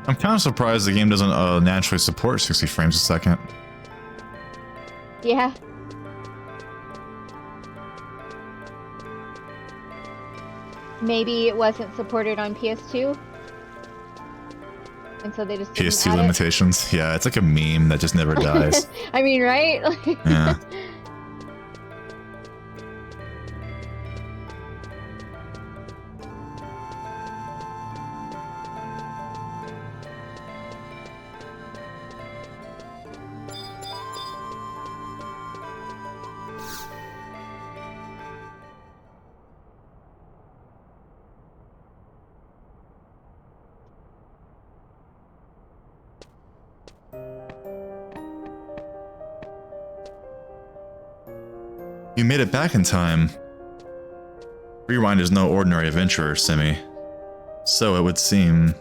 I'm kind of surprised the game doesn't naturally support 60 frames a second. Yeah. Maybe it wasn't supported on PS2? And so they just didn't PS2 add limitations. Yeah, it's like a meme that just never dies. I mean, right? Yeah. You made it back in time. Rewind is no ordinary adventurer, Simi. So it would seem.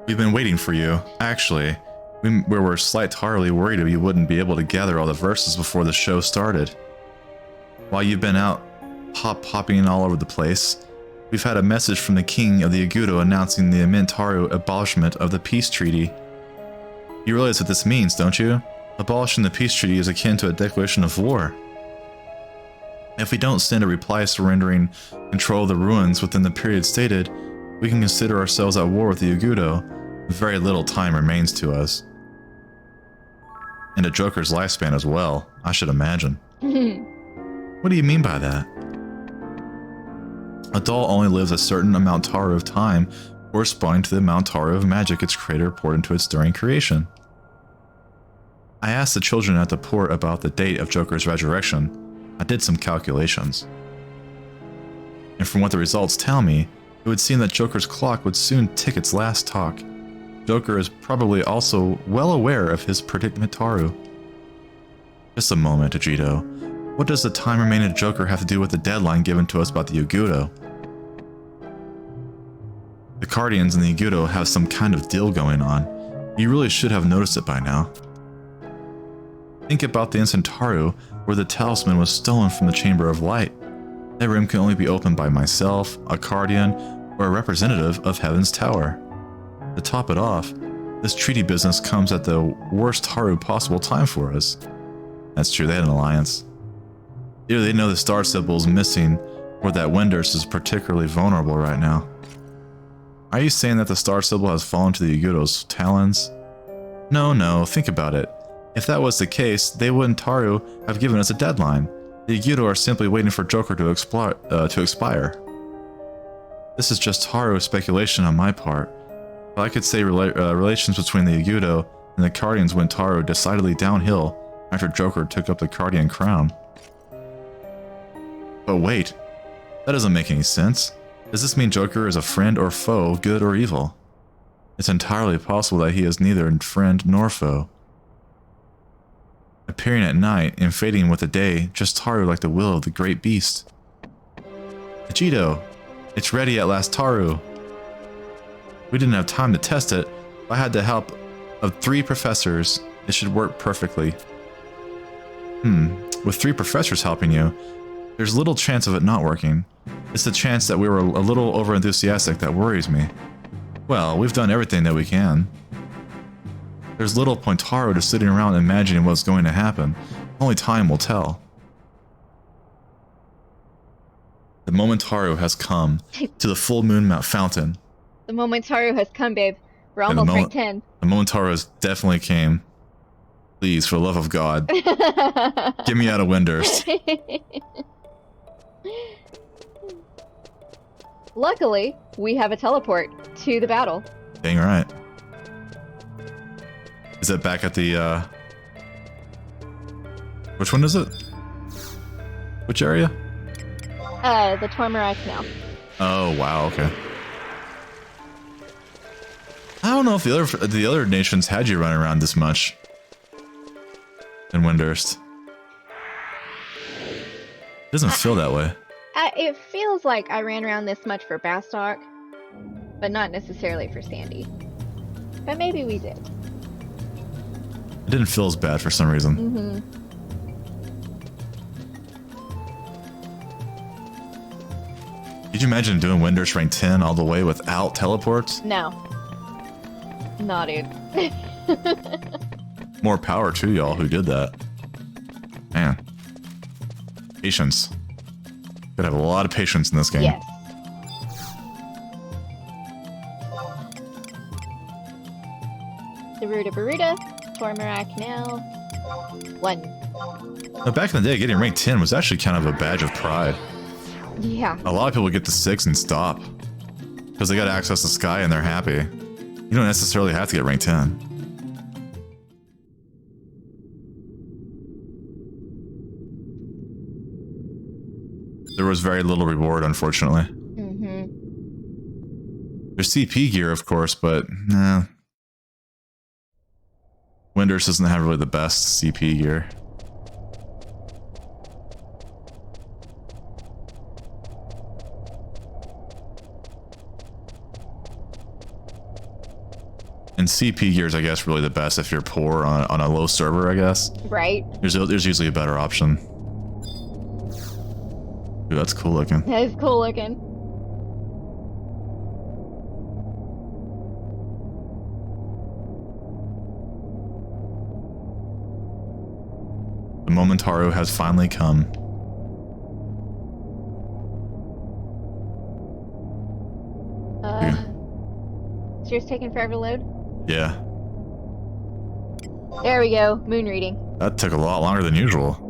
We've been waiting for you. Actually, we were slightly worried you wouldn't be able to gather all the verses before the show started. While you've been out popping all over the place, we've had a message from the king of the Agudo announcing the Imentaru abolishment of the peace treaty. You realize what this means, don't you? Abolishing the peace treaty is akin to a declaration of war. If we don't send a reply surrendering control of the ruins within the period stated, we can consider ourselves at war with the Agudo. Very little time remains to us. And a Joker's lifespan as well, I should imagine. What do you mean by that? A doll only lives a certain amount Taru of time, corresponding to the amount Taru of magic its creator poured into it during creation. I asked the children at the port about the date of Joker's resurrection. I did some calculations. And from what the results tell me, it would seem that Joker's clock would soon tick its last talk. Joker is probably also well aware of his predicament Taru. Just a moment, Ajito. What does the time remaining to Joker have to do with the deadline given to us about the Yagudo? The Guardians and the Yagudo have some kind of deal going on. You really should have noticed it by now. Think about the instant Taru where the talisman was stolen from the Chamber of Light. That room can only be opened by myself, a Guardian, or a representative of Heaven's Tower. To top it off, this treaty business comes at the worst Taru possible time for us. That's true, they had an alliance. Either they know the star symbol is missing, or that Windurst is particularly vulnerable right now. Are you saying that the star symbol has fallen to the Yagudo's talons? No, think about it. If that was the case, they wouldn't Taru have given us a deadline. The Yagudo are simply waiting for Joker to expire. This is just Taru speculation on my part. But I could say relations between the Yagudo and the Guardians went Taru decidedly downhill after Joker took up the Guardian crown. But wait, that doesn't make any sense. Does this mean Joker is a friend or foe, good or evil? It's entirely possible that he is neither friend nor foe. Appearing at night and fading with the day, just Taru like the will of the great beast. Ajito, it's ready at last, Taru. We didn't have time to test it, but I had the help of 3 professors. It should work perfectly. With 3 professors helping you, there's little chance of it not working. It's the chance that we were a little over-enthusiastic that worries me. Well, we've done everything that we can. There's little point Taru to sitting around imagining what's going to happen. Only time will tell. The moment Taru has come to the full moon mount fountain. The moment Taru has come, babe. We're almost rank 10. The moment Taru has definitely came. Please, for the love of God, get me out of Windurst. Luckily, we have a teleport to the battle. Dang right. Is that back at the, which one is it? Which area? The Tormarai Canal. Oh, wow, okay. I don't know if the other nations had you running around this much in Windurst. It doesn't feel that way. It feels like I ran around this much for Bastok, but not necessarily for Sandy. But maybe we did. It didn't feel as bad for some reason. Could you imagine doing Windurst rank 10 all the way without teleports? No. Nah, dude. More power to y'all who did that. Man. Patience. Gotta have a lot of patience in this game. Yes. Baruda, Tormarai Canal. 1. Now, back in the day, getting rank 10 was actually kind of a badge of pride. Yeah. A lot of people get to 6 and stop. Because they got access to Sky and they're happy. You don't necessarily have to get rank 10. There was very little reward, unfortunately. There's CP gear, of course, but nah. Windurst doesn't have really the best CP gear. And CP gear is, I guess, really the best if you're poor on a low server, I guess. Right. There's usually a better option. Ooh, that's cool looking. That is cool looking. The moment Taru has finally come. Is yours taking forever to load? Yeah. There we go. Moon reading. That took a lot longer than usual.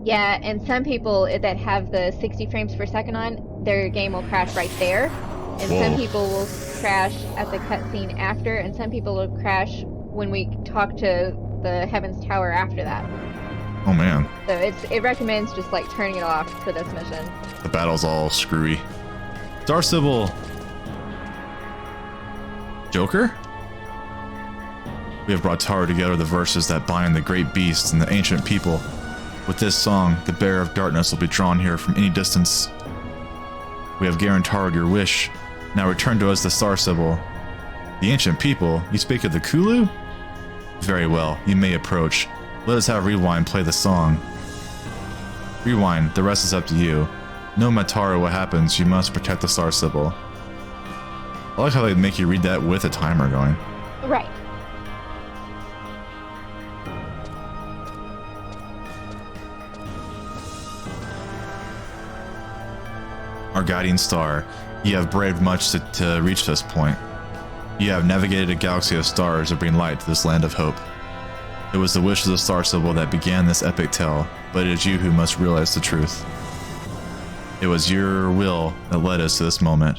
Yeah, and some people that have the 60 frames per second on, their game will crash right there. And Whoa. some people will crash at the cutscene after, and some people will crash when we talk to the Heaven's Tower after that. Oh man. So it recommends just like turning it off for this mission. The battle's all screwy. Star Sybil. Joker? We have brought Tara together the verses that bind the great beasts and the ancient people. With this song, the bearer of darkness will be drawn here from any distance. We have guaranteed your wish. Now return to us the Star Sybil. The ancient people? You speak of the Kulu? Very well, you may approach. Let us have Rewind play the song. Rewind, the rest is up to you. No matter what happens, you must protect the Star Sybil. I like how they make you read that with a timer going. Right. Our guiding star, you have braved much to reach this point. You have navigated a galaxy of stars to bring light to this land of hope. It was the wish of the Star Sybil that began this epic tale, but it is you who must realize the truth. It was your will that led us to this moment.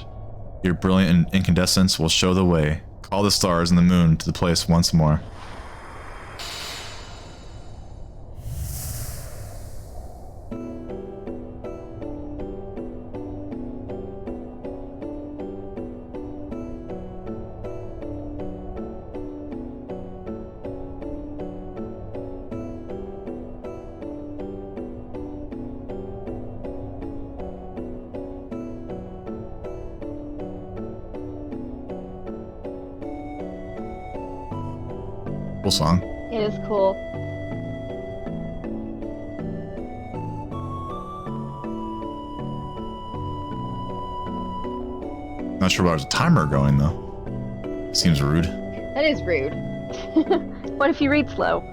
Your brilliant incandescence will show the way. Call the stars and the moon to the place once more. Cool song. It is cool. Not sure about the timer going though. Seems rude. That is rude. What if you read slow?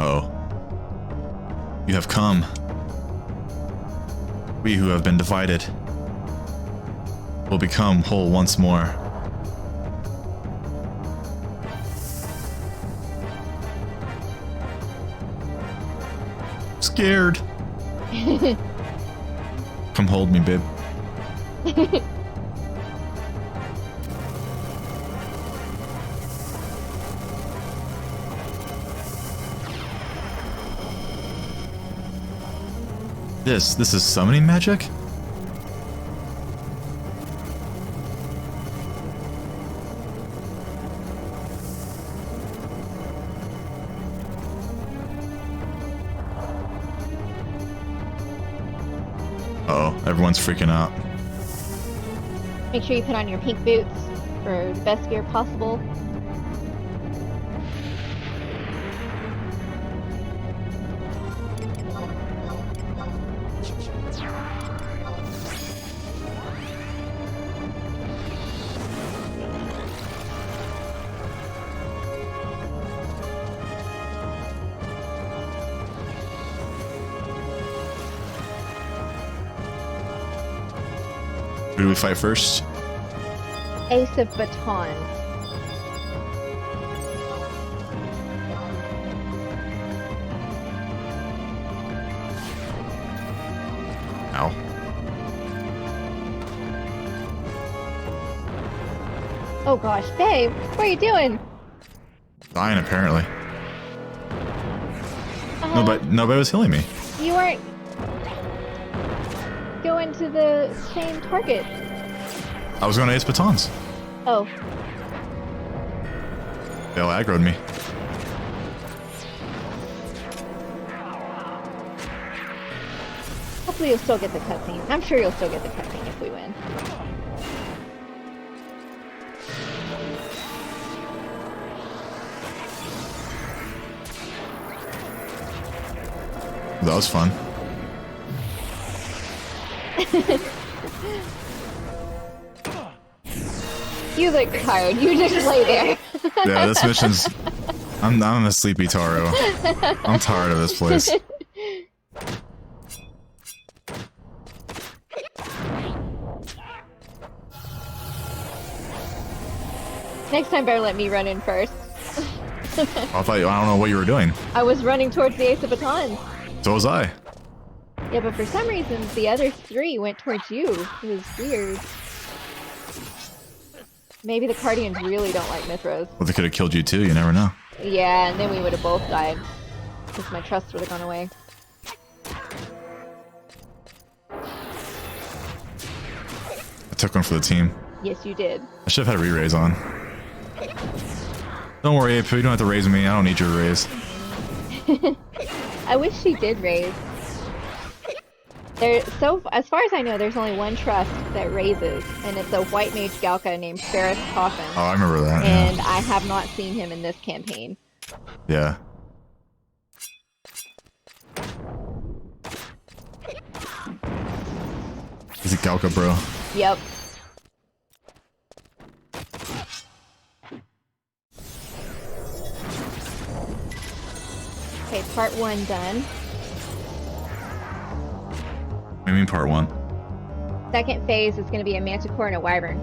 Oh. You have come. We who have been divided will become whole once more. Scared. Come hold me, babe. This is summoning magic? Uh-oh, everyone's freaking out. Make sure you put on your pink boots for the best gear possible. Who do we fight first? Ace of Batons. Ow. Oh gosh, babe, what are you doing? Dying, apparently. Nobody was healing me. You weren't going to the same target. I was going to Ace Batons. Oh. They all aggroed me. Hopefully you'll still get the cutscene. I'm sure you'll still get the cutscene if we win. That was fun. You look tired. You just lay there. Yeah, this mission's I'm a sleepy Taro. I'm tired of this place. Next time, better let me run in first. I don't know what you were doing. I was running towards the Ace of Batons. So was I. Yeah, but for some reason, the other 3 went towards you. It was weird. Maybe the Cardians really don't like Mithras. Well, they could have killed you too, you never know. Yeah, and then we would have both died. Because my trust would have gone away. I took one for the team. Yes, you did. I should have had a re-raise on. Don't worry, Apu, you don't have to raise me. I don't need your raise. I wish she did raise. As far as I know, there's only one trust that raises, and it's a white mage Galka named Ferris Coffin. Oh, I remember that. And yeah. I have not seen him in this campaign. Yeah. He's a Galka, bro. Yep. Okay, part 1 done. What do you mean part 1? Second phase is going to be a Manticore and a Wyvern.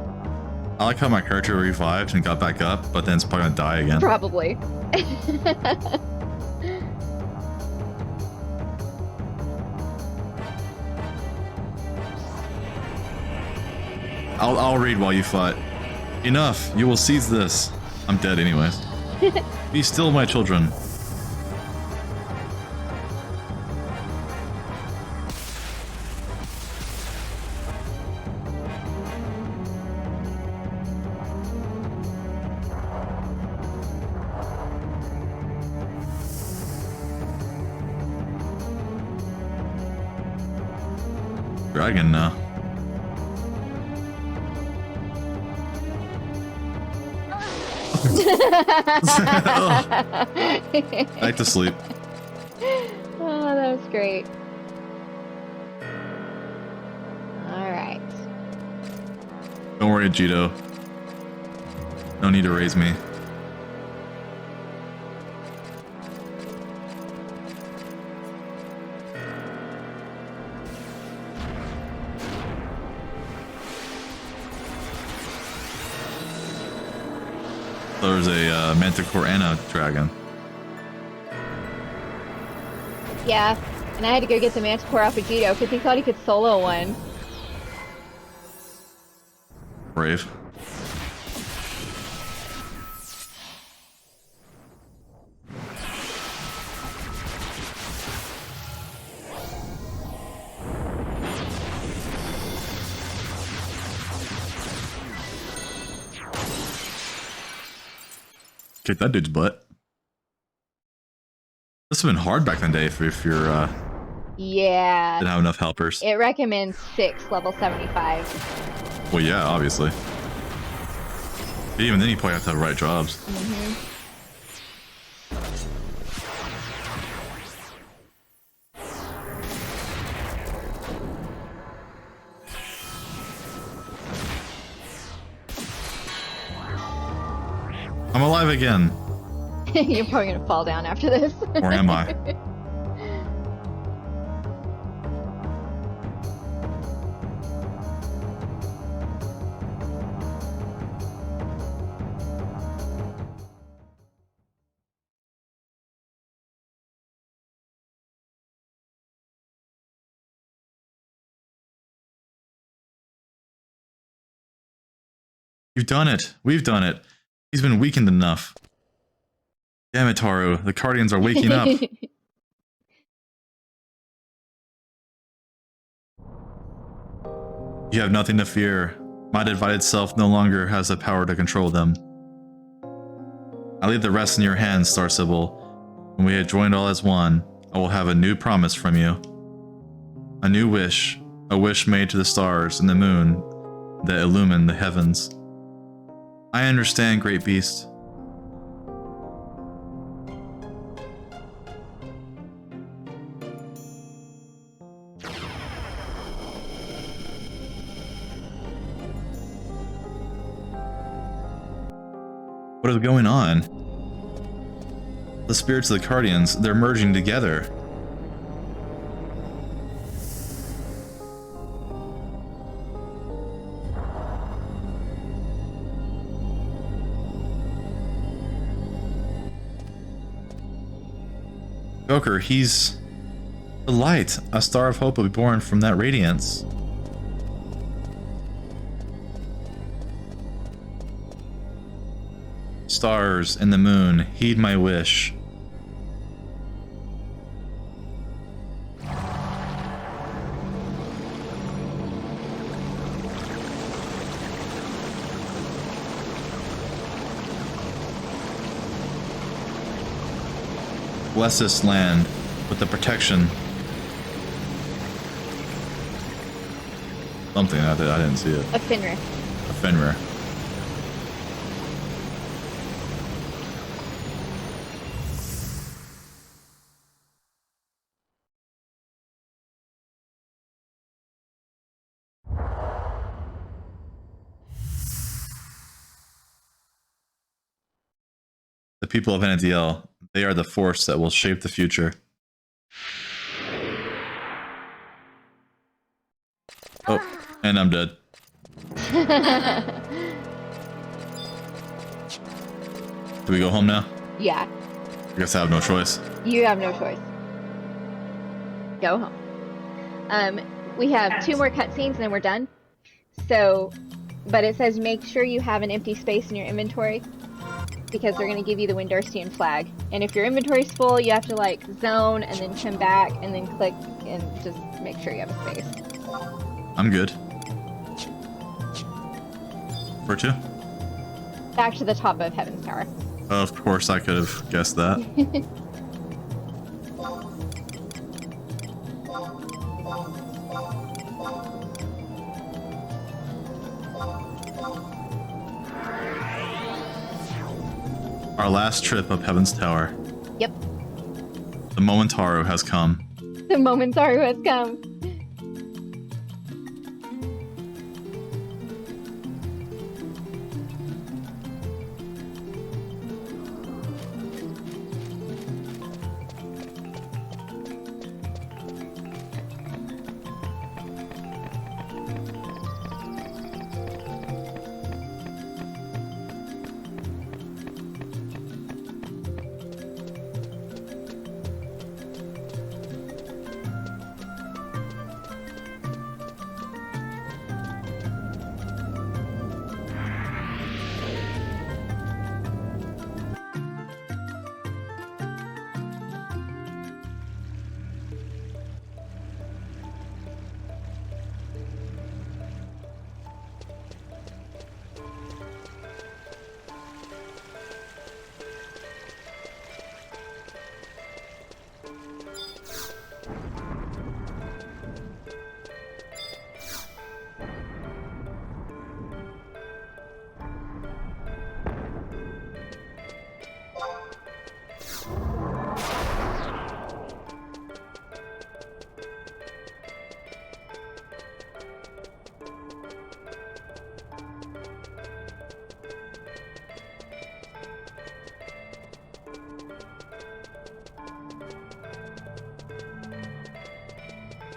I like how my character revived and got back up, but then it's probably gonna die again. Probably. I'll read while you fight. Enough! You will seize this. I'm dead anyways. Be still, my children. Dragon now. Back to sleep. Oh, that was great. Alright. Don't worry, Jito. No need to raise me. There's a Manticore and a dragon. Yeah, and I had to go get the Manticore off of Jito because he thought he could solo one. Brave. Kick that dude's butt. This would have been hard back in the day if you're Yeah. didn't have enough helpers. It recommends 6, level 75. Well, yeah, obviously. Even then, you probably have to have the right jobs. I'm alive again. You're probably gonna fall down after this. Or am I? You've done it. We've done it. He's been weakened enough. Damn it, Taru. The Cardians are waking up. You have nothing to fear. My divided self no longer has the power to control them. I leave the rest in your hands, Star Sibyl. When we have joined all as one, I will have a new promise from you. A new wish. A wish made to the stars and the moon that illumine the heavens. I understand, great beast. What is going on? The spirits of the Guardians, they're merging together. Joker, he's the light. A star of hope will be born from that radiance. Stars and the moon, heed my wish. Bless this land with the protection. Something, I didn't see it. A Finra. A Finra. The people of NDL, they are the force that will shape the future. Oh, and I'm dead. Do we go home now? Yeah. I guess I have no choice. You have no choice. Go home. We have 2 more cutscenes and then we're done. So, but it says make sure you have an empty space in your inventory because they're going to give you the Windurstian flag. And if your inventory's full, you have to like zone and then come back and then click and just make sure you have a space. I'm good. Where to? Back to the top of Heaven's Tower. Of course, I could have guessed that. Our last trip up Heaven's Tower. Yep. The Momentaru has come. The Momentaru has come.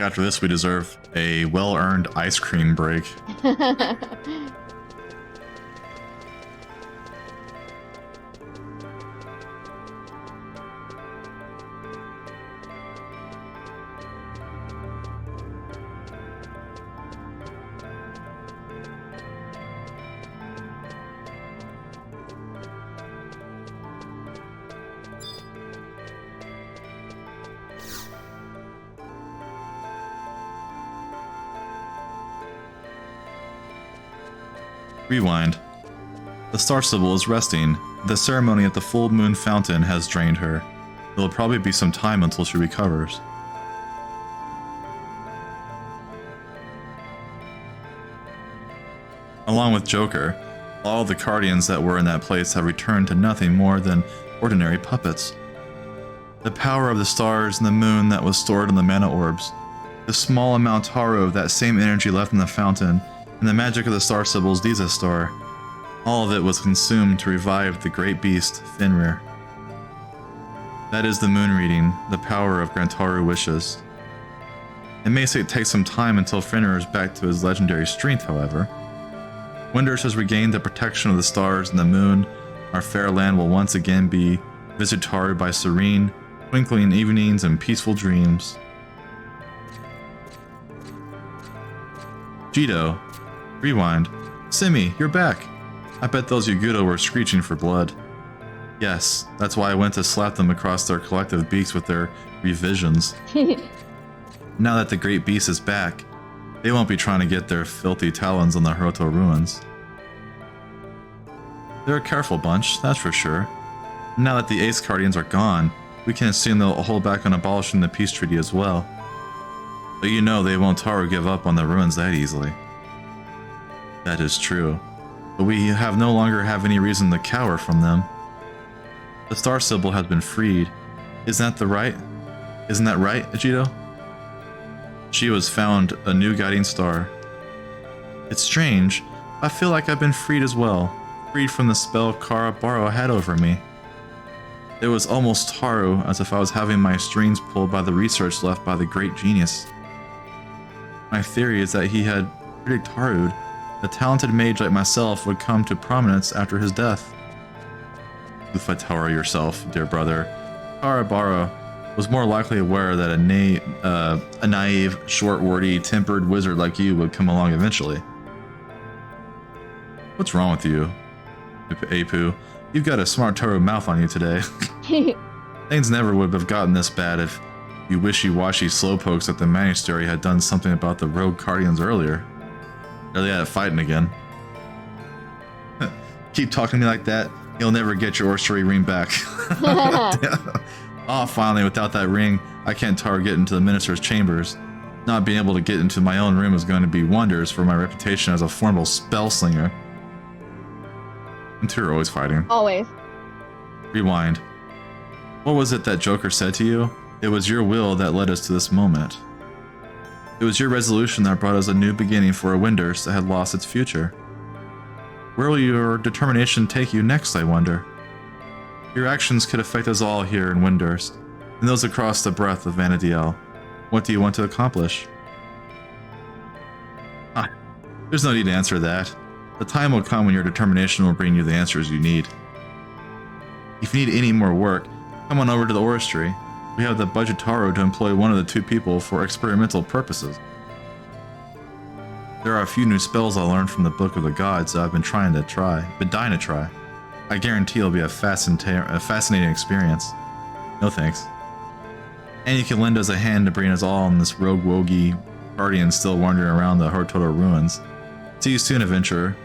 After this, we deserve a well-earned ice cream break. Rewind. The Star Sibyl is resting. The ceremony at the full moon fountain has drained her. It'll probably be some time until she recovers. Along with Joker, all the Guardians that were in that place have returned to nothing more than ordinary puppets. The power of the stars and the moon that was stored in the mana orbs, the small amount Taru of that same energy left in the fountain, and the magic of the Star Sibyl's Diza Star, all of it was consumed to revive the great beast, Fenrir. That is the moon reading, the power of Grantaru wishes. It may take some time until Fenrir is back to his legendary strength, however. Windurst has regained the protection of the stars and the moon. Our fair land will once again be visited by serene, twinkling evenings and peaceful dreams. Jito, rewind. Simi, you're back. I bet those Yagudo were screeching for blood. Yes, that's why I went to slap them across their collective beaks with their revisions. Now that the great beast is back, they won't be trying to get their filthy talons on the Hiroto ruins. They're a careful bunch, that's for sure. Now that the Ace Guardians are gone, we can assume they'll hold back on abolishing the peace treaty as well. But you know they won't give up on the ruins that easily. That is true, but we no longer have any reason to cower from them. The star symbol has been freed. Isn't that right, Ajito? She was found a new guiding star. It's strange. I feel like I've been freed as well. Freed from the spell Karabaro had over me. It was almost Taru, as if I was having my strings pulled by the research left by the great genius. My theory is that he had predicted Taru, a talented mage like myself, would come to prominence after his death. Ufatara yourself, dear brother. Karabaro was more likely aware that a naive, short, wordy, tempered wizard like you would come along eventually. What's wrong with you, Apu? You've got a smart Taru mouth on you today. Things never would have gotten this bad if you wishy-washy slowpokes at the monastery had done something about the rogue Guardians earlier. Are they at it fighting again? Keep talking to me like that, you'll never get your Orrery ring back. Oh, finally, without that ring, I can't get into the minister's chambers. Not being able to get into my own room is going to be wonders for my reputation as a formal spell slinger. And two are always fighting. Always. Rewind. What was it that Joker said to you? It was your will that led us to this moment. It was your resolution that brought us a new beginning for a Windurst that had lost its future. Where will your determination take you next, I wonder? Your actions could affect us all here in Windurst, and those across the breadth of Vanadiel. What do you want to accomplish? There's no need to answer that. The time will come when your determination will bring you the answers you need. If you need any more work, come on over to the Orrery. We have the Budgetaro to employ one of the two people for experimental purposes. There are a few new spells I learned from the Book of the Gods that I've been dying to try. I guarantee it'll be a fascinating experience. No thanks. And you can lend us a hand to bring us all on this rogue wogie guardian still wandering around the Hiroto ruins. See you soon, adventurer.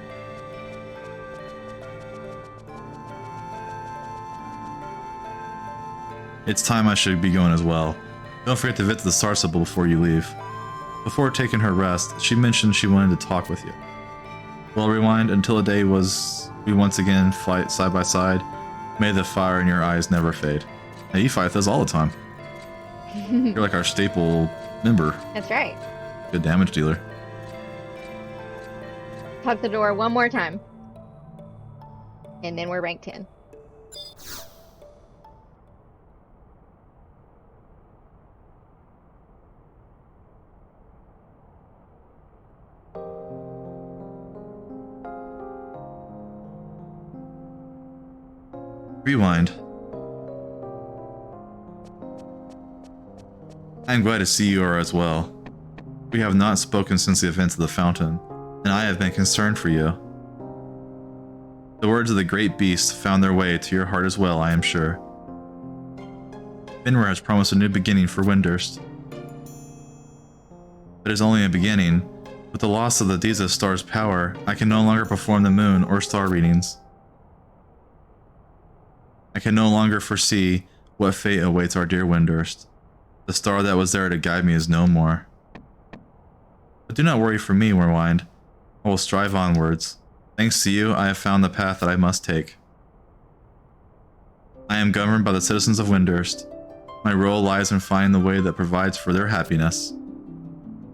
It's time I should be going as well. Don't forget to visit the star symbol before you leave. Before taking her rest, she mentioned she wanted to talk with you. Well, rewind until the day we once again fight side by side. May the fire in your eyes never fade. Now, you fight with us all the time. You're like our staple member. That's right. Good damage dealer. Talk the door one more time. And then we're rank 10. Rewind. I am glad to see you are as well. We have not spoken since the events of the fountain, and I have been concerned for you. The words of the great beast found their way to your heart as well, I am sure. Fenrir has promised a new beginning for Windurst. But it is only a beginning. With the loss of the Diza star's power, I can no longer perform the moon or star readings. I can no longer foresee what fate awaits our dear Windurst. The star that was there to guide me is no more. But do not worry for me, Rewind. I will strive onwards. Thanks to you, I have found the path that I must take. I am governed by the citizens of Windurst. My role lies in finding the way that provides for their happiness.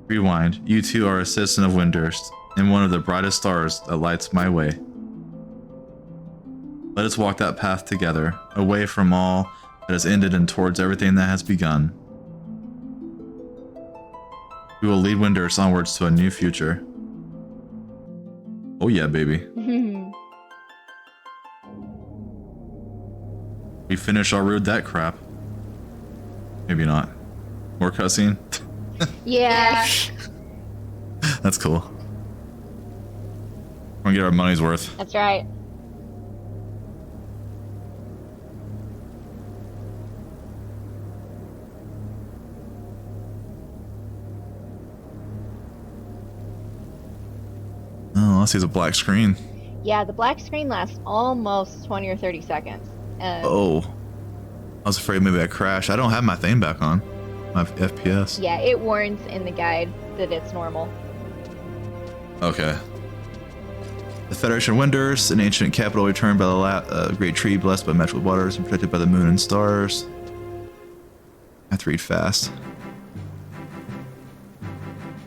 Rewind, you too are a citizen of Windurst, and one of the brightest stars that lights my way. Let us walk that path together, away from all that has ended and towards everything that has begun. We will lead Windurst onwards to a new future. Oh yeah, baby. We finish our road that crap. Maybe not. More cussing? Yeah. That's cool. We're gonna get our money's worth. That's right. Oh, I see, it's a black screen. Yeah, the black screen lasts almost 20 or 30 seconds. Oh. I was afraid maybe I crashed. I don't have my thing back on. My FPS. Yeah, it warns in the guide that it's normal. Okay. The Federation of Windurst, an ancient capital returned by the great tree, blessed by magical waters and protected by the moon and stars. I have to read fast.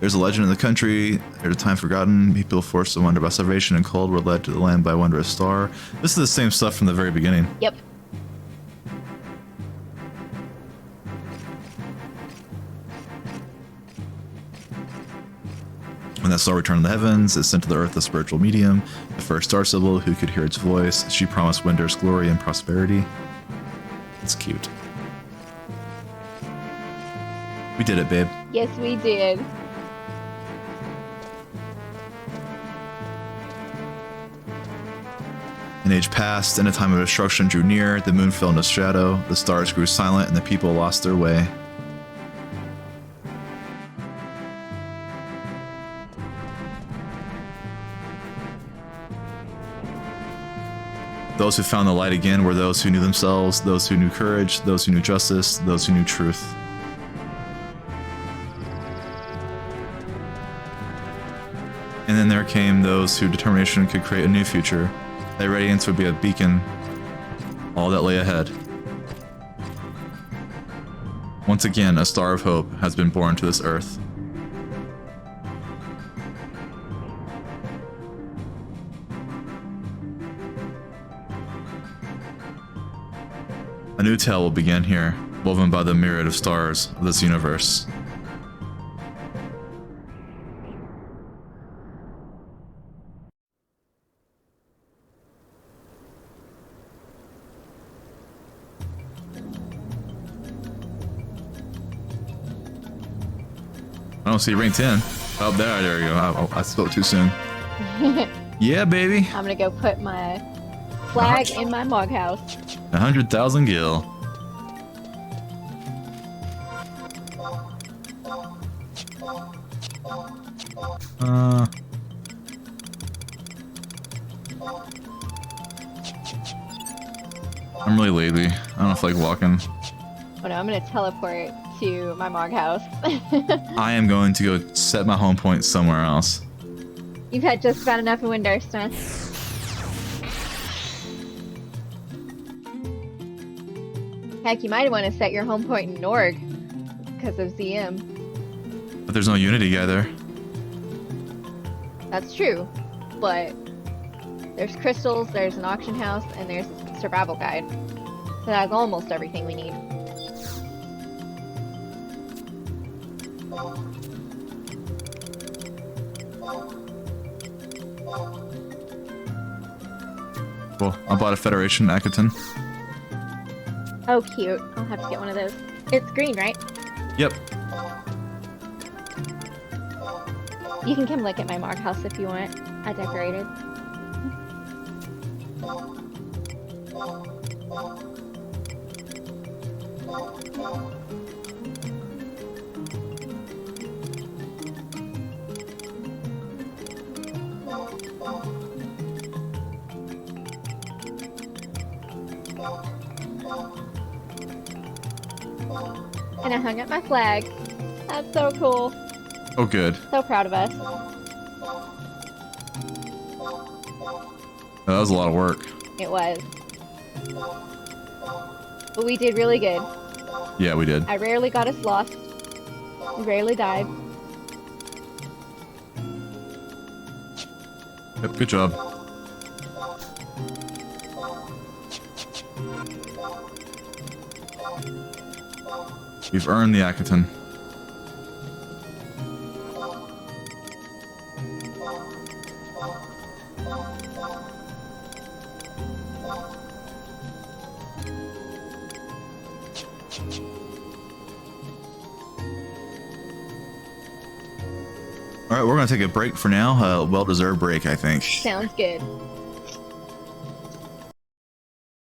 There's a legend in the country. There's a time forgotten. People forced to wander by starvation and cold were led to the land by a wondrous star. This is the same stuff from the very beginning. Yep. When that star returned to the heavens, it sent to the earth a spiritual medium, the first star symbol who could hear its voice. She promised Windurst glory and prosperity. It's cute. We did it, babe. Yes, we did. An age passed, and a time of destruction drew near. The moon fell into shadow, the stars grew silent, and the people lost their way. Those who found the light again were those who knew themselves, those who knew courage, those who knew justice, those who knew truth. And then there came those whose determination could create a new future. Their radiance would be a beacon, all that lay ahead. Once again, a star of hope has been born to this earth. A new tale will begin here, woven by the myriad of stars of this universe. I don't see rank 10. Oh, there you go. I spoke too soon. Yeah, baby. I'm gonna go put my flag in my mog house. 100,000 gil. I'm really lazy. I don't feel like walking. Oh no, I'm gonna teleport to my mog house. I am going to go set my home point somewhere else. You've had just about enough of Windurst, huh? Heck, you might want to set your home point in Norg because of ZM. But there's no Unity guy there. That's true, but there's crystals, there's an auction house, and there's a survival guide. So that has almost everything we need. Cool. I bought a Federation Akaton. Oh, cute. I'll have to get one of those. It's green, right? Yep. You can come look at my mog house if you want. I decorated. And I hung up my flag. That's so cool. Oh, good. So proud of us. That was a lot of work. It was. But we did really good. Yeah, we did. I rarely got us lost. We rarely died. Yep, good job. You've earned the Akaton. All right, we're gonna take a break for now. Well-deserved break, I think. Sounds good.